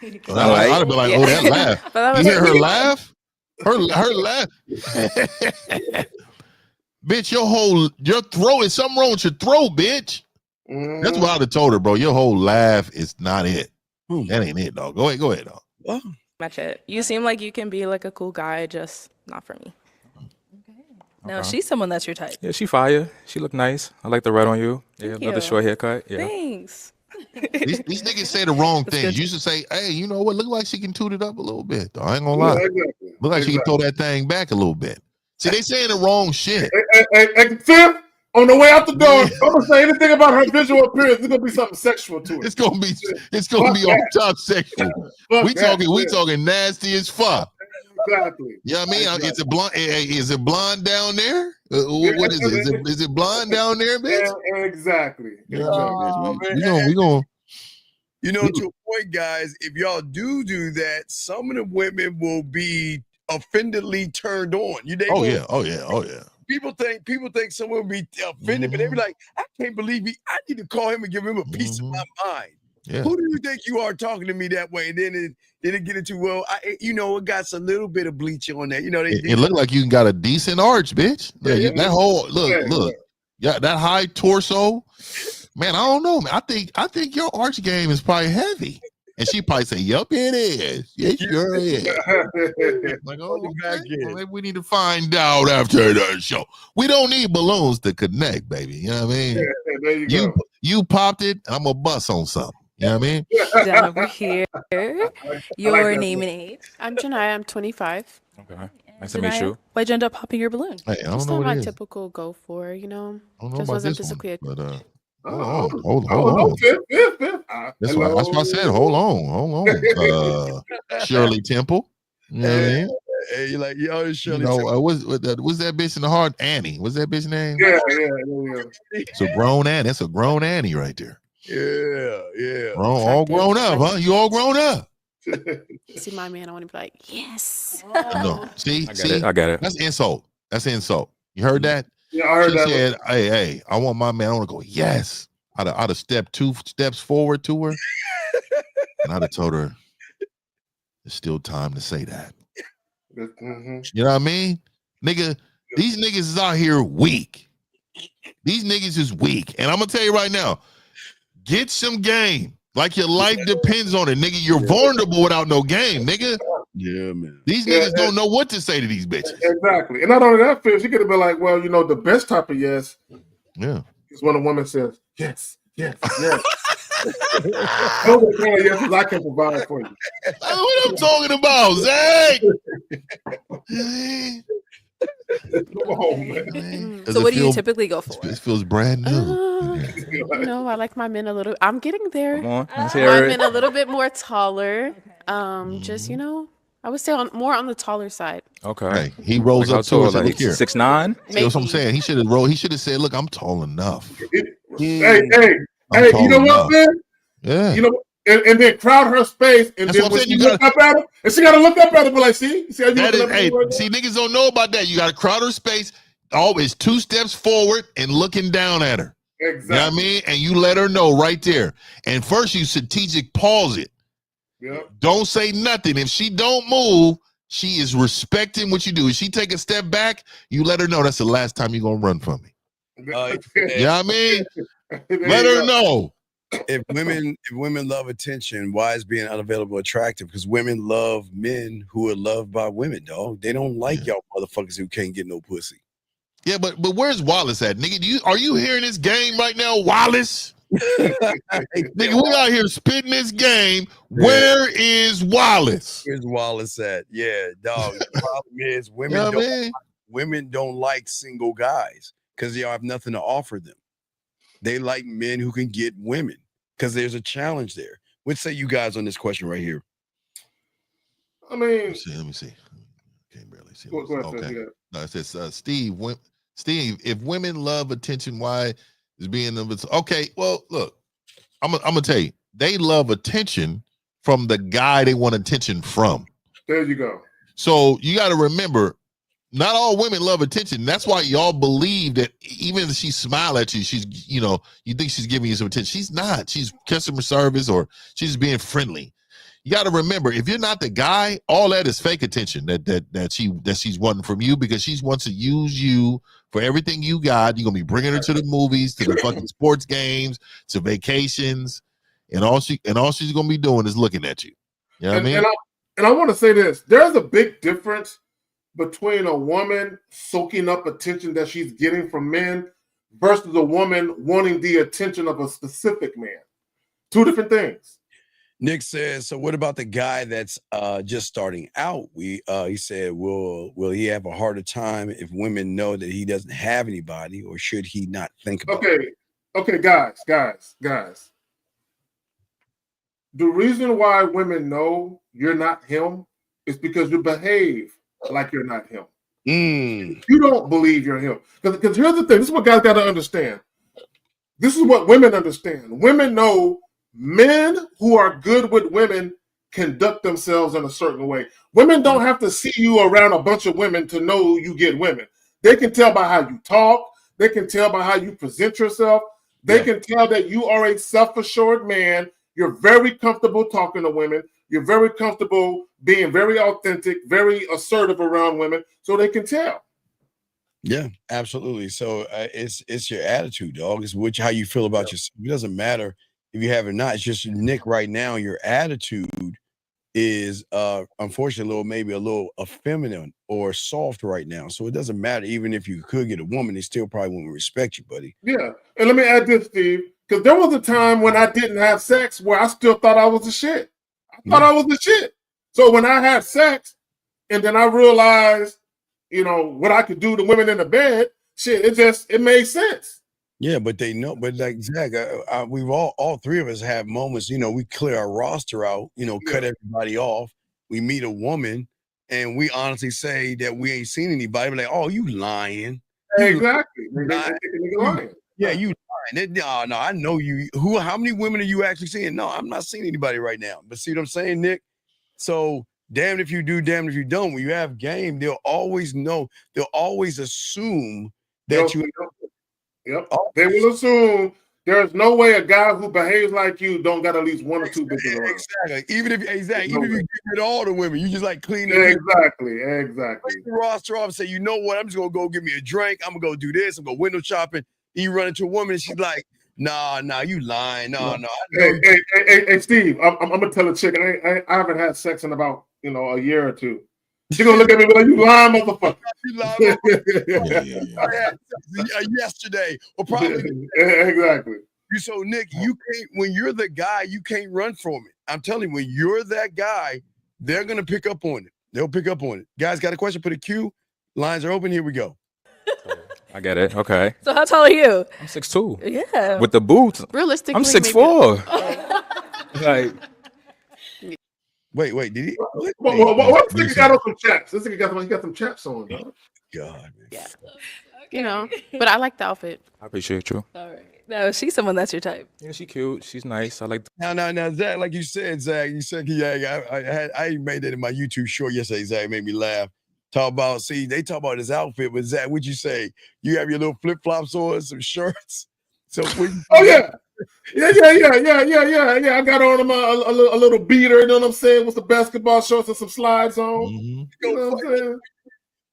I'd have been like, oh, that laugh. But that You was hear her laugh? Her laugh. Bitch, your throat is something wrong with your throat, bitch. That's what I'd have told her, bro. Your whole laugh is not it. That ain't it, dog. Go ahead, dog. Much it. You seem like you can be like a cool guy, just not for me. No, she's someone that's your type. Yeah, she fire. She look nice. I like the red on you. Yeah, Thank love the you. short haircut. Yeah. Thanks. These niggas say the wrong things. You should say, hey, you know what? Look like she can toot it up a little bit, though. I ain't gonna lie. Exactly. Look like she can throw that thing back a little bit. See, they saying the wrong shit. Hey, Fifth, on the way out the door, I'm gonna say anything about her visual appearance. There's gonna be something sexual to it. It's gonna be all top sexual. We talking nasty as fuck. Exactly. You know what I mean? Is it blonde? Is it blonde down there? What is it? Is it blonde down there, bitch? Exactly. Yeah, we gonna. You know, to a point, guys, if y'all do that, some of the women will be offendedly turned on. Oh yeah. People think someone will be offended, but they be like, I can't believe I need to call him and give him a piece of my mind. Yeah. Who do you think you are talking to me that way? And then it get into, well, it got a little bit of bleach on there. You know, It looked like you got a decent arch, bitch. That whole look. Yeah, that high torso. Man, I don't know, man. I think your arch game is probably heavy. And she probably say, yup, it is. Yes, sure is. Like, well, maybe we need to find out after the show. We don't need balloons to connect, baby. You know what I mean? Yeah, there you go. You popped it, I'm gonna bust on something. You know what I mean? Down over here. Your name and age. I'm Janaya. I'm 25. Okay. Nice to meet you. Why'd you end up popping your balloon? Hey, I don't Just know not what my it is. typical go for, you know. I don't know Just about wasn't this physically. one, but hold on. That's why I said hold on. Shirley Temple. You know what I mean? Hey, you like, yo, it's Shirley. You know, what's that bitch in the heart? Annie. What's that bitch name? Yeah. It's a grown Annie. That's a grown Annie right there. Yeah. All grown up, huh? You all grown up. See my man, I want to be like, yes. No. See? I got it. That's insult. You heard that? Yeah, I heard She that. said, hey, I want my man. I want to go, yes. I'd have stepped 2 steps forward to her. And I'd have told her, it's still time to say that. Mm-hmm. You know what I mean? Nigga, these niggas is out here weak. These niggas is weak. And I'm going to tell you right now, get some game. Like your life depends on it, nigga. You're vulnerable without no game, nigga. Yeah, man. These niggas don't know what to say to these bitches. Exactly. And not only that, Phil, she could have been like, well, you know, the best type of yes is when a woman says, yes. Those are the kind of yeses I can provide for you. What I'm talking about, Zach? Come on, man. So what do you typically go for? It feels brand new. You know, I like my men a little. I'm getting there. Come on, let's My hear it. men a little bit more taller. Just, you know, I would say more on the taller side. Okay. Hey, he rolls Like up to her like like, here. 6'9". See what I'm saying? He should have rolled. He should have said, look, I'm tall enough. Hey, I'm you know tall what, man? Yeah. You know, and then crowd her space, and That's then what I'm when saying, she you look up at him, and she got to look up at him, and be like, see how you That looking is, up at hey, me right now? see, niggas don't know about that. You got to crowd her space. Always 2 steps forward and looking down at her. Exactly. You know what I mean? And you let her know right there. And first you strategic pause it. Yep. Don't say nothing. If she don't move, she is respecting what you do. If she take a step back, you let her know that's the last time you're going to run from me. You know what I mean? Let her know. If women love attention, why is being unavailable attractive? Because women love men who are loved by women, dog. They don't like y'all motherfuckers who can't get no pussy. Yeah, but where's Wallace at, nigga? Are you hearing this game right now, Wallace? Nigga, we out here spitting this game. Where is Wallace? Where's Wallace at? Yeah, dog. The problem is women don't like single guys because they have nothing to offer them. They like men who can get women because there's a challenge there. What say you guys on this question right here? I mean, let me see. Can't barely see. Go ahead, Okay. yeah. No, it says Steve, if women love attention, why is being okay? Well, look, I'm gonna tell you, they love attention from the guy they want attention from. There you go. So you got to remember, not all women love attention. That's why y'all believe that even if she smile at you, she's, you think she's giving you some attention. She's not. She's customer service or she's being friendly. You got to remember, if you're not the guy, all that is fake attention that she's wanting from you, because she wants to use you for everything you got. You're gonna be bringing her to the movies, to the fucking sports games, to vacations, and all she's gonna be doing is looking at you. You know what I mean? And I want to say this: there's a big difference between a woman soaking up attention that she's getting from men versus a woman wanting the attention of a specific man. Two different things. Nick says, so what about the guy that's just starting out? He said, will he have a harder time if women know that he doesn't have anybody, or should he not think about it? Okay, guys. The reason why women know you're not him is because you behave like you're not him. You don't believe you're him. Because here's the thing. This is what guys got to understand. This is what women understand. Women know men who are good with women conduct themselves in a certain way. Women don't have to see you around a bunch of women to know you get women. They can tell by how you talk. They can tell by how you present yourself. They can tell that you are a self-assured man. You're very comfortable talking to women. You're very comfortable being very authentic, very assertive around women, so they can tell. Yeah, absolutely. So it's your attitude, dog. It's how you feel about yourself. It doesn't matter if you have it or not. It's just Nick right now. Your attitude is unfortunately maybe a little effeminate or soft right now. So it doesn't matter. Even if you could get a woman, they still probably wouldn't respect you, buddy. Yeah. And let me add this, Steve, because there was a time when I didn't have sex where I still thought I was the shit. I thought I was the shit. So when I had sex and then I realized, what I could do to women in the bed, it made sense. Yeah, but they know. But like Zach, we've all three of us have moments. We clear our roster out. Cut everybody off. We meet a woman, and we honestly say that we ain't seen anybody. We're like, oh, you lying? Exactly. Lying. Yeah, you lying. No, I know you. How many women are you actually seeing? No, I'm not seeing anybody right now. But see what I'm saying, Nick? So damned if you do, damned if you don't. When you have game, they'll always know. They'll always assume that you. Yep. They will assume there's no way a guy who behaves like you don't got at least one or two bitches around. Exactly. Even if you get rid of all the women, you just like clean it. Exactly. Take the roster off and say, you know what? I'm just gonna go get me a drink. I'm gonna go do this. I'm gonna go window shopping. You run into a woman and she's like, nah, you lying. No. Hey, Steve, I'm gonna tell a chick. I haven't had sex in about a year or two. She's gonna look at me like, you lying motherfucker. You lying motherfucker. Yesterday, or probably exactly. So Nick, you can't. When you're the guy, you can't run from it. I'm telling you, when you're that guy, they're gonna pick up on it. They'll pick up on it. Guys, got a question? Put a Q. Lines are open. Here we go. I get it. Okay. So how tall are you? I'm 6'2". Yeah. With the boots. Realistically, I'm 6'4". Like. Wait, did he? What this nigga got on some chaps? This nigga got some chaps on, dog. God, man. But I like the outfit. I appreciate you. All right. No, she's someone that's your type. Yeah, she's cute. She's nice. I like. Now, Zach, like you said, I made that in my YouTube short yesterday. Zach made me laugh. They talk about his outfit, but Zach, what'd you say? You have your little flip flops on, some shirts. So, yeah. I got on him a little beater, you know what I'm saying, with the basketball shorts and some slides on. Mm-hmm. You know what I'm saying?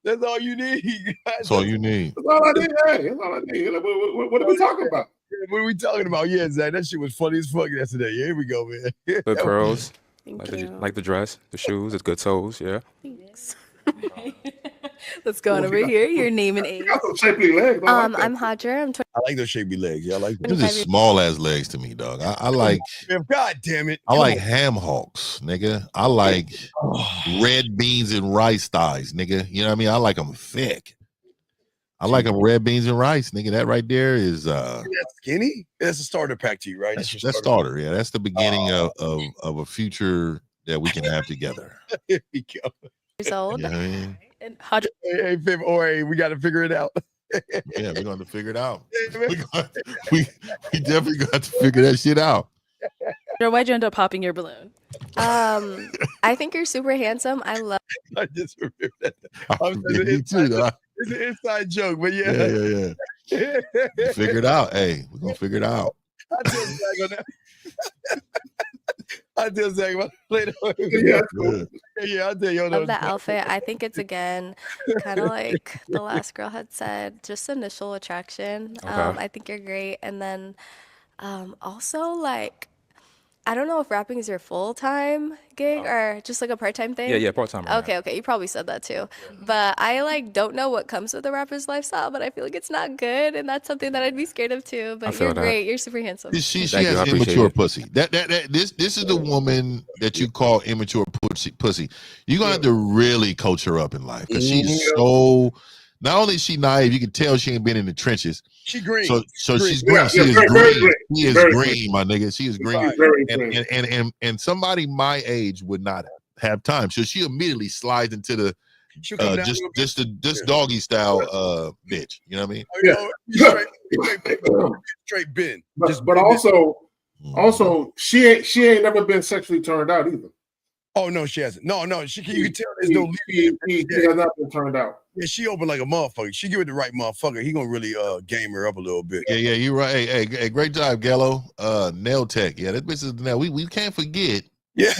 That's all you need. That's all you need. That's all I need. Hey, that's all I need. Like, what are we talking about? What are we talking about? Yeah, Zach, that shit was funny as fuck yesterday. Yeah, here we go, man. Good curls. Thank Like the dress, the shoes, it's good toes. Yeah. Thanks. Let's go on over here. Your name and age. Got some shapely legs. I'm Hadra. I'm I like those shapely legs. Yeah, I like Those them. are small ass legs to me, dog. I like God damn it. I like ham hocks, nigga. I like red beans and rice thighs, nigga. You know what I mean? I like them thick. I like them red beans and rice, nigga. That right there is That's skinny. That's a starter pack to you, right? that's starter. Yeah, that's the beginning of a future that we can have together. Here we go. years old. You know what I mean? And Hadra, Hey, Fib, we got to figure it out. Yeah, we're going to figure it out. We definitely got to figure that shit out. why'd you end up popping your balloon? I think you're super handsome. I love. I just remembered that. Me too, dog. It's an inside joke, but yeah. Yeah. Figure it out. Hey, we're going to figure it out. I tell Zach on that. I tell Zach about later. Yeah, I'll tell you. Love that outfit. I think it's again kind of like the last girl had said, just initial attraction. Okay. I think you're great, and then also like I don't know if rapping is your full time gig or just like a part time thing. Yeah, part-time right now. Okay, you probably said that too. But I like don't know what comes with a rapper's lifestyle, but I feel like it's not good, and that's something that I'd be scared of too. But feel you're that. great. You're super handsome. She Thank you, I has appreciate immature it. pussy. This is the woman that you call immature pussy. You're gonna have to really coach her up in life because she's so. Not only is she naive, you can tell she ain't been in the trenches. She green. So she's green. Yeah, She is very green. green. She is Very green, my nigga. She is green. Very green. And somebody my age would not have time. So she immediately slides into the She'll come down to just doggy style bitch. You know what I mean? Straight Ben. But also she ain't never been sexually turned out either. Oh no, she hasn't. No, you can tell there's no. She has not been turned out. Yeah, she open like a motherfucker. She give it the right motherfucker. He gonna really game her up a little bit. Yeah, you're right. Hey, great job, Gallo. Nail tech. Yeah, that bitch is nail. We can't forget. Yeah,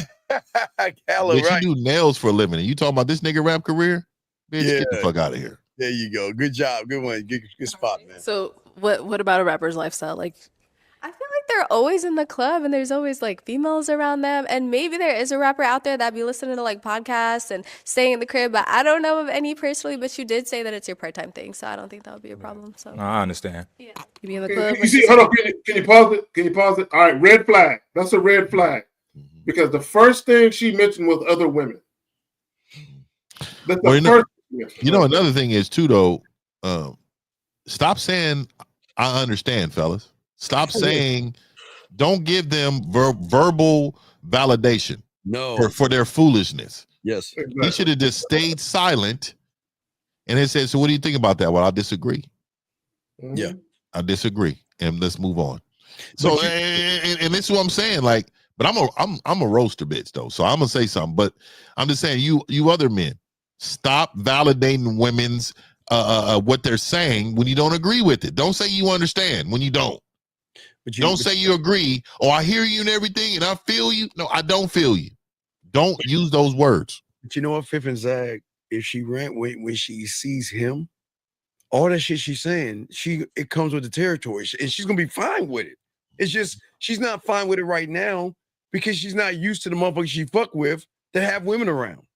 Gallo, Bitch, right? you do nails for a living. And you talking about this nigga rap career? Bitch, get the fuck out of here. There you go. Good job. Good one. Good spot, man. So what about a rapper's lifestyle? Like, I feel like they're always in the club and there's always like females around them. And maybe there is a rapper out there that be listening to like podcasts and staying in the crib, but I don't know of any personally. But you did say that it's your part-time thing, so I don't think that would be a problem. So No, I understand. you be in the club. You see, hold on, can you pause it? Can you pause it? All right, red flag. That's a red flag. Because the first thing she mentioned was other women. That's the first thing. You know, another thing is too though, stop saying I understand, fellas. Stop saying, don't give them verbal validation. No, for their foolishness. Yes, he should have just stayed silent, and it said, "So what do you think about that?" Well, I disagree. Yeah, I disagree, and let's move on. So, and this is what I'm saying. Like, but I'm a roaster bitch though, so I'm gonna say something. But I'm just saying, you other men, stop validating women's what they're saying when you don't agree with it. Don't say you understand when you don't. But don't say you agree. Oh, I hear you and everything, and I feel you. No, I don't feel you. Don't use those words. But you know what, Fifth and Zag, if she rant when she sees him, all that shit she's saying, it comes with the territory, and she's gonna be fine with it. It's just she's not fine with it right now because she's not used to the motherfuckers she fuck with that have women around.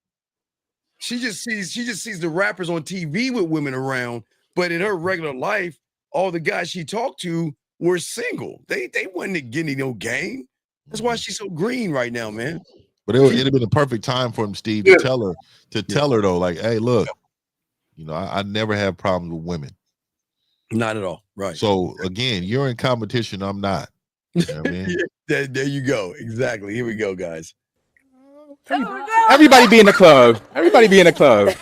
She just sees the rappers on TV with women around, but in her regular life, all the guys she talked to were single. They wasn't getting no game. That's why she's so green right now, man. But it'd have been a perfect time for him, Steve, to tell her though, like, hey, look, you know, I never have problems with women. Not at all. Right. So again, you're in competition. I'm not. You know what I mean? There you go. Exactly. Here we go, guys. Everybody be in the club. Everybody be in the club.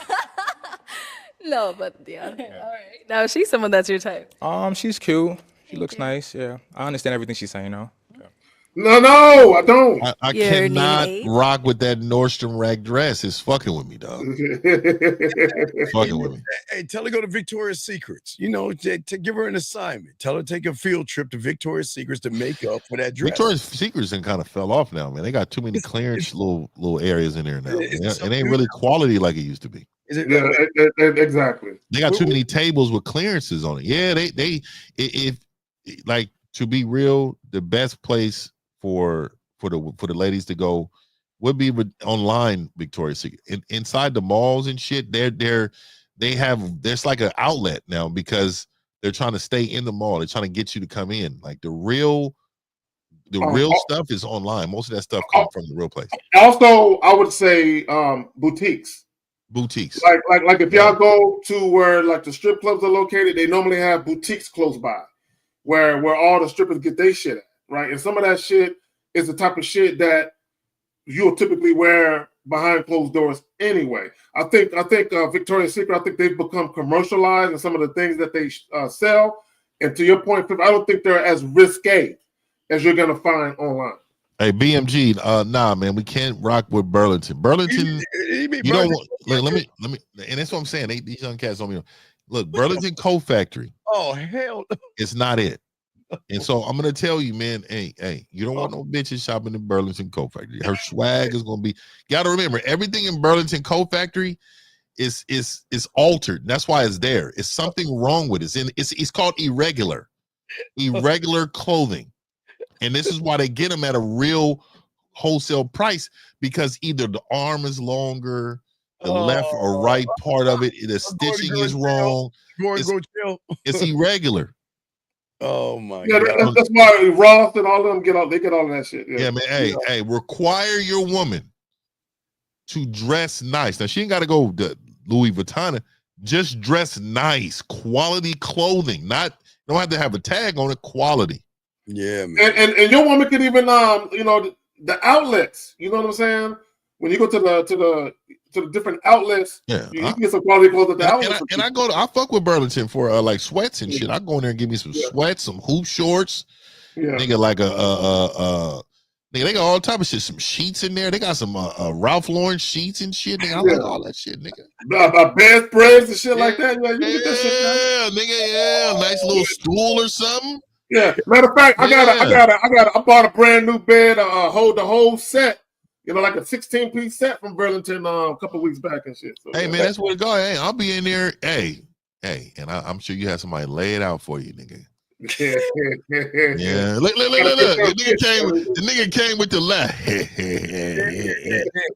No, but yeah. All right. Now she's someone that's your type. She's cute. She looks nice. Yeah, I understand everything she's saying though. No, I don't. I cannot rock with that Nordstrom rack dress. It's fucking with me, dog. Fucking with me. Hey, tell her to go to Victoria's Secrets. You know, to give her an assignment. Tell her to take a field trip to Victoria's Secrets to make up for that dress. Victoria's Secrets kind of fell off now, man. They got too many clearance little areas in there now. It ain't really quality like it used to be. Is it? Yeah, exactly. They got too many tables with clearances on it. Yeah, if like, to be real, the best place for the ladies to go would be with online Victoria's Secret. Inside the malls and shit, there's like an outlet now because they're trying to stay in the mall. They're trying to get you to come in. Like the real stuff is online. Most of that stuff comes from the real place. Also, I would say boutiques. Like if y'all go to where like the strip clubs are located, they normally have boutiques close by where all the strippers get their shit at, right? And some of that shit is the type of shit that you'll typically wear behind closed doors anyway. I think Victoria's Secret, I think they've become commercialized in some of the things that they sell. And to your point, I don't think they're as risque as you're gonna find online. Hey, BMG, nah, man, we can't rock with Burlington. Burlington, you don't want. Let me, and that's what I'm saying. These young cats don't mean. Look, Burlington Coat Factory. Oh hell, it's not it. And so I'm gonna tell you, man. Hey, you don't want no bitches shopping in Burlington Coat Factory. Her swag is gonna be. You gotta remember, everything in Burlington Coat Factory is altered. That's why it's there. It's something wrong with it. It's called irregular clothing. And this is why they get them at a real wholesale price, because either the arm is longer, the left or right part of it, the stitching is wrong. It's irregular. Oh my God! That's why Ross and all of them get all of that shit. Yeah, man. Hey, require your woman to dress nice. Now she ain't got to go to Louis Vuitton. Just dress nice, quality clothing. Don't have to have a tag on it. Quality. Yeah, man. And your woman could even the outlets. You know what I'm saying? When you go to the different outlets, you can get some quality clothes at the outlets. And I fuck with Burlington for like sweats and shit. I go in there and give me some sweats, some hoop shorts. Yeah. Nigga, like nigga, they got all type of shit. Some sheets in there. They got some Ralph Lauren sheets and shit. Nigga, I like all that shit, nigga. Bedspreads and shit like that. Yeah, you get that shit, nigga. Nice little stool or something. Yeah. Matter of fact, I bought a brand new bed, hold the whole set. Like a 16-piece set from Burlington a couple weeks back and shit. So, hey man, that's where it go. Hey, I'll be in there. Hey, and I'm sure you have somebody lay it out for you, nigga. Yeah. Look. The nigga came with the left.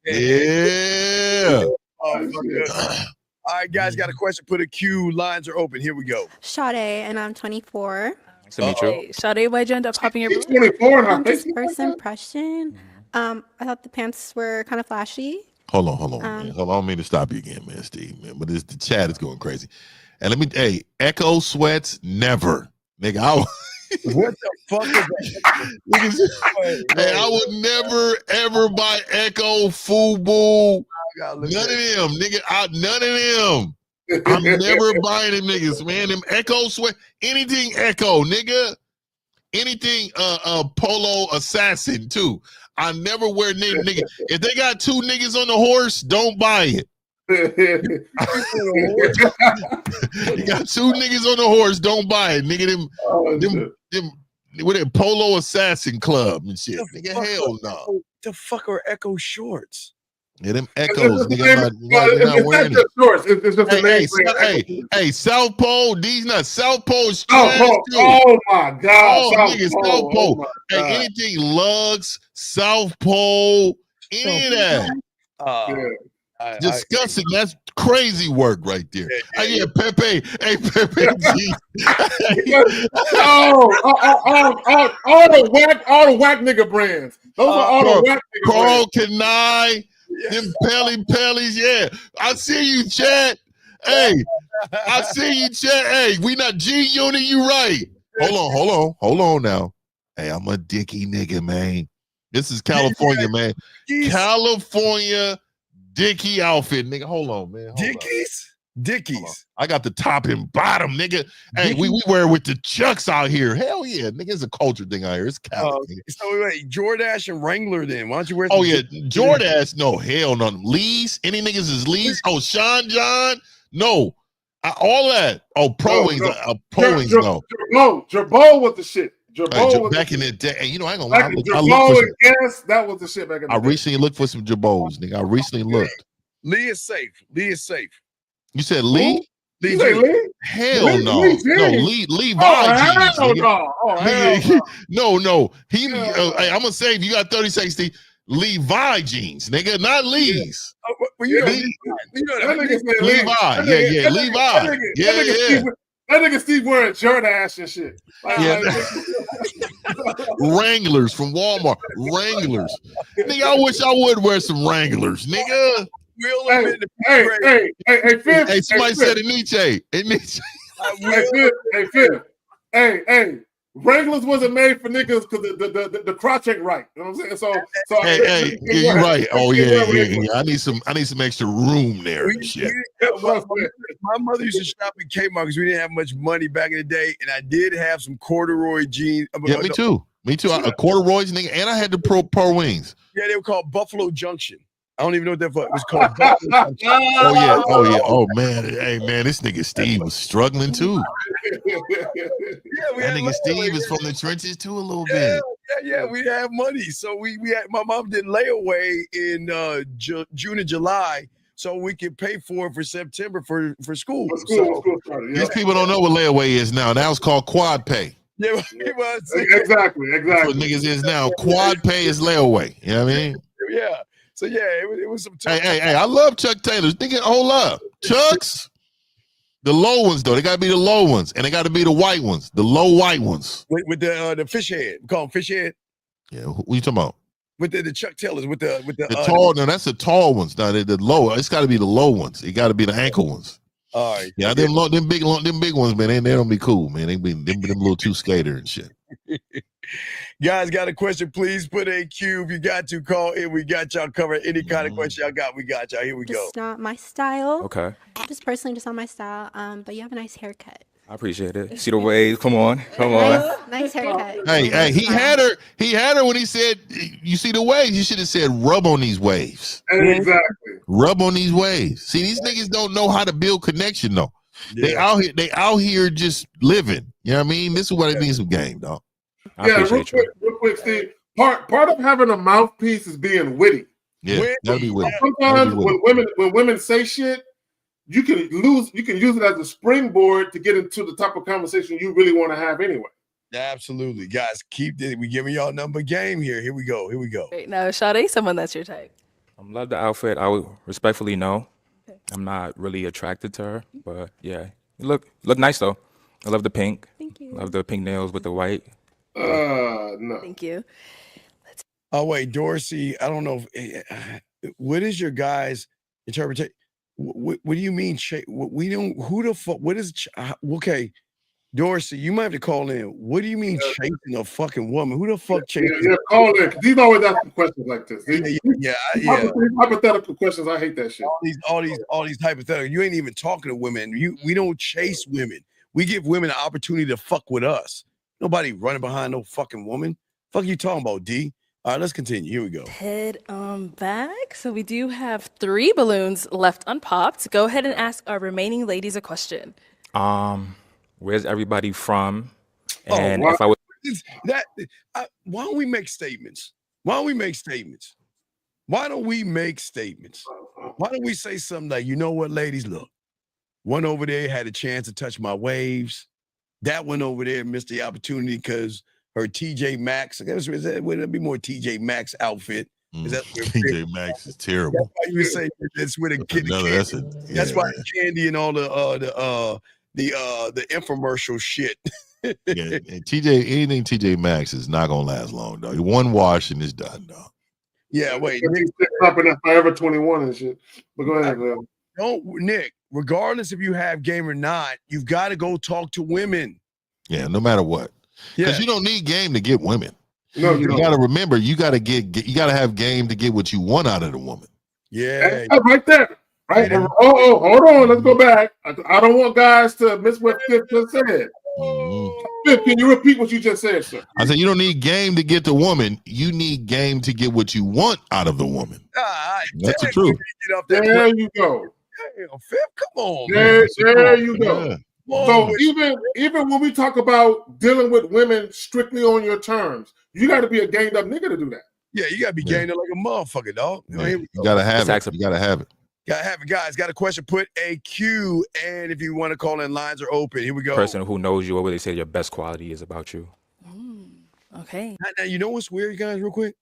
Yeah. All right, guys, got a question. Put a Q. Lines are open. Here we go. Sade, and I'm 24. Nice to meet you. Sade, why'd you end up popping your balloon? 24. Just first impression. I thought the pants were kind of flashy. Hold on, man. Hold on. I don't mean to stop you again, man, Steve, man. But the chat is going crazy. And Echo sweats, never. Nigga, what the fuck is that? Hey, I would never ever buy Echo, Fubu. None of them, nigga. None of them. I'm never buying them niggas, man. Them Echo sweat, anything Echo, nigga. Anything Polo Assassin too. I never wear nigga. If they got two niggas on the horse, don't buy it. You got two niggas on the horse, don't buy it, nigga. Them with a Polo Assassin Club and shit. Nigga, hell no. The fuck are Echo shorts? Yeah, them Echoes, nigga. Not wearing it. It's just a name. Hey, South Pole. These not South Pole's trash too. Oh my God. Nigga, South Pole. Hey, anything Lugs, South Pole, any of that. Disgusting. That's crazy work right there. Yeah, Pepe. Hey, Pepe G. all the whack nigga brands. Those are all the whack nigga Carl brands. Kanai. Them Pellies, yeah. I see you, Chad. Hey, I see you, Chad. Hey, we not G-Unit, you right. Hold on now. Hey, I'm a dicky nigga, man. This is California, man. California dicky outfit, nigga. Hold on, man. Dickies. I got the top and bottom, nigga. Hey, we wear it with the Chucks out here. Hell yeah, nigga. It's a culture thing out here. It's California. So wait, Jordache and Wrangler then. Why don't you wear Oh yeah, Jordache. No, hell no. Lee's. Any niggas is Lee's. Oh, Sean John. No. All that. Oh, Pro Wings. Pro Wings, no. Jerbo was the shit. Back in the day. Hey, you know, I ain't gonna lie. Jerbo and Guess, that was the shit back in the day. I recently looked for some Jabos, nigga. I recently looked. Lee is safe. You said Lee? You say Lee? Hell no. No, Levi jeans. Hell Nigga. no. Oh, hell No, no. no. He hey, I'm gonna save you got 30 seconds, Steve. Levi jeans, nigga, not Lee's. Well, you know, Levi. That nigga said Levi. Yeah. That nigga Steve wearing Jordache and shit. Wranglers from Walmart. Wranglers. Nigga, I wish I would wear some Wranglers, nigga. Hey, somebody said it, Nietzsche. Hey, Wranglers wasn't made for niggas because the crotch ain't right. You know what I'm saying? So hey, you're right. Oh yeah. I need some extra room there and shit. My mother used to shop at Kmart because we didn't have much money back in the day, and I did have some corduroy jeans. Yeah, me too. A corduroys, nigga, and I had the pro wings. Yeah, they were called Buffalo Junction. I don't even know what that was called. Buffalo Junction. Oh yeah. Oh man. Hey man, this nigga Steve was struggling too. That nigga Steve is from the trenches too a little bit. Yeah, we had money. So we had, my mom did layaway in June and July so we could pay for it for September for school. These people don't know what layaway is now. Now it's called quad pay. Yeah, exactly. That's what niggas is now. Quad pay is layaway. You know what I mean? Yeah. So yeah, it was some tough. Hey, I love Chuck Taylors. Nigga, hold up. Chucks. The low ones though, they gotta be the low ones, and they gotta be the white ones, the low white ones. With the fish head. We call them fish head. Yeah, what you talking about? With the Chuck Taylors, with the tall. No, that's the tall ones. No, the low. It's got to be the low ones. It got to be the ankle ones. All right. Yeah, them big ones, man. They don't be cool, man. They be them a little too skater and shit. Guys, got a question? Please put a Q. If you got to call in, we got y'all covered. Any kind of question y'all got, we got y'all. Here we go. Just not my style. Okay. Just personally, just not my style. But you have a nice haircut. I appreciate it. See the waves? Come on. Nice haircut. Hey, he had her when he said, "You see the waves." You should have said, "Rub on these waves." Exactly. Rub on these waves. See, these niggas don't know how to build connection though. Yeah. They out here just living. You know what I mean? This is what it means some game, dog. Real quick, Steve. Part of having a mouthpiece is being witty. Yeah, that'd be witty. Sometimes when women say shit, you can use it as a springboard to get into the type of conversation you really want to have anyway. Absolutely. Guys, we giving y'all number game here. Here we go. Great. Now, Sade, someone that's your type. I love the outfit. I would respectfully no. I'm not really attracted to her, but yeah. You look nice though. I love the pink. Thank you. Love the pink nails with the white. No. Thank you. Oh wait, Dorsey. I don't know. What is your guys' interpretation? What do you mean? We don't. Who the fuck? What is? Okay, Dorsey, you might have to call in. What do you mean chasing a fucking woman? Who the fuck chasing? Yeah, call in. These always asking questions like this. Yeah. Hypothetical questions. I hate that shit. All these hypothetical. You ain't even talking to women. We don't chase women. We give women an opportunity to fuck with us. Nobody running behind no fucking woman. Fuck you talking about, D? All right, let's continue. Here we go. Head back. So we do have 3 balloons left unpopped. Go ahead and ask our remaining ladies a question. Where's everybody from? And if I would why don't we make statements? Why don't we make statements? Why don't we say something like, you know what, ladies, look, one over there had a chance to touch my waves. That one over there missed the opportunity because her TJ Maxx, would it be more TJ Maxx outfit? Is that TJ Maxx is terrible. That's why you say it's with a kid. That's why candy and all the infomercial shit. Yeah, and anything TJ Maxx is not gonna last long, dog. One wash and it's done, dog. Yeah, wait. Nick popping up Forever 21 and shit. But go ahead, man. Nick, regardless if you have game or not, you've got to go talk to women. Yeah, no matter what. Because you don't need game to get women. No, you got to remember, you got to have game to get what you want out of the woman. Yeah, right there. Right. Oh, hold on. Let's go back. I don't want guys to miss what Fifth just said. Fifth, can you repeat what you just said, sir? I said you don't need game to get the woman. You need game to get what you want out of the woman. That's the truth. There you go. Damn, Fifth, come on. There you go. Yeah. So even when we talk about dealing with women strictly on your terms, you got to be a gained up nigga to do that. Yeah, you got to be gained up like a motherfucker, dog. You got to have it. You got to have it. Gotta have it, guys. Got a question? Put a Q, and if you want to call in, lines are open. Here we go. Person who knows you, what would they say your best quality is about you? Okay. Now, you know what's weird, guys? Real quick,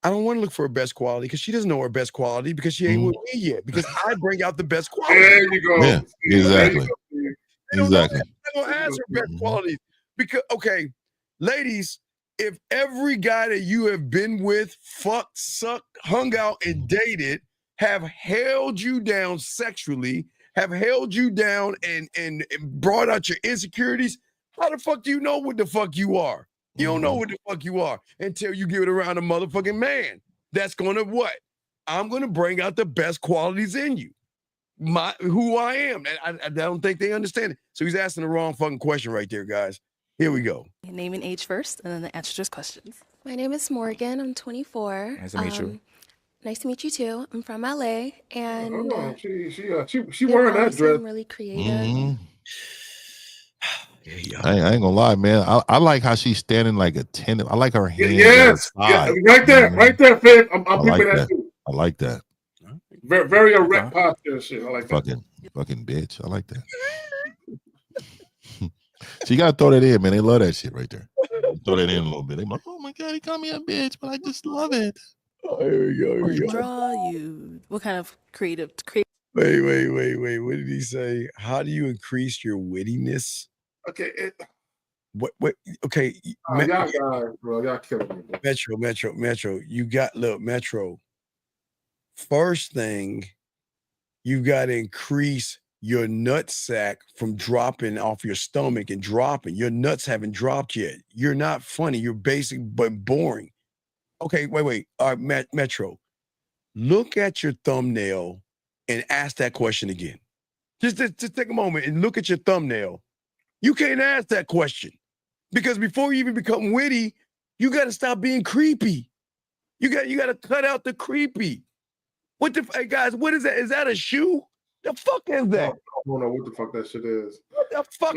I don't want to look for her best quality because she doesn't know her best quality because she ain't with me yet. Because I bring out the best quality. There you go. Yeah, exactly. Exactly. I'm gonna ask her best qualities because okay, ladies, if every guy that you have been with, fucked, sucked, hung out, and dated have held you down sexually, have held you down and brought out your insecurities, how the fuck do you know what the fuck you are? You don't know what the fuck you are until you give it around a motherfucking man. That's gonna what? I'm gonna bring out the best qualities in you. Who I am. And I don't think they understand it. So he's asking the wrong fucking question right there, guys. Here we go. Name and age first, and then the answer to his questions. My name is Morgan. I'm 24. Nice to meet you. Nice to meet you too. I'm from LA, and Oh, she yeah, wearing that obviously dress. I'm really creative. I ain't gonna lie, man. I like how she's standing like attentive. I like her hands. Yes, on her yeah, side. right there, Fib. I'm I peeping like that that. too. I like that. Very, very erect posture and shit. I like that. Fucking bitch. I like that. So you gotta throw that in, man. They love that shit right there. Throw that in a little bit. They're like, oh my god, he called me a bitch, but I just love it. Oh, here we go. Here we go. Draw you. What kind of creative? Wait. What did he say? How do you increase your wittiness? Okay. What? Okay. Y'all guys, bro. Y'all killing me. Bro. Metro. You got Metro. First thing, you got to increase your nut sack from dropping off your stomach and dropping. Your nuts haven't dropped yet. You're not funny. You're basic but boring. Okay, wait. All right, Metro. Look at your thumbnail and ask that question again. Just take a moment and look at your thumbnail. You can't ask that question because before you even become witty, you got to stop being creepy. You got to cut out the creepy. Hey guys, what is that? Is that a shoe? The fuck is that? I don't know what the fuck that shit is. What the fuck?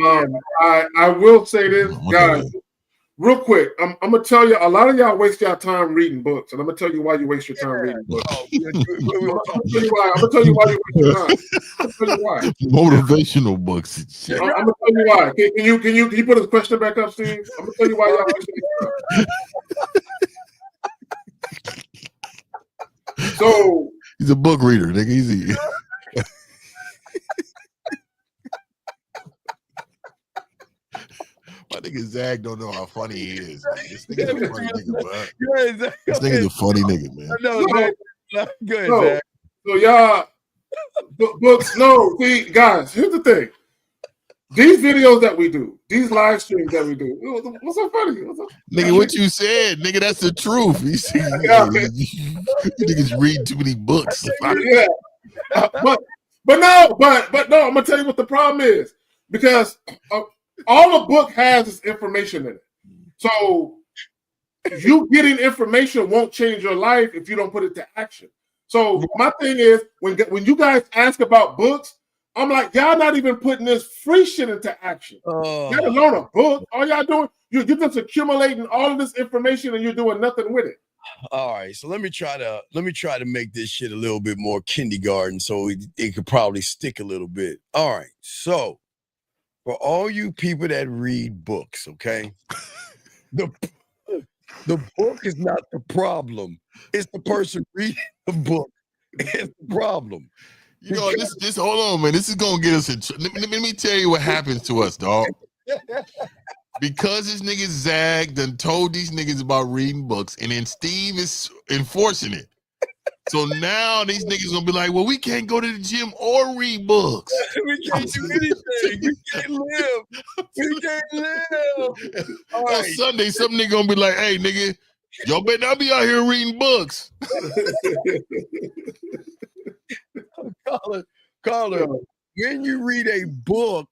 I will say this, guys, real quick. I'm gonna tell you, a lot of y'all waste your time reading books, and I'm gonna tell you why you waste your time reading books. I'm gonna tell you why you waste your time. I'm gonna tell you why. Motivational books and shit. I'm gonna tell you why. Can you put his question back up, Steve? I'm gonna tell you why y'all waste your time. So he's a book reader, nigga. Easy. My nigga Zag don't know how funny he is. Man. This nigga's a funny nigga, bro. This nigga's a funny nigga, man. No, go ahead, no. Zach. So y'all books. No, see, guys. Here's the thing. These videos that we do, these live streams that we do, what's so funny? Nigga, what you said, nigga, that's the truth. You see, you niggas read too many books. Yeah. But no, I'm gonna tell you what the problem is because all a book has is information in it. So you getting information won't change your life if you don't put it to action. So my thing is when you guys ask about books, I'm like, y'all not even putting this free shit into action. Let alone a book. All y'all doing, you're just accumulating all of this information and you're doing nothing with it. All right, so let me try to make this shit a little bit more kindergarten so it could probably stick a little bit. All right, so for all you people that read books, okay, the book is not the problem. It's the person reading the book. It's the problem. You know, this hold on, man. This is gonna get us in. Let me tell you what happens to us, dog. Because this nigga Zag done told these niggas about reading books, and then Steve is enforcing it. So now these niggas gonna be like, well, we can't go to the gym or read books. We can't do anything. We can't live. We can't live. All right. Sunday, some nigga gonna be like, hey, nigga, y'all better not be out here reading books. Caller, when you read a book,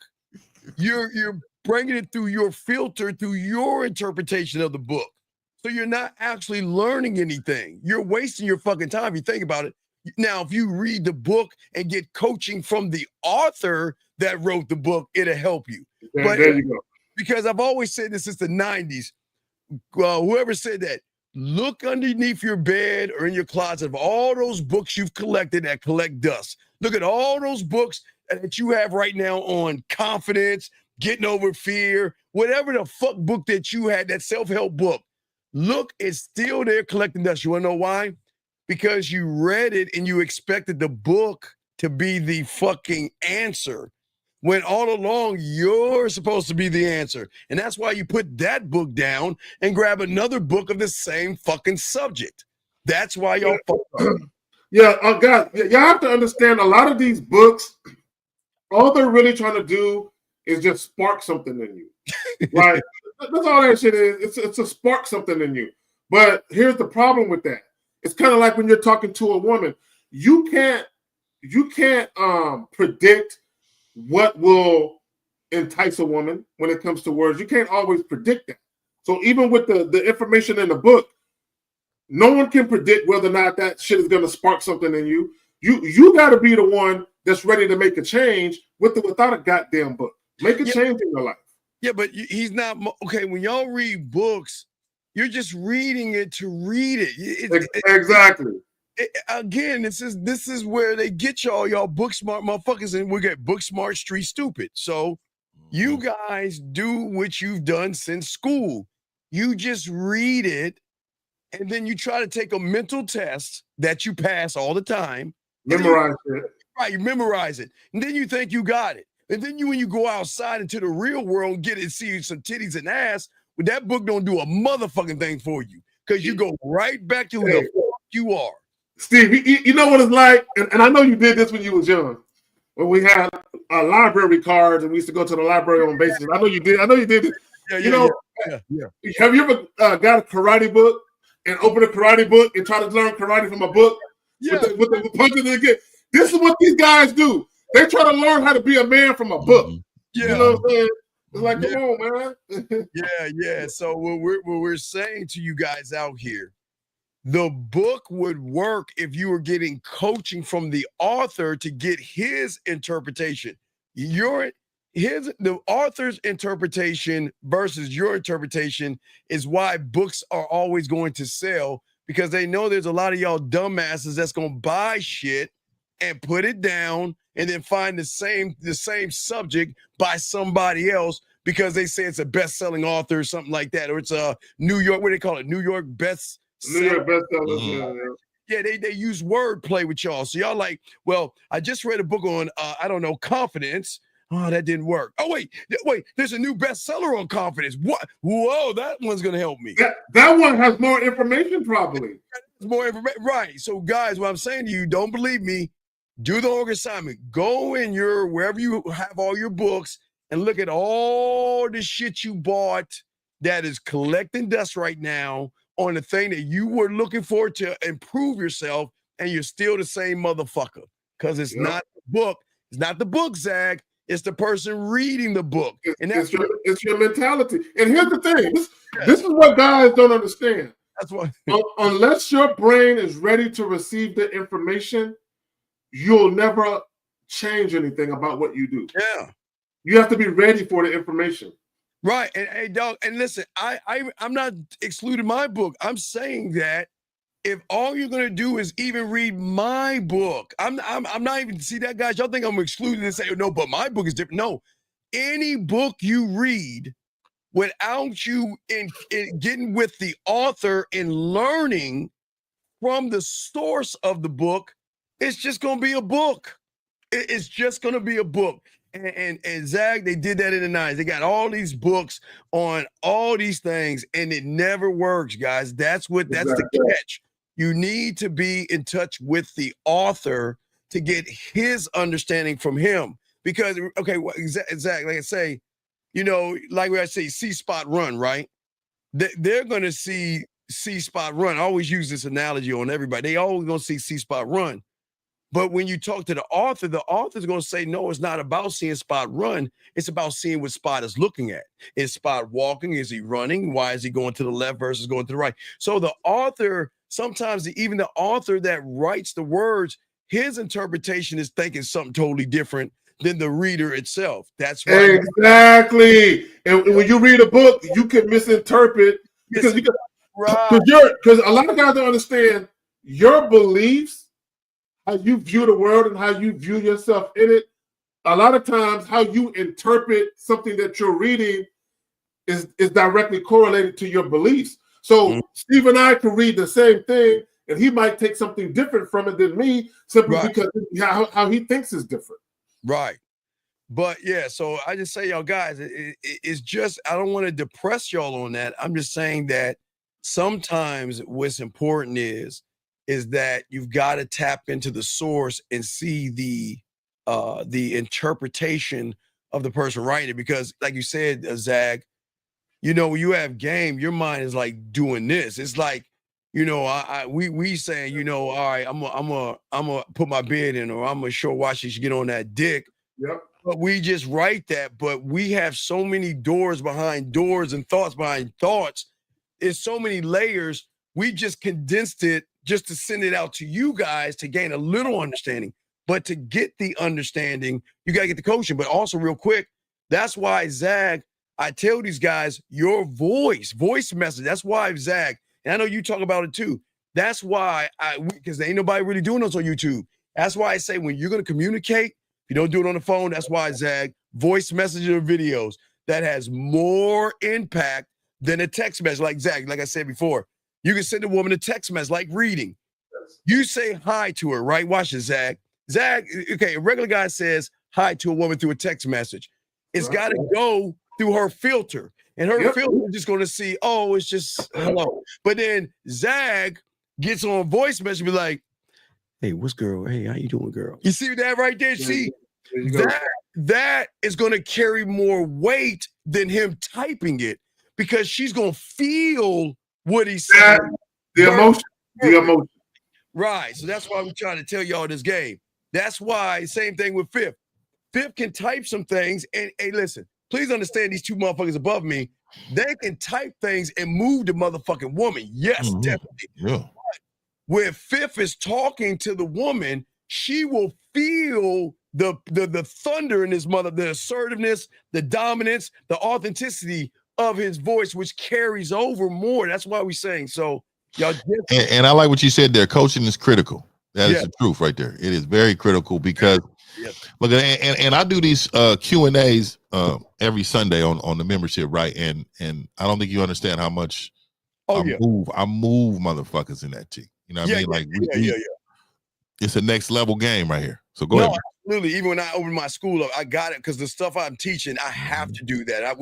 you're bringing it through your filter, through your interpretation of the book. So you're not actually learning anything. You're wasting your fucking time if you think about it. Now, if you read the book and get coaching from the author that wrote the book, it'll help you. There you go. Because I've always said this since the 90s. Whoever said that, Look underneath your bed or in your closet of all those books you've collected that collect dust. Look at all those books that you have right now on confidence, getting over fear, whatever the fuck book that you had, that self-help book. Look, it's still there collecting dust. You want to know why? Because you read it and you expected the book to be the fucking answer, when all along you're supposed to be the answer. And that's why you put that book down and grab another book of the same fucking subject. That's why y'all fucked up. Yeah, God, y'all have to understand a lot of these books, all they're really trying to do is just spark something in you. Right? That's all that shit is. It's to spark something in you. But here's the problem with that. It's kind of like when you're talking to a woman. You can't predict what will entice a woman when it comes to words. You can't always predict that. So even with the information in the book, no one can predict whether or not that shit is going to spark something in you. You got to be the one that's ready to make a change with or without a goddamn book. Make a change in your life. Yeah, but he's not okay. When y'all read books, you're just reading it to read it. Exactly. Again, this is where they get y'all book smart motherfuckers, and we get book smart, street stupid. So you guys do what you've done since school. You just read it, and then you try to take a mental test that you pass all the time. Memorize it. Right, you memorize it, and then you think you got it. And then when you go outside into the real world and get it, see some titties and ass, but that book don't do a motherfucking thing for you, because you go right back to who the fuck you are. Steve, you know what it's like, and I know you did this when you was young, when we had library cards and we used to go to the library on basis. I know you did. It. Yeah. Have you ever got a karate book and open a karate book and try to learn karate from a book? Yeah. With the punches and get. This is what these guys do. They try to learn how to be a man from a book. Yeah. You know what I'm saying? It's like, come on, man. Yeah. So what we're saying to you guys out here, the book would work if you were getting coaching from the author to get his interpretation. The author's interpretation versus your interpretation is why books are always going to sell, because they know there's a lot of y'all dumbasses that's going to buy shit and put it down and then find the same subject by somebody else because they say it's a best-selling author or something like that, or it's a New York, what do they call it? New York bestseller. Yeah, they use wordplay with y'all. So y'all like, well, I just read a book on confidence. Oh, that didn't work. Oh, wait, there's a new bestseller on confidence. What? Whoa, that one's gonna help me. That one has more information, probably. More information, right? So, guys, what I'm saying to you, don't believe me. Do the homework assignment. Go in wherever you have all your books and look at all the shit you bought that is collecting dust right now on the thing that you were looking for to improve yourself, and you're still the same motherfucker. Because it's not the book. It's not the book, Zag. It's the person reading the book. And that's it's your mentality. And here's the thing. This is what guys don't understand. That's what unless your brain is ready to receive the information, you'll never change anything about what you do. Yeah. You have to be ready for the information. Right. And hey, dog, and listen, I'm not excluding my book. I'm saying that if all you're gonna do is even read my book, I'm not even see that, guys. Y'all think I'm excluding and say, no, but my book is different. No, any book you read without you in getting with the author and learning from the source of the book, it's just gonna be a book. It's just gonna be a book. And Zag, they did that in the 90s. They got all these books on all these things, and it never works, guys. That's the catch. You need to be in touch with the author to get his understanding from him. Because, okay, Zach, like I say, like I say, see Spot run, right? They're going to see Spot run. I always use this analogy on everybody. They always going to see Spot run. But when you talk to the author's going to say, no, it's not about seeing Spot run. It's about seeing what Spot is looking at. Is Spot walking? Is he running? Why is he going to the left versus going to the right? So the author, sometimes even the author that writes the words, his interpretation is thinking something totally different than the reader itself. That's why. Exactly. And when you read a book, you can misinterpret because you can. Because a lot of guys don't understand your beliefs, how you view the world and how you view yourself in it. A lot of times how you interpret something that you're reading is directly correlated to your beliefs. So Steve and I can read the same thing, and he might take something different from it than me simply because how he thinks is different. Right. But yeah, so I just say, y'all guys, it's just, I don't want to depress y'all on that. I'm just saying that sometimes what's important is that you've got to tap into the source and see the interpretation of the person writing it. Because like you said, Zag, you know, when you have game, your mind is like doing this. It's like, you know, we saying, you know, all right, I'm gonna put my bid in, or I'm gonna show why she should get on that dick. Yep. But we just write that, but we have so many doors behind doors and thoughts behind thoughts. It's so many layers. We just condensed it just to send it out to you guys to gain a little understanding. But to get the understanding, you got to get the coaching. But also real quick, that's why Zag, I tell these guys, your voice message. That's why Zag, and I know you talk about it too. That's why because ain't nobody really doing this on YouTube. That's why I say when you're going to communicate, you don't do it on the phone. That's why, Zag, voice messages or videos that has more impact than a text message. Like Zag, like I said before, you can send a woman a text message like reading. You say hi to her, right? Watch it, Zag. Zag, okay, a regular guy says hi to a woman through a text message. It's got to go through her filter. And her filter is just going to see, oh, it's just hello. But then Zag gets on a voice message and be like, hey, what's girl? Hey, how you doing, girl? You see that right there? See, that is going to carry more weight than him typing it because she's going to feel what he's saying. The emotion. Right. So that's why we're trying to tell y'all this game. That's why, same thing with Fifth. Fifth can type some things. And hey, listen, please understand these two motherfuckers above me. They can type things and move the motherfucking woman. Yes, definitely. Yeah. Where Fifth is talking to the woman, she will feel the thunder in his mother, the assertiveness, the dominance, the authenticity of his voice, which carries over more. That's why we're saying so. Y'all and I like what you said there. Coaching is critical. That is the truth right there. It is very critical because look, and I do these Q&As every Sunday on the membership, right? And I don't think you understand how much I move motherfuckers in that team. You know what I mean? Like it's a next level game right here. So go ahead. Absolutely. Even when I open my school up, I got it because the stuff I'm teaching, I have to do that. I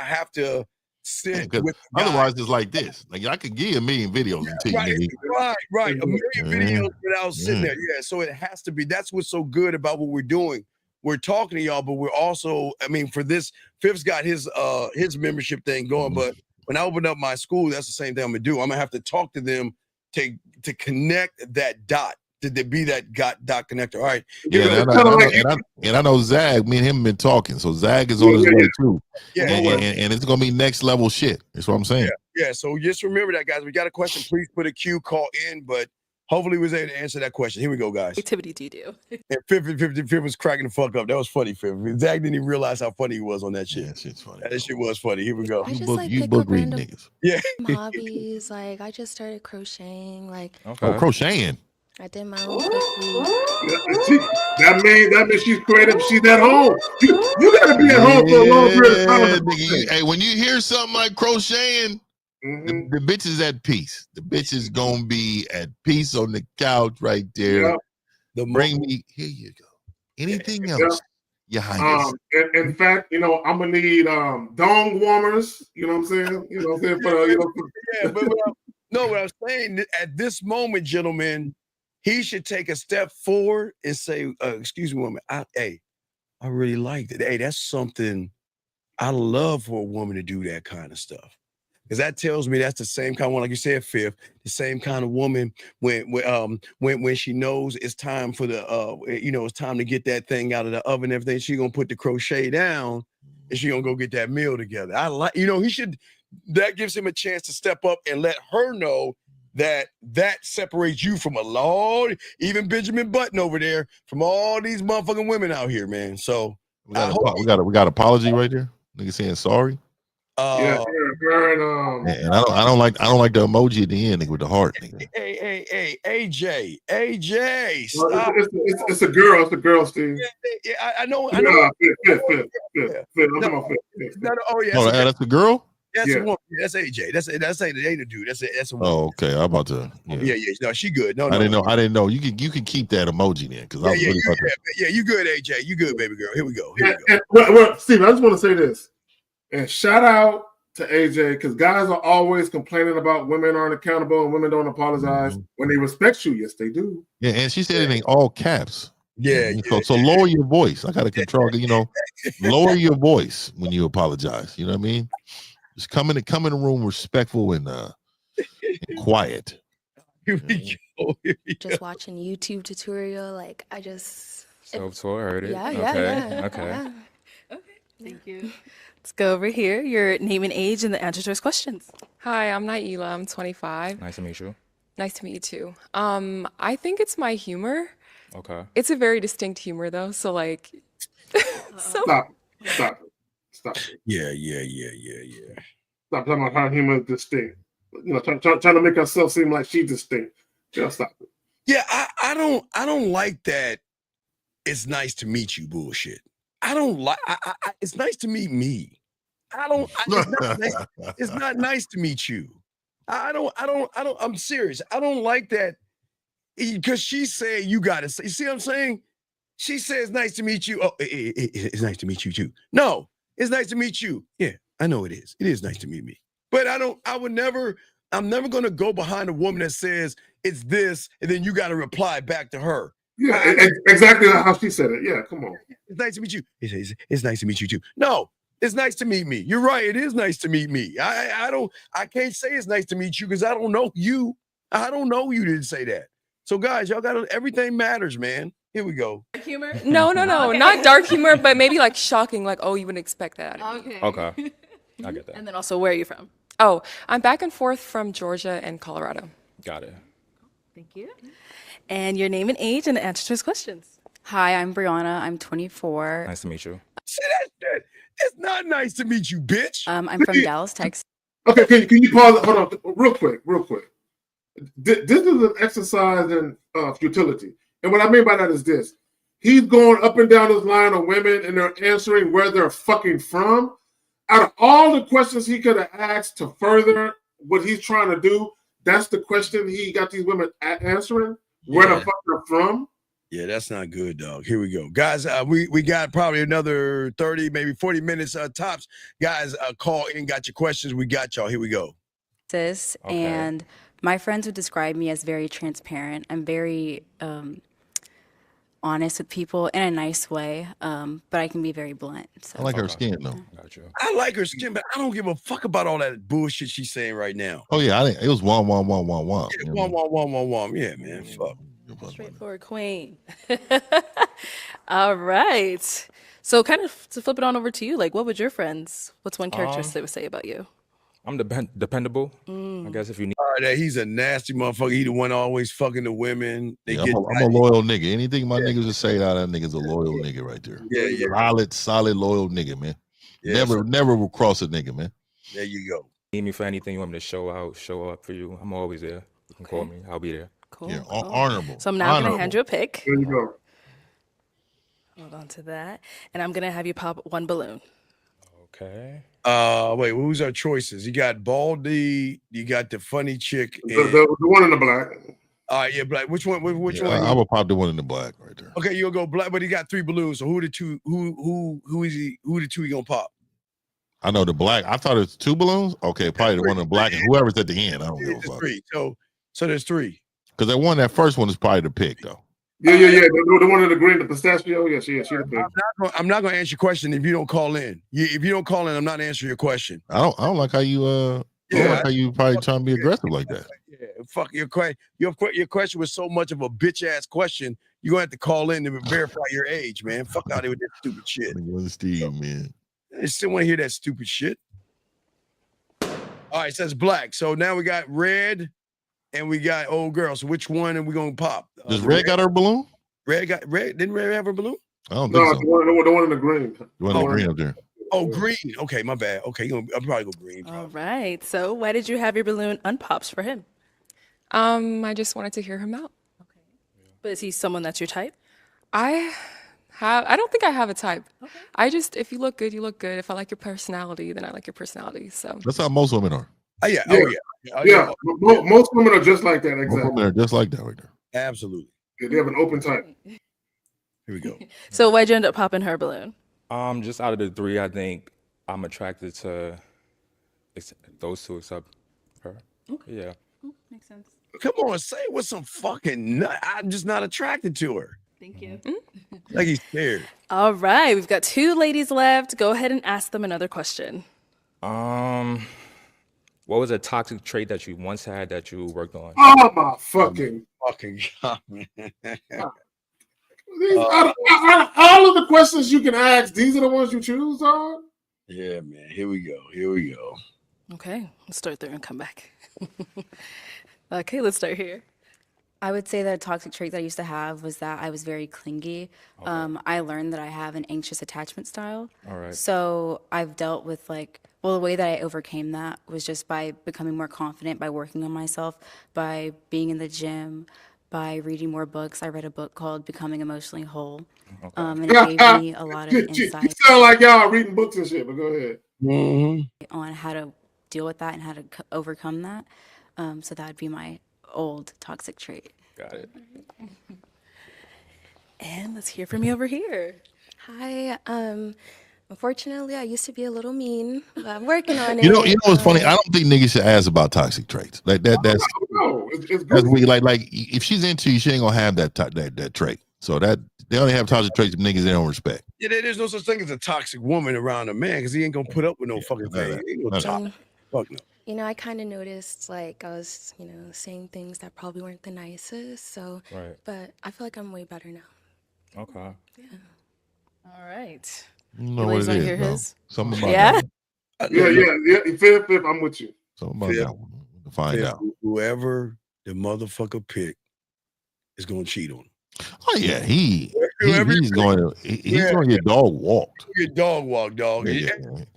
have to sit with otherwise it's like this. Like I could give you a million videos and teach you. Right. A million videos without sitting there. Yeah. So it has to be. That's what's so good about what we're doing. We're talking to y'all, but we're also, I mean, for this, Fifth's got his membership thing going, but when I open up my school, that's the same thing I'm gonna do. I'm gonna have to talk to them to connect that dot, to be that dot connector. All right. Yeah, and I know Zag, me and him have been talking. So Zag is on his way too. Yeah, and it's gonna be next level shit. That's what I'm saying. Yeah. So just remember that, guys. We got a question. Please put a Q, call in, but hopefully we was able to answer that question. Here we go, guys. Activity do you do? And Fifth was cracking the fuck up. That was funny, Fifth. Zag didn't even realize how funny he was on that shit. Yeah, shit's funny. That shit was funny. Here we go. I just like book reading niggas. Yeah. Hobbies. Like I just started crocheting. Like oh, crocheting. I did my own cookies. That means she's creative. She's at home. You gotta be at home for a long period of time. Hey, when you hear something like crocheting, the bitch is at peace. The bitch is gonna be at peace on the couch right there. Bring me, here you go. Anything else? Your Highness. In fact, you know, I'm gonna need dong warmers. You know what I'm saying? You know what I'm saying? But what I'm saying at this moment, gentlemen, he should take a step forward and say, excuse me, woman, I really liked it. Hey, that's something I love for a woman to do, that kind of stuff. Because that tells me that's the same kind of one, like you said, Fifth, the same kind of woman when she knows it's time for it's time to get that thing out of the oven and everything, she's gonna put the crochet down and she's gonna go get that meal together. That gives him a chance to step up and let her know that separates you from a lot, even Benjamin Button over there, from all these motherfucking women out here, man. So we got apology right there. Nigga saying sorry. Yeah, her and And I don't like the emoji at the end, nigga, with the heart, nigga. Hey, AJ, well, stop. it's a girl. It's a girl, Steve. Yeah, I know. Fifth. I'm talking No, about Fifth. oh yeah, Oh, that's a girl? that's Yeah. a woman. That's AJ. That's ain't a dude. That's a woman. Oh, okay. I'm about to. Yeah. No, she good. No, I didn't know. You can keep that emoji then, because I was really about to. You good, AJ. You good, baby girl. Here we go. Well, Steve, I just want to say this, and shout out to AJ, because guys are always complaining about women aren't accountable and women don't apologize. When they respect you, yes, they do. Yeah, and she said it in all caps. Yeah. So lower your voice. I got to control. Lower your voice when you apologize. You know what I mean? Just come in the room respectful and quiet. Here we go. Just watching YouTube tutorial, like I just. Self-taught, heard it. Yeah, Okay. yeah. Thank you. Let's go over here. Your name and age and the answer to his questions. Hi, I'm Naila. I'm 25. Nice to meet you. Nice to meet you too. I think it's my humor. Okay. It's a very distinct humor though. So like, Stop it. Yeah. Stop talking about how humor is distinct. Trying to make herself seem like she's distinct. Just stop it. Yeah, I don't like that. It's nice to meet you bullshit. I don't like. It's nice to meet me. It's not nice to meet you. I don't. I'm serious. I don't like that because she said you gotta say. You see what I'm saying? She says nice to meet you. Oh, it's nice to meet you too. No, it's nice to meet you. Yeah, I know it is. It is nice to meet me. But I'm never gonna go behind a woman that says it's this, and then you got to reply back to her. Yeah, exactly how she said it. Yeah, come on. It's nice to meet you. It's nice to meet you too. No, it's nice to meet me. You're right. It is nice to meet me. I can't say it's nice to meet you because I don't know you. I don't know you didn't say that. So guys, y'all got everything matters, man. Here we go. Humor? no, Okay. not dark humor, but maybe like shocking. Like, oh, you wouldn't expect that out of me. Okay. I get that. And then also, where are you from? Oh, I'm back and forth from Georgia and Colorado. Got it. Thank you. And your name and age and the answer to his questions. Hi, I'm Brianna. I'm 24. Nice to meet you. Say that shit. It's not nice to meet you, bitch. I'm from Dallas, Texas. Okay, can you pause? Hold on, real quick. This is an exercise in futility, and what I mean by that is this: he's going up and down this line of women, and they're answering where they're fucking from. Out of all the questions he could have asked to further what he's trying to do, that's the question he got these women answering. Where the fuck they're from? Yeah, that's not good, dog. Here we go. Guys, we got probably another 30, maybe 40 minutes tops. Guys, call in, got your questions. We got y'all. Here we go. And my friends would describe me as very transparent. I'm very honest with people in a nice way, but I can be very blunt. So. I like her skin though. Gotcha. I like her skin, but I don't give a fuck about all that bullshit she's saying right now. Oh yeah, it was one. Yeah, one. Yeah, man. Fuck. Straightforward queen. All right. So kind of to flip it on over to you, like what's one characteristic they would say about you? I'm dependable. I guess if you need. All right, he's a nasty motherfucker. He the one always fucking the women. I'm a loyal nigga. Anything my niggas would say, that nigga's a loyal nigga right there. Yeah. Solid, loyal nigga, man. Yeah, never will cross a nigga, man. There you go. Need me for anything you want me to show up for you. I'm always there. You can call me. I'll be there. Cool. Yeah, honorable. So I'm now going to hand you a pick. There you go. Hold on to that. And I'm going to have you pop one balloon. Okay. Wait, who's our choices? You got Baldy, you got the funny chick. The one in the black. All right, yeah, black. Which one? Which one? I will pop the one in the black right there. Okay, you'll go black, but he got 3 balloons. So who the two? Who is he? Who the two he gonna pop? I know the black. I thought it was 2 balloons. Okay, probably the one in the black and whoever's at the end. I don't give a fuck. 3. So there's 3. Because that first one is probably the pick though. Yeah. The one in the green, the pistachio. Yeah, she the pick. I'm not gonna answer your question if you don't call in. If you don't call in, I'm not answering your question. I don't like how you I don't like how you probably trying to be aggressive like that. Yeah, fuck your question. Your question was so much of a bitch ass question. You're gonna have to call in to verify your age, man. Fuck out of here with that stupid shit. What's Steve, man? I still want to hear that stupid shit. All right, so that's black. So now we got red and we got old girl. So which one are we gonna pop? Does red got her balloon? Red. Didn't red have her balloon? I don't think so. The one in the green. The one in the green up there. Oh, green. Okay, my bad. Okay, I'll probably go green. All right. So why did you have your balloon unpops for him? I just wanted to hear him out. But is he someone that's your type? I don't think I have a type. If you look good, you look good. If I like your personality, then I like your personality. So That's how most women are. Yeah. Yeah. Most women are just like that. Most Exactly. women are just like that right there. Absolutely. Yeah, they have an open type. Here we go. So why'd you end up popping her balloon? Just out of the three, I think I'm attracted to those two except her. Okay. Yeah. Makes sense. Come on, say it with some fucking nut. I'm just not attracted to her. Thank you. Like he's scared. All right. We've got 2 ladies left. Go ahead and ask them another question. What was a toxic trait that you once had that you worked on? Oh my fucking God, man. Out of all of the questions you can ask, these are the ones you choose on? Yeah, man. Here we go. Okay. Let's start there and come back. Okay, let's start here. I would say that a toxic trait that I used to have was that I was very clingy. I learned that I have an anxious attachment style. All right. So I've dealt with the way that I overcame that was just by becoming more confident, by working on myself, by being in the gym, by reading more books. I read a book called Becoming Emotionally Whole, and it gave me a lot of You insight sound like y'all reading books and shit, but go ahead. on how to deal with that and how to overcome that. So that would be my old toxic trait. Got it. And let's hear from you over here. Hi. Unfortunately, I used to be a little mean, but I'm working on it. You know what's funny? I don't think niggas should ask about toxic traits. Like that. That's that's weird. Like if she's into you, she ain't gonna have that trait. So that they only have toxic traits of niggas they don't respect. Yeah, there's no such thing as a toxic woman around a man because he ain't gonna put up with no fucking thing. Ain't no toxic. Fuck no. You know, I kind of noticed like I was, saying things that probably weren't the nicest. So, Right. but I feel like I'm way better now. Okay. Yeah. All right. You know what ladies it wanna is. hear no. his? Something about Yeah? that. Yeah. Fifth, I'm with you. Something about that one. We'll find out. Whoever the motherfucker pick is gonna cheat on him. Oh yeah, he's going to get dog walked. Get dog walked, dog. Yeah.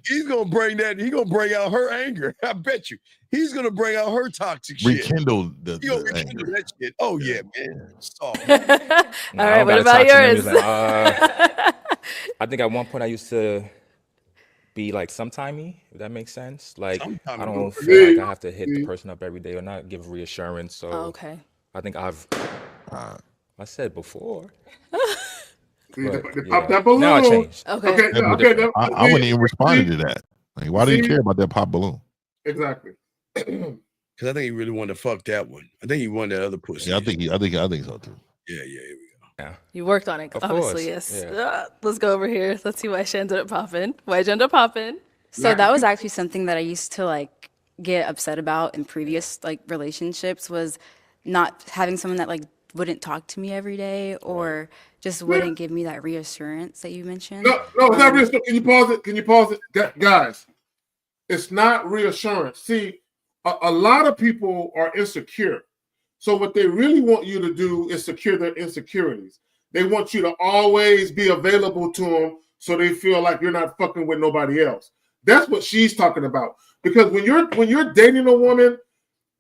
He's gonna bring that. He's gonna bring out her anger. I bet you. He's gonna bring out her toxic shit. Rekindle He gonna rekindle that shit. Oh yeah, man. Soft. All right. What about yours? I think at one point I used to be like sometimey, if that makes sense. Like I don't feel like I have to hit the person up every day or not give reassurance. So okay. I think I said before. They But, pop yeah. that balloon. Now I changed. Okay. I wouldn't even respond to that. Like, why do you care about that pop balloon? Exactly. Because I think he really wanted to fuck that one. I think he wanted that other pussy. Yeah, I think so too. Yeah. Here we go. Yeah. You worked on it, Of obviously. course, Yes. yeah. Let's go over here. Let's see why she ended up popping. Why'd you end up popping? So that was actually something that I used to get upset about in previous relationships was not having someone that wouldn't talk to me every day or just wouldn't give me that reassurance that you mentioned. No, it's not reassurance. Can you pause it? Guys, it's not reassurance. See, a lot of people are insecure. So what they really want you to do is secure their insecurities. They want you to always be available to them so they feel like you're not fucking with nobody else. That's what she's talking about. Because when you're dating a woman,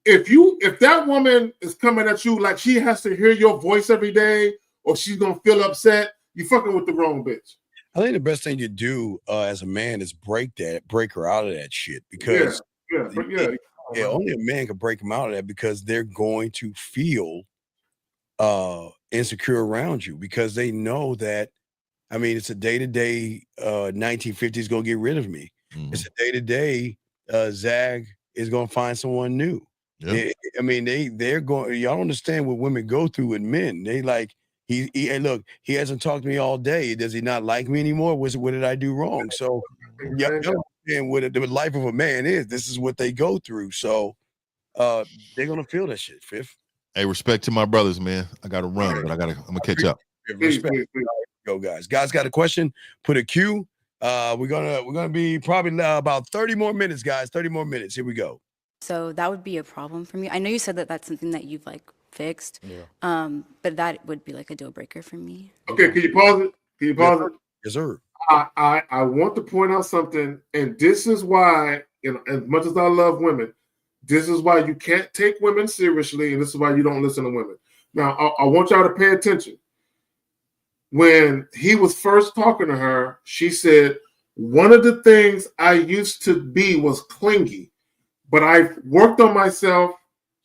if that woman is coming at you like she has to hear your voice every day or she's gonna feel upset, you fucking with the wrong bitch. I think the best thing you do as a man is break her out of that shit because only a man can break them out of that because they're going to feel insecure around you because they know that. I mean, it's a day-to-day 1950s gonna get rid of me. Mm-hmm. It's a day-to-day Zag is gonna find someone new. Yep. They're going. Y'all understand what women go through with men. They like hey, look, he hasn't talked to me all day. Does he not like me anymore? What did I do wrong? So y'all understand what the life of a man is. This is what they go through. So they're gonna feel that shit. Fifth. Hey, respect to my brothers, man. I gotta run, but I'm gonna catch up. Respect. Go, guys. Guys got a question? Put a Q. We're gonna be probably about 30 more minutes, guys. 30 more minutes. Here we go. So that would be a problem for me. I know you said that that's something that you've fixed. Yeah. But that would be a deal breaker for me. Okay, can you pause it? Yes, sir. I want to point out something, and this is why, as much as I love women, this is why you can't take women seriously, and this is why you don't listen to women. Now, I want y'all to pay attention. When he was first talking to her, she said, one of the things I used to be was clingy, but I've worked on myself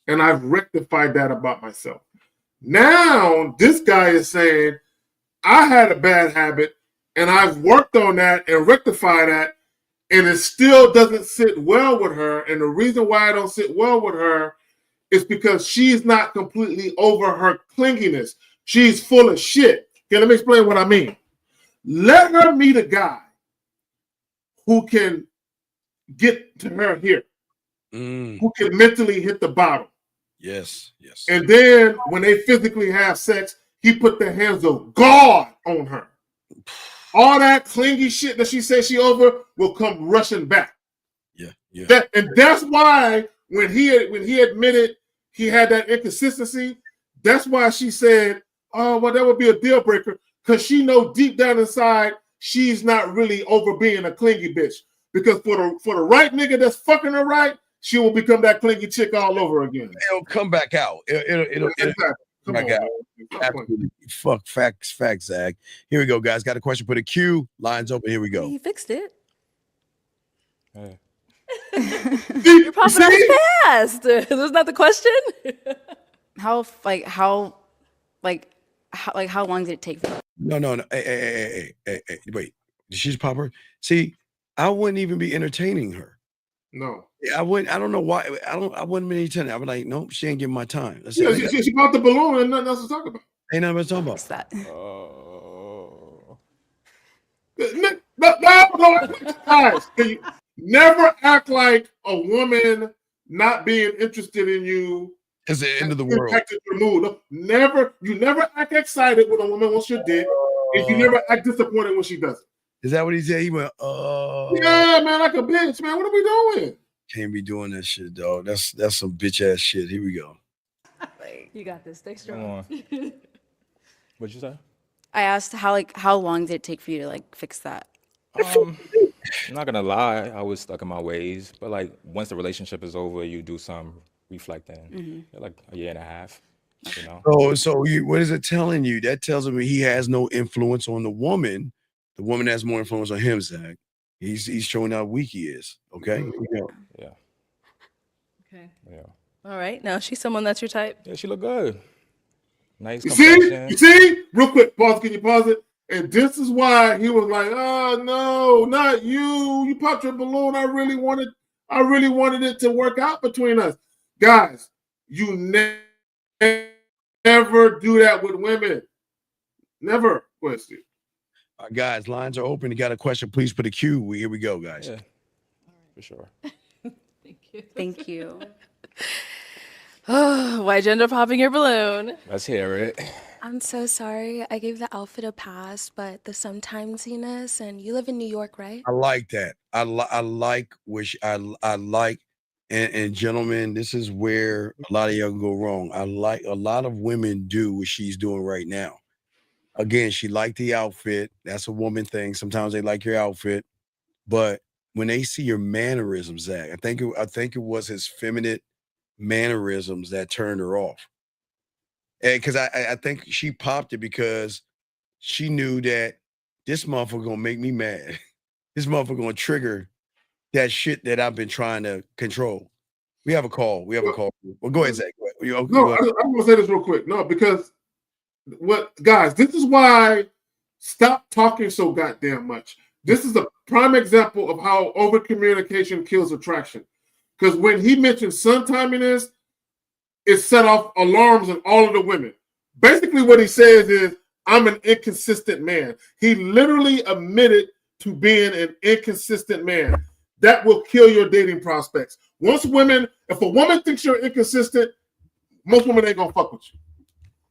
and I've rectified that about myself. Now, this guy is saying, I had a bad habit and I've worked on that and rectified that, and it still doesn't sit well with her. And the reason why I don't sit well with her is because she's not completely over her clinginess. She's full of shit. Okay, let me explain what I mean. Let her meet a guy who can get to her here, who can mentally hit the bottom. Yes. And then when they physically have sex, he put the hands of God on her. All that clingy shit that she said she over will come rushing back. Yeah. And that's why when he admitted he had that inconsistency, that's why she said, oh, well, that would be a deal breaker, because she know deep down inside she's not really over being a clingy bitch. Because for the right nigga that's fucking her right, she will become that clingy chick all over again. It'll come back out. It'll come back out. Absolutely. Fuck facts, Zach. Here we go, guys. Got a question for the queue. Lines open. Here we go. He fixed it. Hey. You're popping up fast. That's not the question. How long did it take for that? No. Hey. Wait. Did she just pop her? See, I wouldn't even be entertaining her. No. I wouldn't. I don't know why. I wouldn't be entertaining. I'd be like, nope, she ain't giving my time. That's Yeah, she popped the balloon and nothing else to talk about. Ain't nothing else to talk about. What's that? No, guys, you never act like a woman not being interested in you is the end of the world. Impacted your mood. You never act excited when a woman wants your dick, and you never act disappointed when she does it. Is that what he said? He went, yeah, man, like a bitch, man. What are we doing? Can't be doing that shit, dog. That's some bitch ass shit. Here we go. You got this. Stay strong. What'd you say? I asked how long did it take for you to fix that? I'm not gonna lie, I was stuck in my ways, but once the relationship is over, you do some reflecting. Like a year and a half, you know. So what is it telling you? That tells me he has no influence on the woman. The woman has more influence on him, Zach. He's showing how weak he is. Okay. Here we go. Yeah. Okay. Yeah. All right. Now she's someone that's your type. Yeah, she look good. Nice. You see? Real quick, pause. Can you pause it? And this is why he was like, "Oh no, not you! You popped your balloon. I really wanted it to work out between us, guys. You never do that with women. Never, question." Guys, lines are open. You got a question? Please put a Q. Here we go, guys. Yeah, for sure. Thank you. Oh, why gender popping your balloon? Let's hear it. I'm so sorry. I gave the outfit a pass, but the sometimesiness, and you live in New York, right? I like that. I like which I like, and gentlemen, this is where a lot of y'all go wrong. I like a lot of women do what she's doing right now. Again, she liked the outfit. That's a woman thing. Sometimes they like your outfit, but when they see your mannerisms, Zach, I think it was his feminine mannerisms that turned her off. And because I think she popped it because she knew that this motherfucker gonna make me mad. This motherfucker gonna trigger that shit that I've been trying to control. We have a call. Well, go ahead, Zach. Go ahead. No, I'm gonna say this real quick. No, because guys, this is why stop talking so goddamn much. This is a prime example of how over communication kills attraction. Because when he mentioned suntiminess, it set off alarms in all of the women. Basically, what he says is, I'm an inconsistent man. He literally admitted to being an inconsistent man. That will kill your dating prospects. If a woman thinks you're inconsistent, most women ain't gonna fuck with you.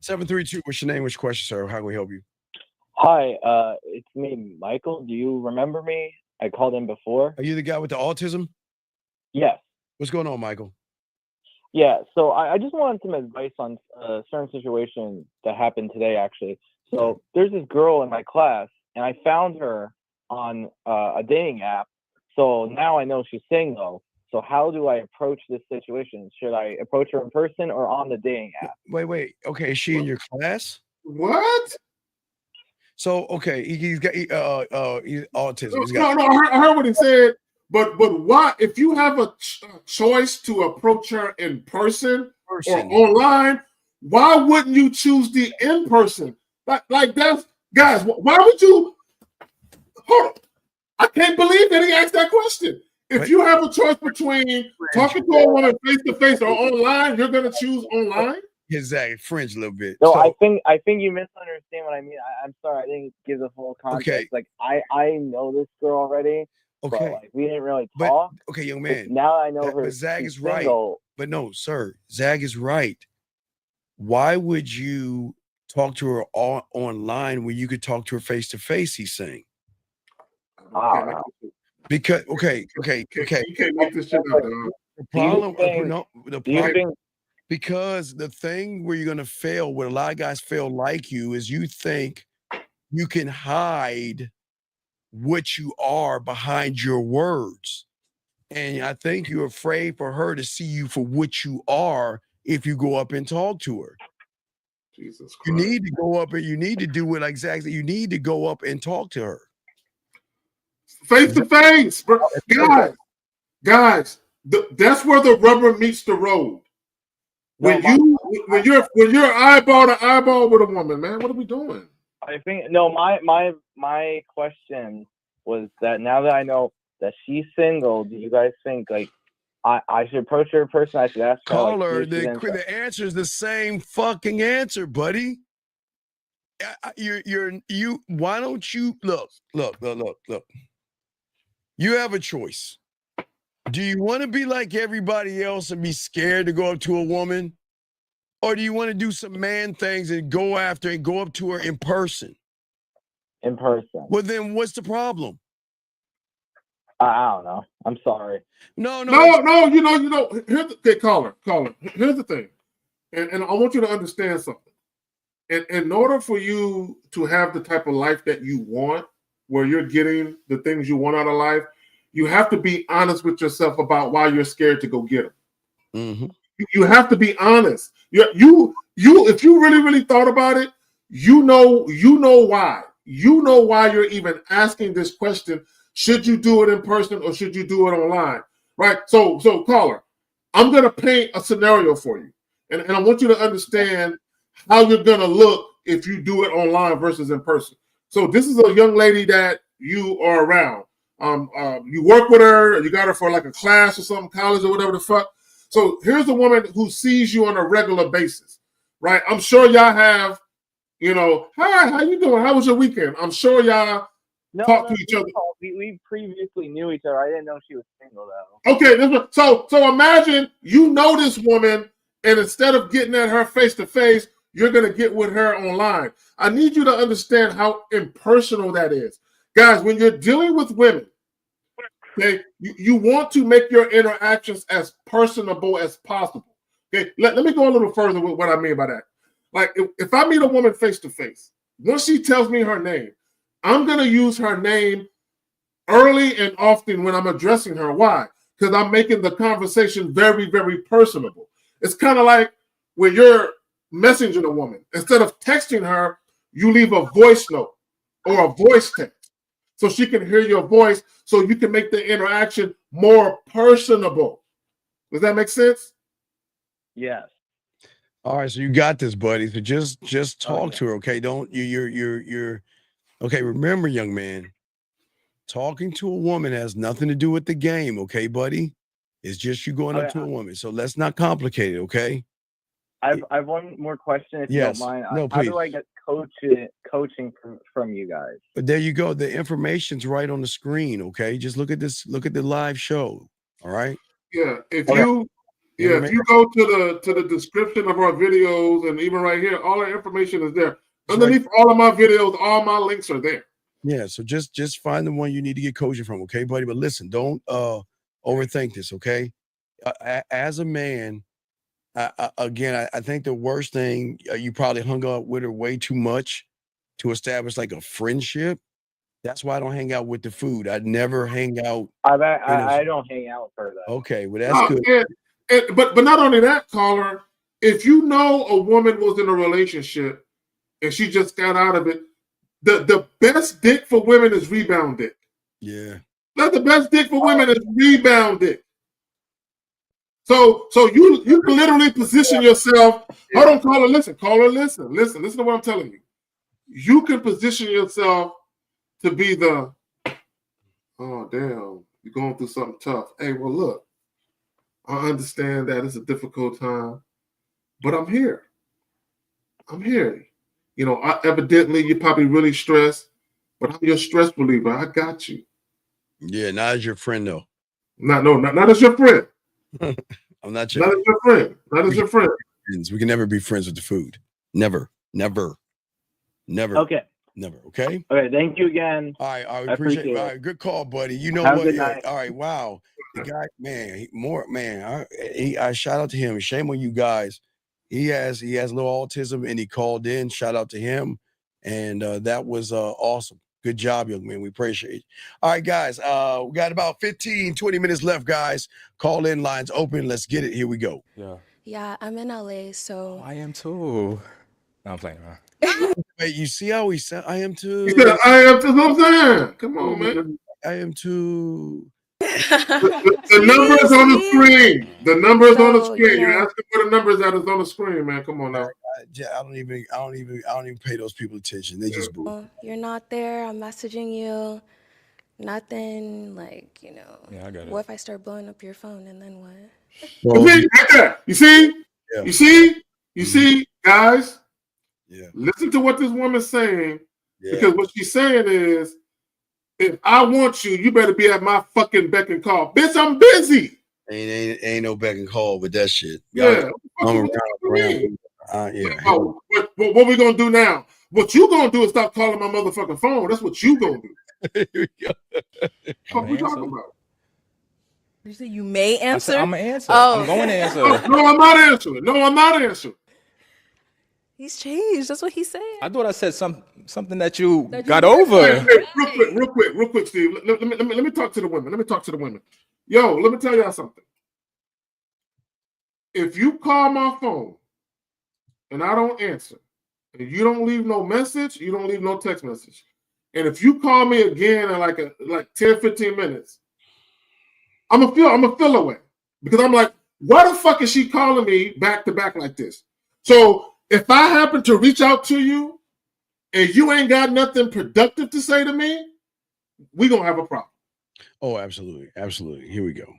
732, what's your name? What's your question, sir? How can we help you? Hi, it's me, Michael. Do you remember me? I called in before. Are you the guy with the autism? Yes. What's going on, Michael? Yeah, so I just wanted some advice on a certain situation that happened today, actually. So there's this girl in my class, and I found her on a dating app. So now I know she's single. So how do I approach this situation? Should I approach her in person or on the dating app? Wait. Okay, is she in your class? What? So okay, he's he's autism. He's No, got I heard what he said. But why? If you have a choice to approach her in person or online, why wouldn't you choose the in person? Like that's guys. Why would you? Hold on. I can't believe that he asked that question. If you have a choice between talking to a woman face to face or online, you're gonna choose online. Exactly, French a little bit. No, So, I think you misunderstand what I mean. I'm sorry, I didn't give the full context. Okay. Like I know this girl already, but Okay. like we didn't really but talk. okay, young But man. now I know But her. Zag she's is right. single. But no, sir, Zag is right. Why would you talk to her online when you could talk to her face to face? He's saying. Because okay. You can't make this shit up. Dog. The problem, Do you think? because the thing where you're gonna fail, where a lot of guys fail like you, is you think you can hide what you are behind your words. And I think you're afraid for her to see you for what you are if you go up and talk to her. Jesus Christ. You need to go up and you need to do it exactly. You need to go up and talk to her. Face to face, bro. Guys, that's where the rubber meets the road. When you're eyeball to eyeball with a woman, man, what are we doing? I think no. My question was that now that I know that she's single, do you guys think like I should approach her in person? I should ask her. Call like, her. see if she's interested? The answer is the same fucking answer, buddy. You. Why don't you look? You have a choice. Do you want to be like everybody else and be scared to go up to a woman? Or do you want to do some man things and go after and go up to her in person? In person. Well, then what's the problem? I don't know. I'm sorry. No. You know. Here's caller. Here's the thing, and I want you to understand something. In order for you to have the type of life that you want, where you're getting the things you want out of life, you have to be honest with yourself about why you're scared to go get them. Mm-hmm. You have to be honest. You if you really thought about it, you know why. You know why you're even asking this question. Should you do it in person or should you do it online? Right? So caller, I'm gonna paint a scenario for you. And I want you to understand how you're gonna look if you do it online versus in person. So this is a young lady that you are around. You work with her, or you got her for like a class or something, college or whatever the fuck. So here's a woman who sees you on a regular basis, right? I'm sure y'all have, hi, how you doing? How was your weekend? I'm sure y'all talk to each other. We previously knew each other. I didn't know she was single though. Okay, so imagine you know this woman, and instead of getting at her face to face, you're gonna get with her online. I need you to understand how impersonal that is, guys. When you're dealing with women, okay, you want to make your interactions as personable as possible. Okay, let me go a little further with what I mean by that. Like if I meet a woman face to face, once she tells me her name, I'm gonna use her name early and often when I'm addressing her. Why? Because I'm making the conversation very, very personable. It's kind of like when you're messaging a woman. Instead of texting her, you leave a voice note or a voice text so she can hear your voice so you can make the interaction more personable. Does that make sense? Yes. All right, so you got this, buddy. So just talk to her, okay? Don't you're okay. Remember, young man, talking to a woman has nothing to do with the game, okay, buddy? It's just you going up to a woman. So let's not complicate it, okay? I have one more question, if Yes. you don't mind. No, How please. do I get coaching from you guys? But there you go. The information's right on the screen, okay? Just look at this. Look at the live show. All right. Yeah. If you go to the description of our videos and even right here, all our information is there. Underneath all of my videos, all my links are there. Yeah. So just find the one you need to get coaching from, okay, buddy? But listen, don't overthink this, okay? As a man, again, I think the worst thing, you probably hung up with her way too much to establish like a friendship. That's why I don't hang out with the food. I never hang out. I don't hang out with her though. Okay, well that's good. But not only that, caller, if you know a woman was in a relationship and she just got out of it, the best dick for women is rebound dick. Yeah. That's the best dick for women is rebound dick. So you can literally position yourself. Hold on, caller, listen. Listen to what I'm telling you. You can position yourself to be the, oh damn, you're going through something tough. Hey, well look, I understand that it's a difficult time, but I'm here. You know, evidently you're probably really stressed, but I'm your stress reliever. I got you. Yeah, not as your friend though. Not as your friend. I'm not Not as your friend. Not as your friend. We can never be friends with the food. Never. Okay. Never. Okay. Okay. Thank you again. All right. I appreciate it. All right. Good call, buddy. You know Have a what? good Yeah. night. All right. Wow. The guy, man. I shout out to him. Shame on you guys. He has a little autism, and he called in. Shout out to him, and that was awesome. Good job, young man. We appreciate it. All right, guys. We got about 15, 20 minutes left, guys. Call in lines open. Let's get it. Here we go. Yeah. Yeah, I'm in LA, so. I am too. No, I'm playing around. Hey, you see how he said, I am too. He said, I am too. What I'm saying? Come on, man. I am too. The number is on the screen. The number is on the screen. You're asking for the numbers that is on the screen, man. Come on now. I don't even pay those people attention. They just boo. You're not there. I'm messaging you. Nothing like, you know. Yeah, I got it. What if I start blowing up your phone and then what? You see, guys. Yeah. Listen to what this woman's saying, because what she's saying is, if I want you, you better be at my fucking beck and call. Bitch, I'm busy. Ain't no beck and call with that shit. Yeah. I'm around. Yeah. Oh, what we gonna do now? What you gonna do is stop calling my motherfucking phone. That's what you gonna do. What we talking about? You say you may answer? I'm gonna answer. Oh. I'm going to answer. No, I'm not answering. He's changed. That's what he said. I thought I said something that you got over. Hey, real quick, Steve. Let me talk to the women. Yo, let me tell y'all something. If you call my phone and I don't answer, and you don't leave no message, you don't leave no text message, and if you call me again in like 10, 15 minutes, I'm gonna feel away, because I'm like, why the fuck is she calling me back to back like this? So if I happen to reach out to you and you ain't got nothing productive to say to me, we gonna have a problem. Oh, absolutely. Here we go.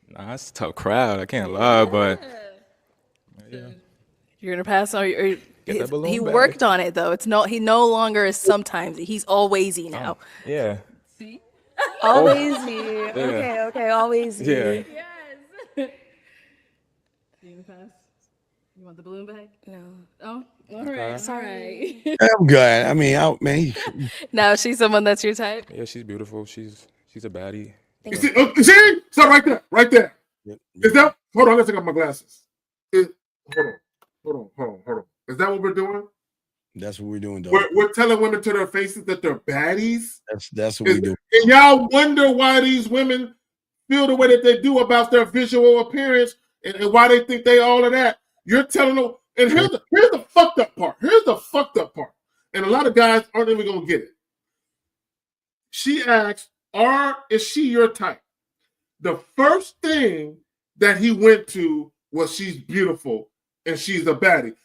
Nah, it's a tough crowd. I can't lie, but yeah. You're gonna pass on. Or Get that balloon he back. worked on it though. He no longer is sometimes. He's alwaysy now. Yeah. Alwaysy. Yeah. Okay, alwaysy. Yeah. Yes. You gonna pass? You want the balloon back? No. Oh, all right. Sorry. I'm good. I mean, Now she's someone that's your type. Yeah, she's beautiful. She's a baddie. You see? Stop right there. Is that? Hold on, let's take off my glasses. Hold on. Is that what we're doing? That's what we're doing, though. We're telling women to their faces that they're baddies. That's what we do. And y'all wonder why these women feel the way that they do about their visual appearance and why they think they all of that. You're telling them, and here's the fucked up part. And a lot of guys aren't even gonna get it. She asked, is she your type? The first thing that he went to was, she's beautiful and she's a baddie.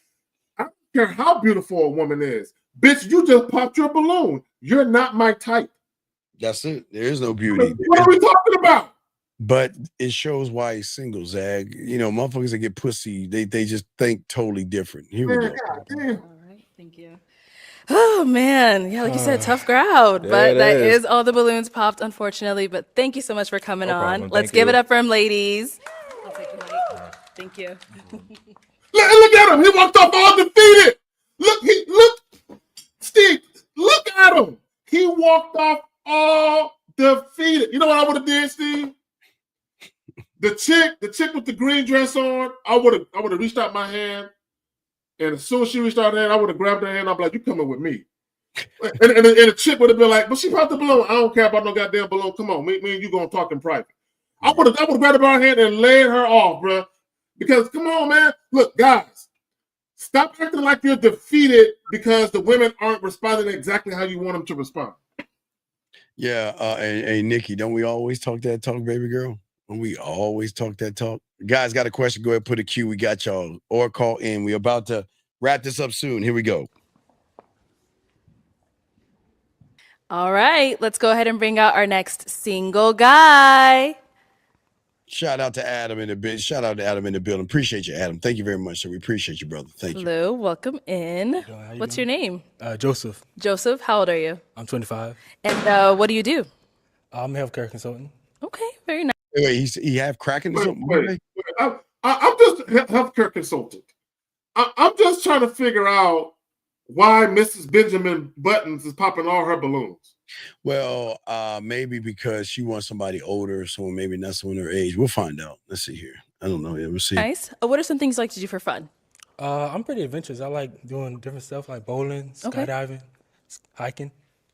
I don't care how beautiful a woman is. Bitch, you just popped your balloon. You're not my type. That's it. There is no beauty. What are we talking about? But it shows why he's single, Zag. You know, motherfuckers that get pussy, they just think totally different. Here we go. All right, thank you. Oh man, yeah, like you said, tough crowd. Yeah, But it that is. is all the balloons popped, unfortunately. But thank you so much for coming No on. problem. Let's Thank give you. it up for him, ladies. I'll take the mic. Thank you. Look at him. He walked off all defeated. Look, Steve, look at him. He walked off all defeated. You know what I would have did, Steve? The chick with the green dress on, I would have reached out my hand, and as soon as she reached out her hand, I would have grabbed her hand. I'm like, you coming with me. And a chick would have been like, but she popped the balloon. I don't care about no goddamn balloon. Come on, me and you gonna talk in private. I would have grabbed her hand and laid her off, bro. Because come on, man. Look, guys, stop acting like you're defeated because the women aren't responding exactly how you want them to respond. Yeah, hey, Nikki, don't we always talk that talk, baby girl? Don't we always talk that talk? Guys, got a question? Go ahead, put a Q. We got y'all. Or call in. We're about to wrap this up soon. Here we go. All right, let's go ahead and bring out our next single guy. Shout out to Adam in the building. Shout out to Adam in the building. Appreciate you, Adam. Thank you very much, sir. We appreciate you, brother. Thank you. Lou, welcome in. What's your name? Joseph. Joseph, how old are you? I'm 25. And what do you do? I'm a healthcare consultant. Okay, very nice. Wait, he have cracking or something? Wait. I'm just a healthcare consultant. I'm just trying to figure out why Mrs. Benjamin Buttons is popping all her balloons. Well, maybe because she wants somebody older, so maybe not someone her age. We'll find out. Let's see here. I don't know. Yeah, we'll see. Nice. What are some things you like to do for fun? I'm pretty adventurous. I like doing different stuff like bowling, Okay. skydiving, hiking,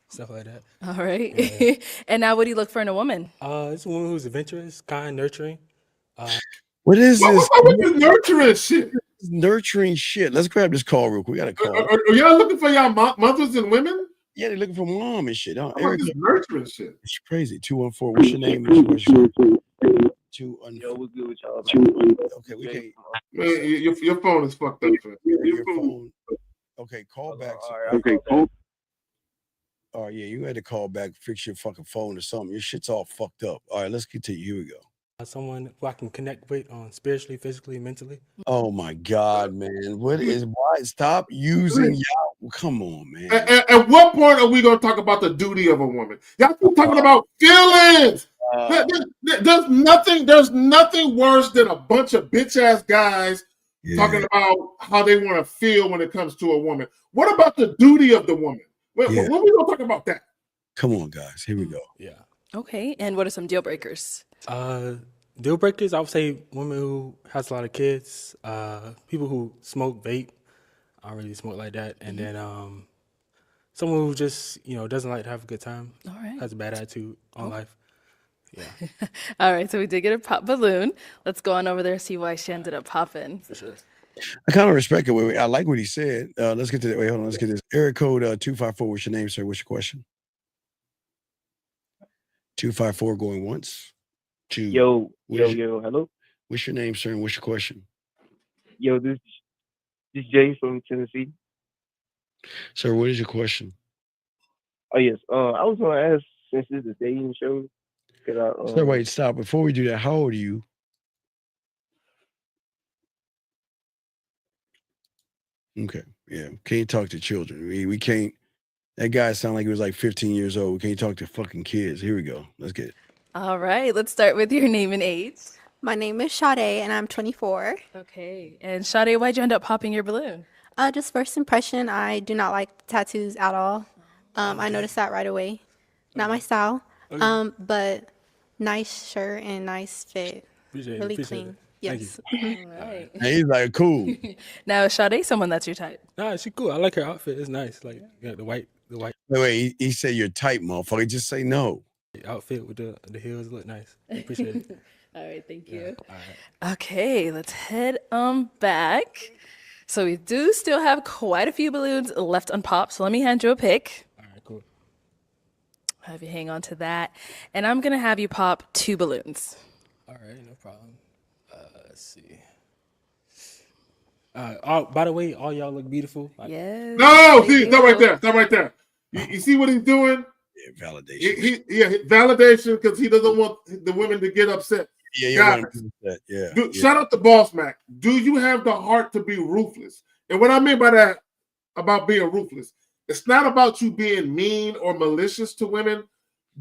stuff like that. All right. Yeah. And now what do you look for in a woman? It's a woman who's adventurous, kind, nurturing. What is this? What's up with this nurturing shit? Nurturing shit. Let's grab this call real quick. We got a call. Are y'all looking for y'all mothers and women? Yeah, they're looking for mom and shit. How about this nurturing shit? It's crazy. 214. What's your name? What's your question? 214. Yo, what's good with y'all? Okay, we can't. Man, your phone is fucked up. Man. Your phone. Okay, call back. Okay, call. Oh yeah, you had to call back, fix your fucking phone or something. Your shit's all fucked up. All right, let's continue. Here we go. Someone who I can connect with spiritually, physically, mentally. Oh my God, man. Why stop using y'all? Come on, man. At what point are we going to talk about the duty of a woman? Y'all keep talking about feelings. There's nothing worse than a bunch of bitch ass guys talking about how they want to feel when it comes to a woman. What about the duty of the woman? When we going to talk about that? Come on, guys. Here we go. Yeah. Okay. And what are some deal breakers? Deal breakers, I would say women who has a lot of kids, people who smoke, vape. I don't really smoke like that. And then someone who just, doesn't like to have a good time. All right. Has a bad attitude on life. Yeah. All right. So we did get a pop balloon. Let's go on over there and see why she ended up popping. For sure. I kind of respect it. I like what he said. Let's get to that. Wait, hold on. Let's get this. Area code 254. What's your name, sir? What's your question? 254 going once. Yo, hello. What's your name, sir? And what's your question? Yo, this Jay from Tennessee. Sir, what is your question? Oh yes. I was gonna ask, since this is a dating show, could I Sir, wait, stop. Before we do that, how old are you? Okay, yeah. Can't talk to children. We can't. That guy sounded like he was like 15 years old. We can't talk to fucking kids. Here we go. Let's get it. All right. Let's start with your name and age. My name is Sade, and I'm 24. Okay. And Sade, why'd you end up popping your balloon? Just first impression, I do not like tattoos at all. I noticed that right away. Not my style, but nice shirt and nice fit. Really clean. Yes. All right. And he's like, cool. Now, is Sade someone that's your type? Nah, she cool. I like her outfit. It's nice. Like the white. Wait, he said you're tight, motherfucker. Just say no. Outfit with the heels look nice. I appreciate it. All right, thank you. Yeah, all right. Okay, let's head back. So we do still have quite a few balloons left unpopped. So let me hand you a pick. All right, cool. Have you hang on to that. And I'm gonna have you pop 2 balloons. All right, no problem. Let's see. By the way, all y'all look beautiful. Yes. No, see, stop right there. Stop right there. You see what he's doing? Yeah, validation. Validation, because he doesn't want the women to get upset. Yeah. Shout out to Boss Mac. Do you have the heart to be ruthless? And what I mean by that, about being ruthless, it's not about you being mean or malicious to women.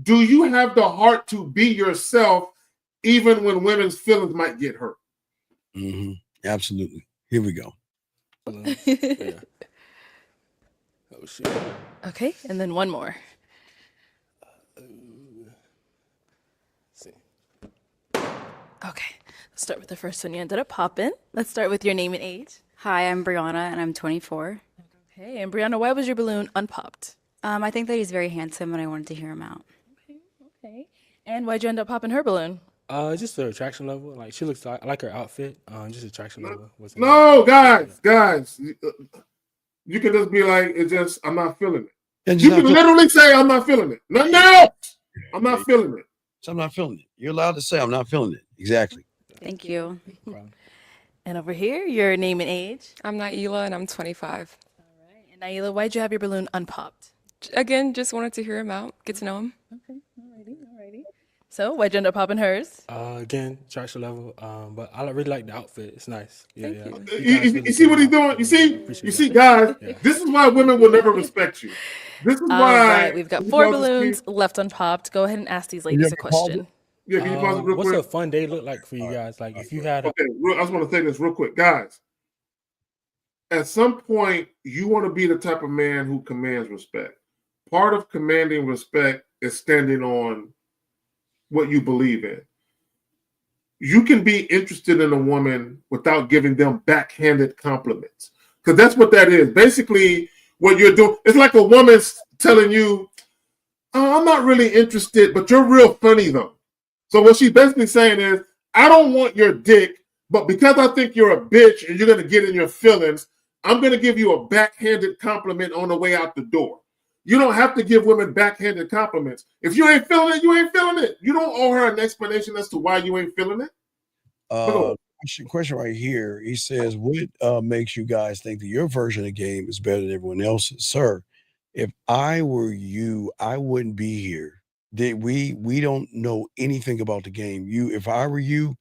Do you have the heart to be yourself, even when women's feelings might get hurt? Mm-hmm. Absolutely. Here we go. Yeah. Oh shit. Okay, and then one more. See. Okay, let's start with the first one you ended up popping. Let's start with your name and age. Hi, I'm Brianna, and I'm 24. Okay, and Brianna, why was your balloon unpopped? I think that he's very handsome, and I wanted to hear him out. Okay. And why'd you end up popping her balloon? Just the attraction level. Like she looks, I like her outfit. Just attraction level. No, guys, you can just be like, it's just I'm not feeling it. And You can literally say I'm not feeling it. Nothing else. I'm not feeling it. So I'm not feeling it. You're allowed to say I'm not feeling it. Exactly. Thank you. And over here, your name and age. I'm Naila and I'm 25. And Naila, why'd you have your balloon unpopped? Again, just wanted to hear him out, get to know him. Okay, alrighty. So why'd you end up popping hers? Again, attraction level. But I really like the outfit. It's nice. Yeah, Thank You see what he's doing? You see, guys, this is why women will never respect you. This is All why right, we've got 4 balloons left unpopped. Go ahead and ask these ladies a question. Yeah, can you pause it real What's quick? a fun day look like for you guys? Like if you had Okay, I just want to say this real quick, guys. At some point, you want to be the type of man who commands respect. Part of commanding respect is standing on what you believe in. You can be interested in a woman without giving them backhanded compliments, because that's what that is. Basically, what you're doing, it's like a woman's telling you, "Oh, I'm not really interested, but you're real funny though." So what she's basically saying is, I don't want your dick, but because I think you're a bitch and you're going to get in your feelings, I'm going to give you a backhanded compliment on the way out the door. You don't have to give women backhanded compliments. If you ain't feeling it, you ain't feeling it. You don't owe her an explanation as to why you ain't feeling it. Question right here. He says, what makes you guys think that your version of the game is better than everyone else's? Sir, if I were you, I wouldn't be here. We don't know anything about the game. If I were you,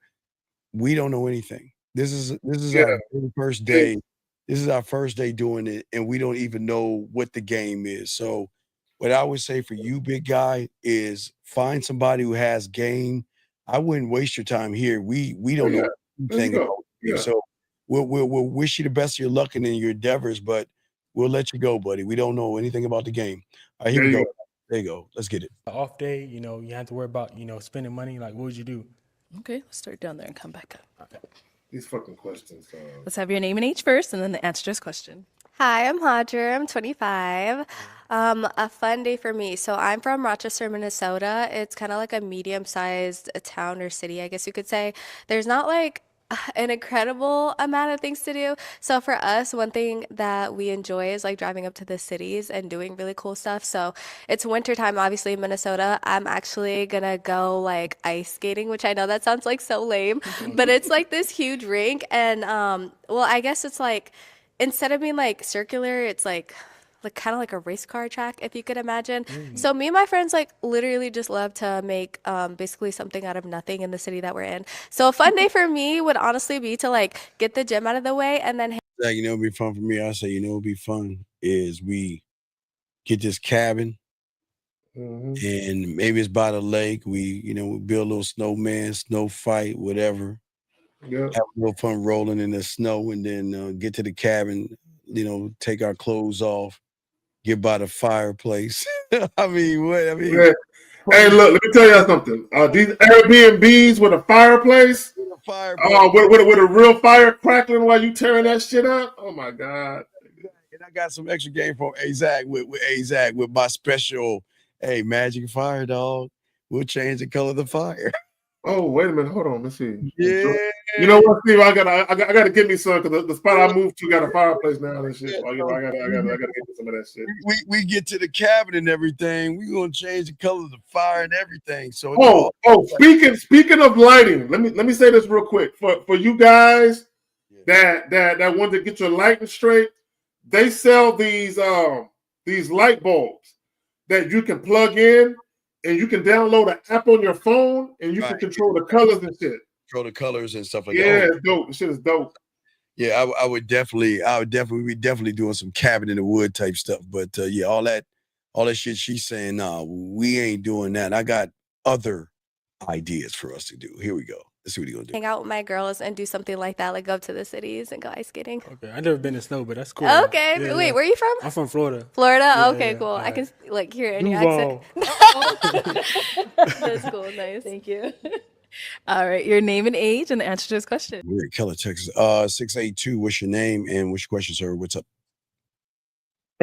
we don't know anything. This is our very first day. This is our first day doing it, and we don't even know what the game is. So what I would say for you, big guy, is find somebody who has game. I wouldn't waste your time here. We don't know anything about you. So we'll wish you the best of your luck and in your endeavors, but we'll let you go, buddy. We don't know anything about the game. All right, here we go. There you go. Let's get it. off day, you have to worry about, spending money. Like, what would you do? Okay, let's start down there and come back up. These fucking questions. Let's have your name and age first, and then the answer to this question. Hi, I'm Hadra. I'm 25. A fun day for me. So I'm from Rochester, Minnesota. It's kind of like a medium-sized town or city, I guess you could say. There's not like an incredible amount of things to do. So for us, one thing that we enjoy is like driving up to the cities and doing really cool stuff. So it's wintertime, obviously, in Minnesota. I'm actually gonna go like ice skating, which I know that sounds like so lame, but it's like this huge rink. And well, I guess it's like, instead of being like circular, it's like kind of like a race car track, if you could imagine. So me and my friends like literally just love to make basically something out of nothing in the city that we're in. So a fun day for me would honestly be to like get the gym out of the way and then Zach, it'd be fun for me. I say, it'd be fun is we get this cabin and maybe it's by the lake. We build a little snowman, snow fight, whatever. Yeah. Have a little fun rolling in the snow and then get to the cabin, take our clothes off, get by the fireplace. I mean, what? I mean, Hey, look, let me tell y'all something. These Airbnbs with a fireplace, with a real fire crackling while you tearing that shit up. Oh my God. And I got some extra game from AZAC with my special, magic fire, dog. We'll change the color of the fire. Oh, wait a minute. Hold on. Let's see. Yeah. You know what, Steve? I gotta get me some because the spot I moved to got a fireplace now and shit. So I gotta get me some of that shit. We get to the cabin and everything. We're gonna change the color of the fire and everything. So speaking of lighting, let me say this real quick. For you guys that want to get your lighting straight, they sell these light bulbs that you can plug in. And you can download an app on your phone, and you can control the colors and shit. Control the colors and stuff like that. Yeah, it's dope. The shit is dope. Yeah, I would definitely be doing some cabin in the wood type stuff. But all that shit she's saying, nah, we ain't doing that. I got other ideas for us to do. Here we go. Let's see what you're gonna do. hang out with my girls and do something like that, like go up to the cities and go ice skating. Okay, I've never been in snow, but that's cool. Okay, Yeah, wait, yeah. where are you from? I'm from Florida. Florida? Yeah, Okay, yeah, cool. all I can right. like hear it in your Duval. accent. That's cool. Nice. Thank you. All right, your name and age and the answer to this question. We're in Keller, Texas. 682. What's your name and what's your question, sir? What's up?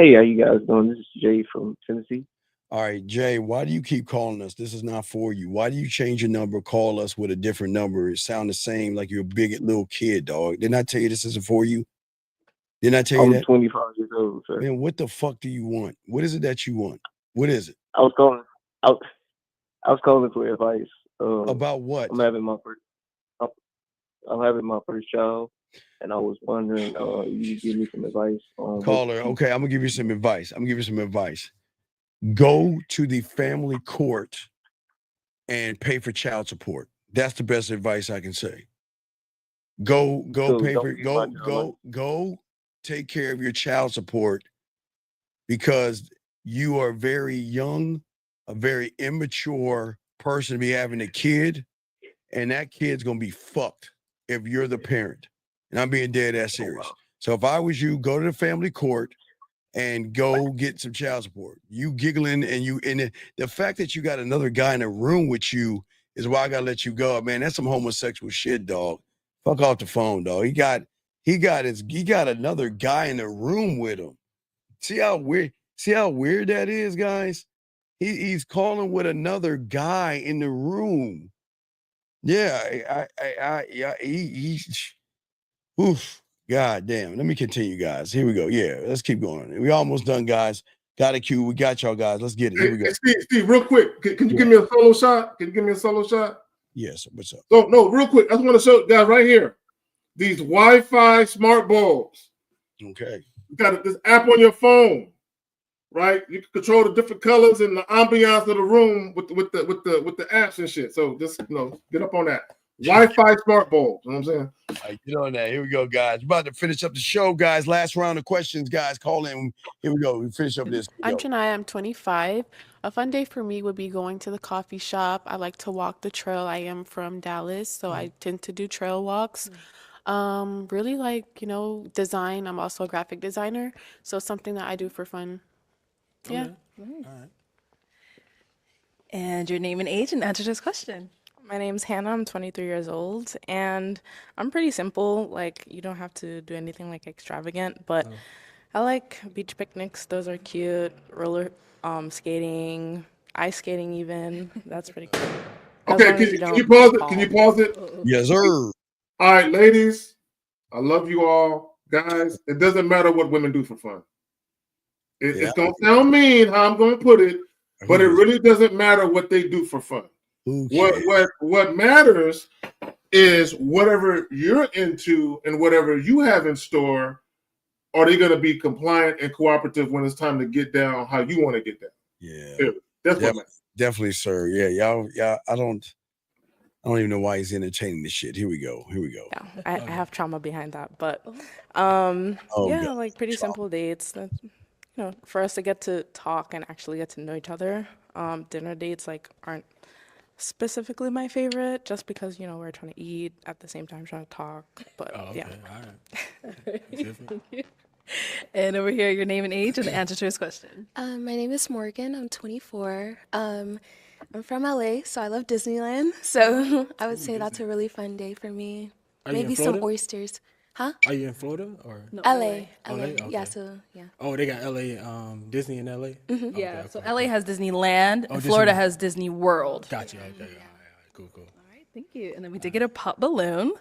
Hey, how you guys doing? This is Jay from Tennessee. All right, Jay, why do you keep calling us? This is not for you. Why do you change your number, call us with a different number? It sounds the same like you're a big little kid, dog. Didn't I tell you this isn't for you? Didn't I tell you I'm that? 25 years old, sir. Man, what the fuck do you want? What is it that you want? What is it? I was calling. I was calling for advice. About what? I'm having my first child, and I was wondering, you could give me some advice on. Caller, okay, I'm gonna give you some advice. Go to the family court and pay for child support. That's the best advice I can say. Go take care of your child support, because you are very young, a very immature person to be having a kid, and that kid's gonna be fucked if you're the parent. And I'm being dead ass serious. So if I was you, go to the family court and go get some child support. You giggling and the fact that you got another guy in a room with you is why I gotta let you go. Man, that's some homosexual shit, dog. Fuck off the phone, dog. He got another guy in the room with him. See how weird that is, guys? He's calling with another guy in the room. Yeah, oof. God damn. Let me continue, guys. Here we go. Yeah, let's keep going. We almost done, guys. Got a cue. We got y'all, guys. Let's get it. Here we go. Steve, real quick. Can you give me a solo shot? Yes. What's up? No, real quick. I just want to show guys right here. These Wi-Fi smart bulbs. Okay. You got this app on your phone, right? You can control the different colors and the ambiance of the room with the apps and shit. So just get up on that. Wi-Fi smart bulbs. You know what I'm saying? All right, get on that. Here we go, guys. We're about to finish up the show, guys. Last round of questions, guys. Call in. Here we go. We finish up this. I'm Janaya. I'm 25. A fun day for me would be going to the coffee shop. I like to walk the trail. I am from Dallas, so I tend to do trail walks. Really like, design. I'm also a graphic designer, so something that I do for fun. Yeah. All right. And your name and age and answer this question. My name's Hannah. I'm 23 years old, and I'm pretty simple. Like, you don't have to do anything like extravagant, but I like beach picnics. Those are cute. Roller skating, ice skating even. That's pretty cool. Okay, can you pause it? Can you pause it? Yes, sir. All right, ladies, I love you all. Guys, it doesn't matter what women do for fun. It's going to sound mean how I'm going to put it, but it really doesn't matter what they do for fun. What matters is whatever you're into and whatever you have in store, are they going to be compliant and cooperative when it's time to get down how you want to get down? Yeah. That's what matters. Definitely, sir. Yeah, y'all, I don't even know why he's entertaining this shit. Here we go. Yeah, I have trauma behind that, but God. like pretty simple dates. For us to get to talk and actually get to know each other. Dinner dates aren't specifically my favorite, just because we're trying to eat at the same time trying to talk. But yeah. All right. Thank you. And over here, your name and age and the answer to his question. My name is Morgan. I'm 24. I'm from LA, so I love Disneyland. So I would say that's a really fun day for me. Maybe some oysters. Huh? Are you in Florida or no, LA? Okay. Yeah, so yeah. Oh, they got LA, Disney in LA? Mm-hmm. Yeah, so LA has Disneyland, and Florida has Disney World. Gotcha. Okay. All right. Cool. All right, thank you. And then we did get a pop balloon.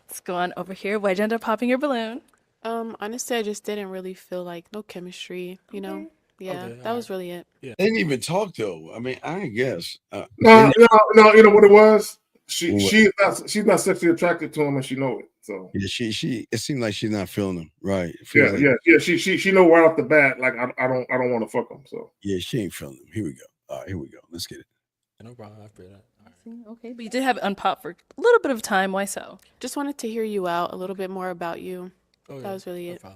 Let's go on over here. Why'd you end up popping your balloon? Honestly, I just didn't really feel like no chemistry, Yeah, that was really it. Yeah. They didn't even talk though. I mean, I guess. No, you know what it was? She's not sexually attracted to him, and she know it. So yeah, she it seemed like she's not feeling him right. Yeah. She know right off the bat. Like I don't want to fuck him. So yeah, she ain't feeling him. Here we go. All right, here we go. Let's get it. No problem. I feel that. All right. Okay, but you did have it unpopped for a little bit of time. Why so? Just wanted to hear you out a little bit more about you. Oh, that was really it. All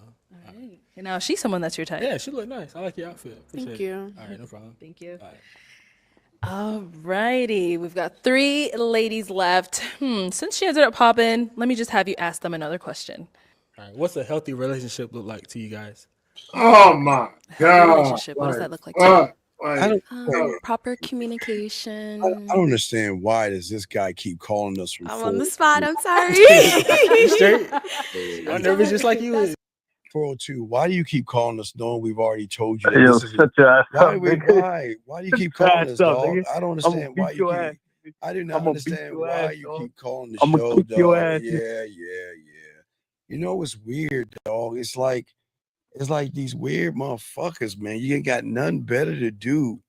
right. And now she's someone that's your type. Yeah, she look nice. I like your outfit. Thank you. All right, no problem. Thank you. All right. All righty, we've got 3 ladies left. Since she ended up popping, let me just have you ask them another question. All right, what's a healthy relationship look like to you guys? Oh my God! Relationship. What does that look like to you? Proper communication. I don't understand why does this guy keep calling us from I'm on the spot. I'm sorry. You straight? I'm nervous just like you is. 402, why do you keep calling us knowing we've already told you? Yo, This is shut your ass up, nigga. why do you keep Shut your calling ass us, up, dog? nigga. I don't I'm gonna understand why beat you your keep. ass. I do I'm not gonna beat understand your why ass, you dog. keep calling the I'm gonna show, kick your dog. ass. Yeah. You know what's weird, dog? It's like these weird motherfuckers, man. You ain't got nothing better to do.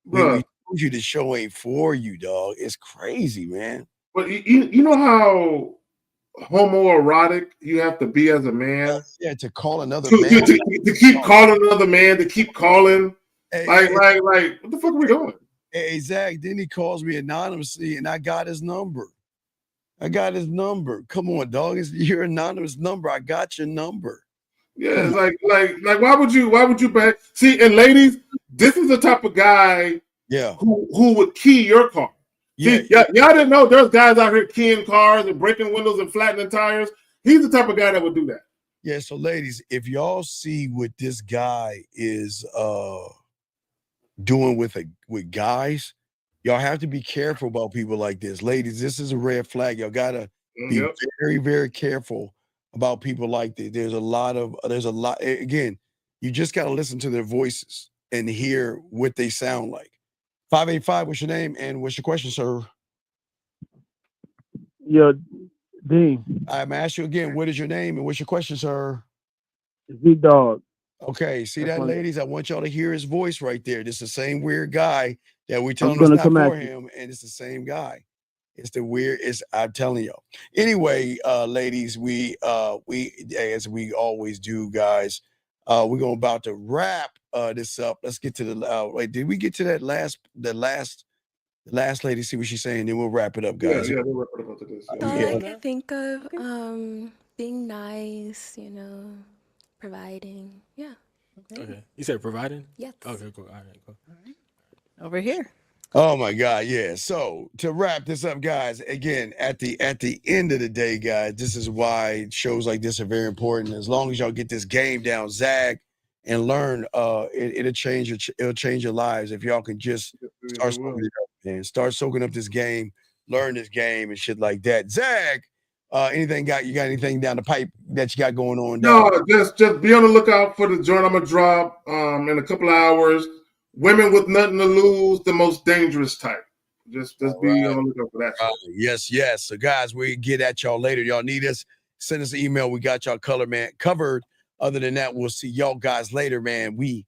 We Bruh. told you the show ain't for you, dog. It's crazy, man. But you know how homoerotic you have to be as a man? Yeah, to call another To, man. to keep calling another man, to keep calling. Like, what the fuck are we doing? Hey, Zach, then he calls me anonymously and I got his number. Come on, dog. It's your anonymous number. I got your number. Yeah, it's like why would you back? See, and ladies, this is the type of guy who would key your car. See, y'all didn't know there's guys out here keying cars and breaking windows and flattening tires. He's the type of guy that would do that. Yeah, so ladies, if y'all see what this guy is doing with guys, y'all have to be careful about people like this. Ladies, this is a red flag. Y'all gotta be very, very careful about people like this. There's a lot. Again, you just gotta listen to their voices and hear what they sound like. 585, what's your name and what's your question, sir? Yo, Dean. I'm asking you again, what is your name and what's your question, sir? Z Dog. Okay, see That's that, my name. ladies? I want y'all to hear his voice right there. This is the same weird guy that we telling us gonna not come for at you. him, and it's the same guy. I'm telling y'all. Anyway, ladies, we as we always do, guys, we're about to wrap this up. Let's get to the wait. Did we get to that the last lady? See what she's saying, then we'll wrap it up, guys. Yeah, we'll wrap it up after this. All I could think of, being nice, providing. Yeah. Okay. You said providing? Yes. Okay, cool. All right, cool. Over here. Oh my God, yeah. So to wrap this up, guys, again, at the end of the day, guys, this is why shows like this are very important. As long as y'all get this game down, Zag, and learn, it'll change your lives if y'all can just start soaking it up, man. Start soaking up this game, learn this game and shit like that. Zag, you got anything down the pipe that you got going on? No, just be on the lookout for the joint I'm gonna drop in a couple of hours. Women with nothing to lose, the most dangerous type. Just be on the lookout for that. Yes. So guys, we get at y'all later. Y'all need us, send us an email. We got y'all covered. Other than that, we'll see y'all guys later, man. We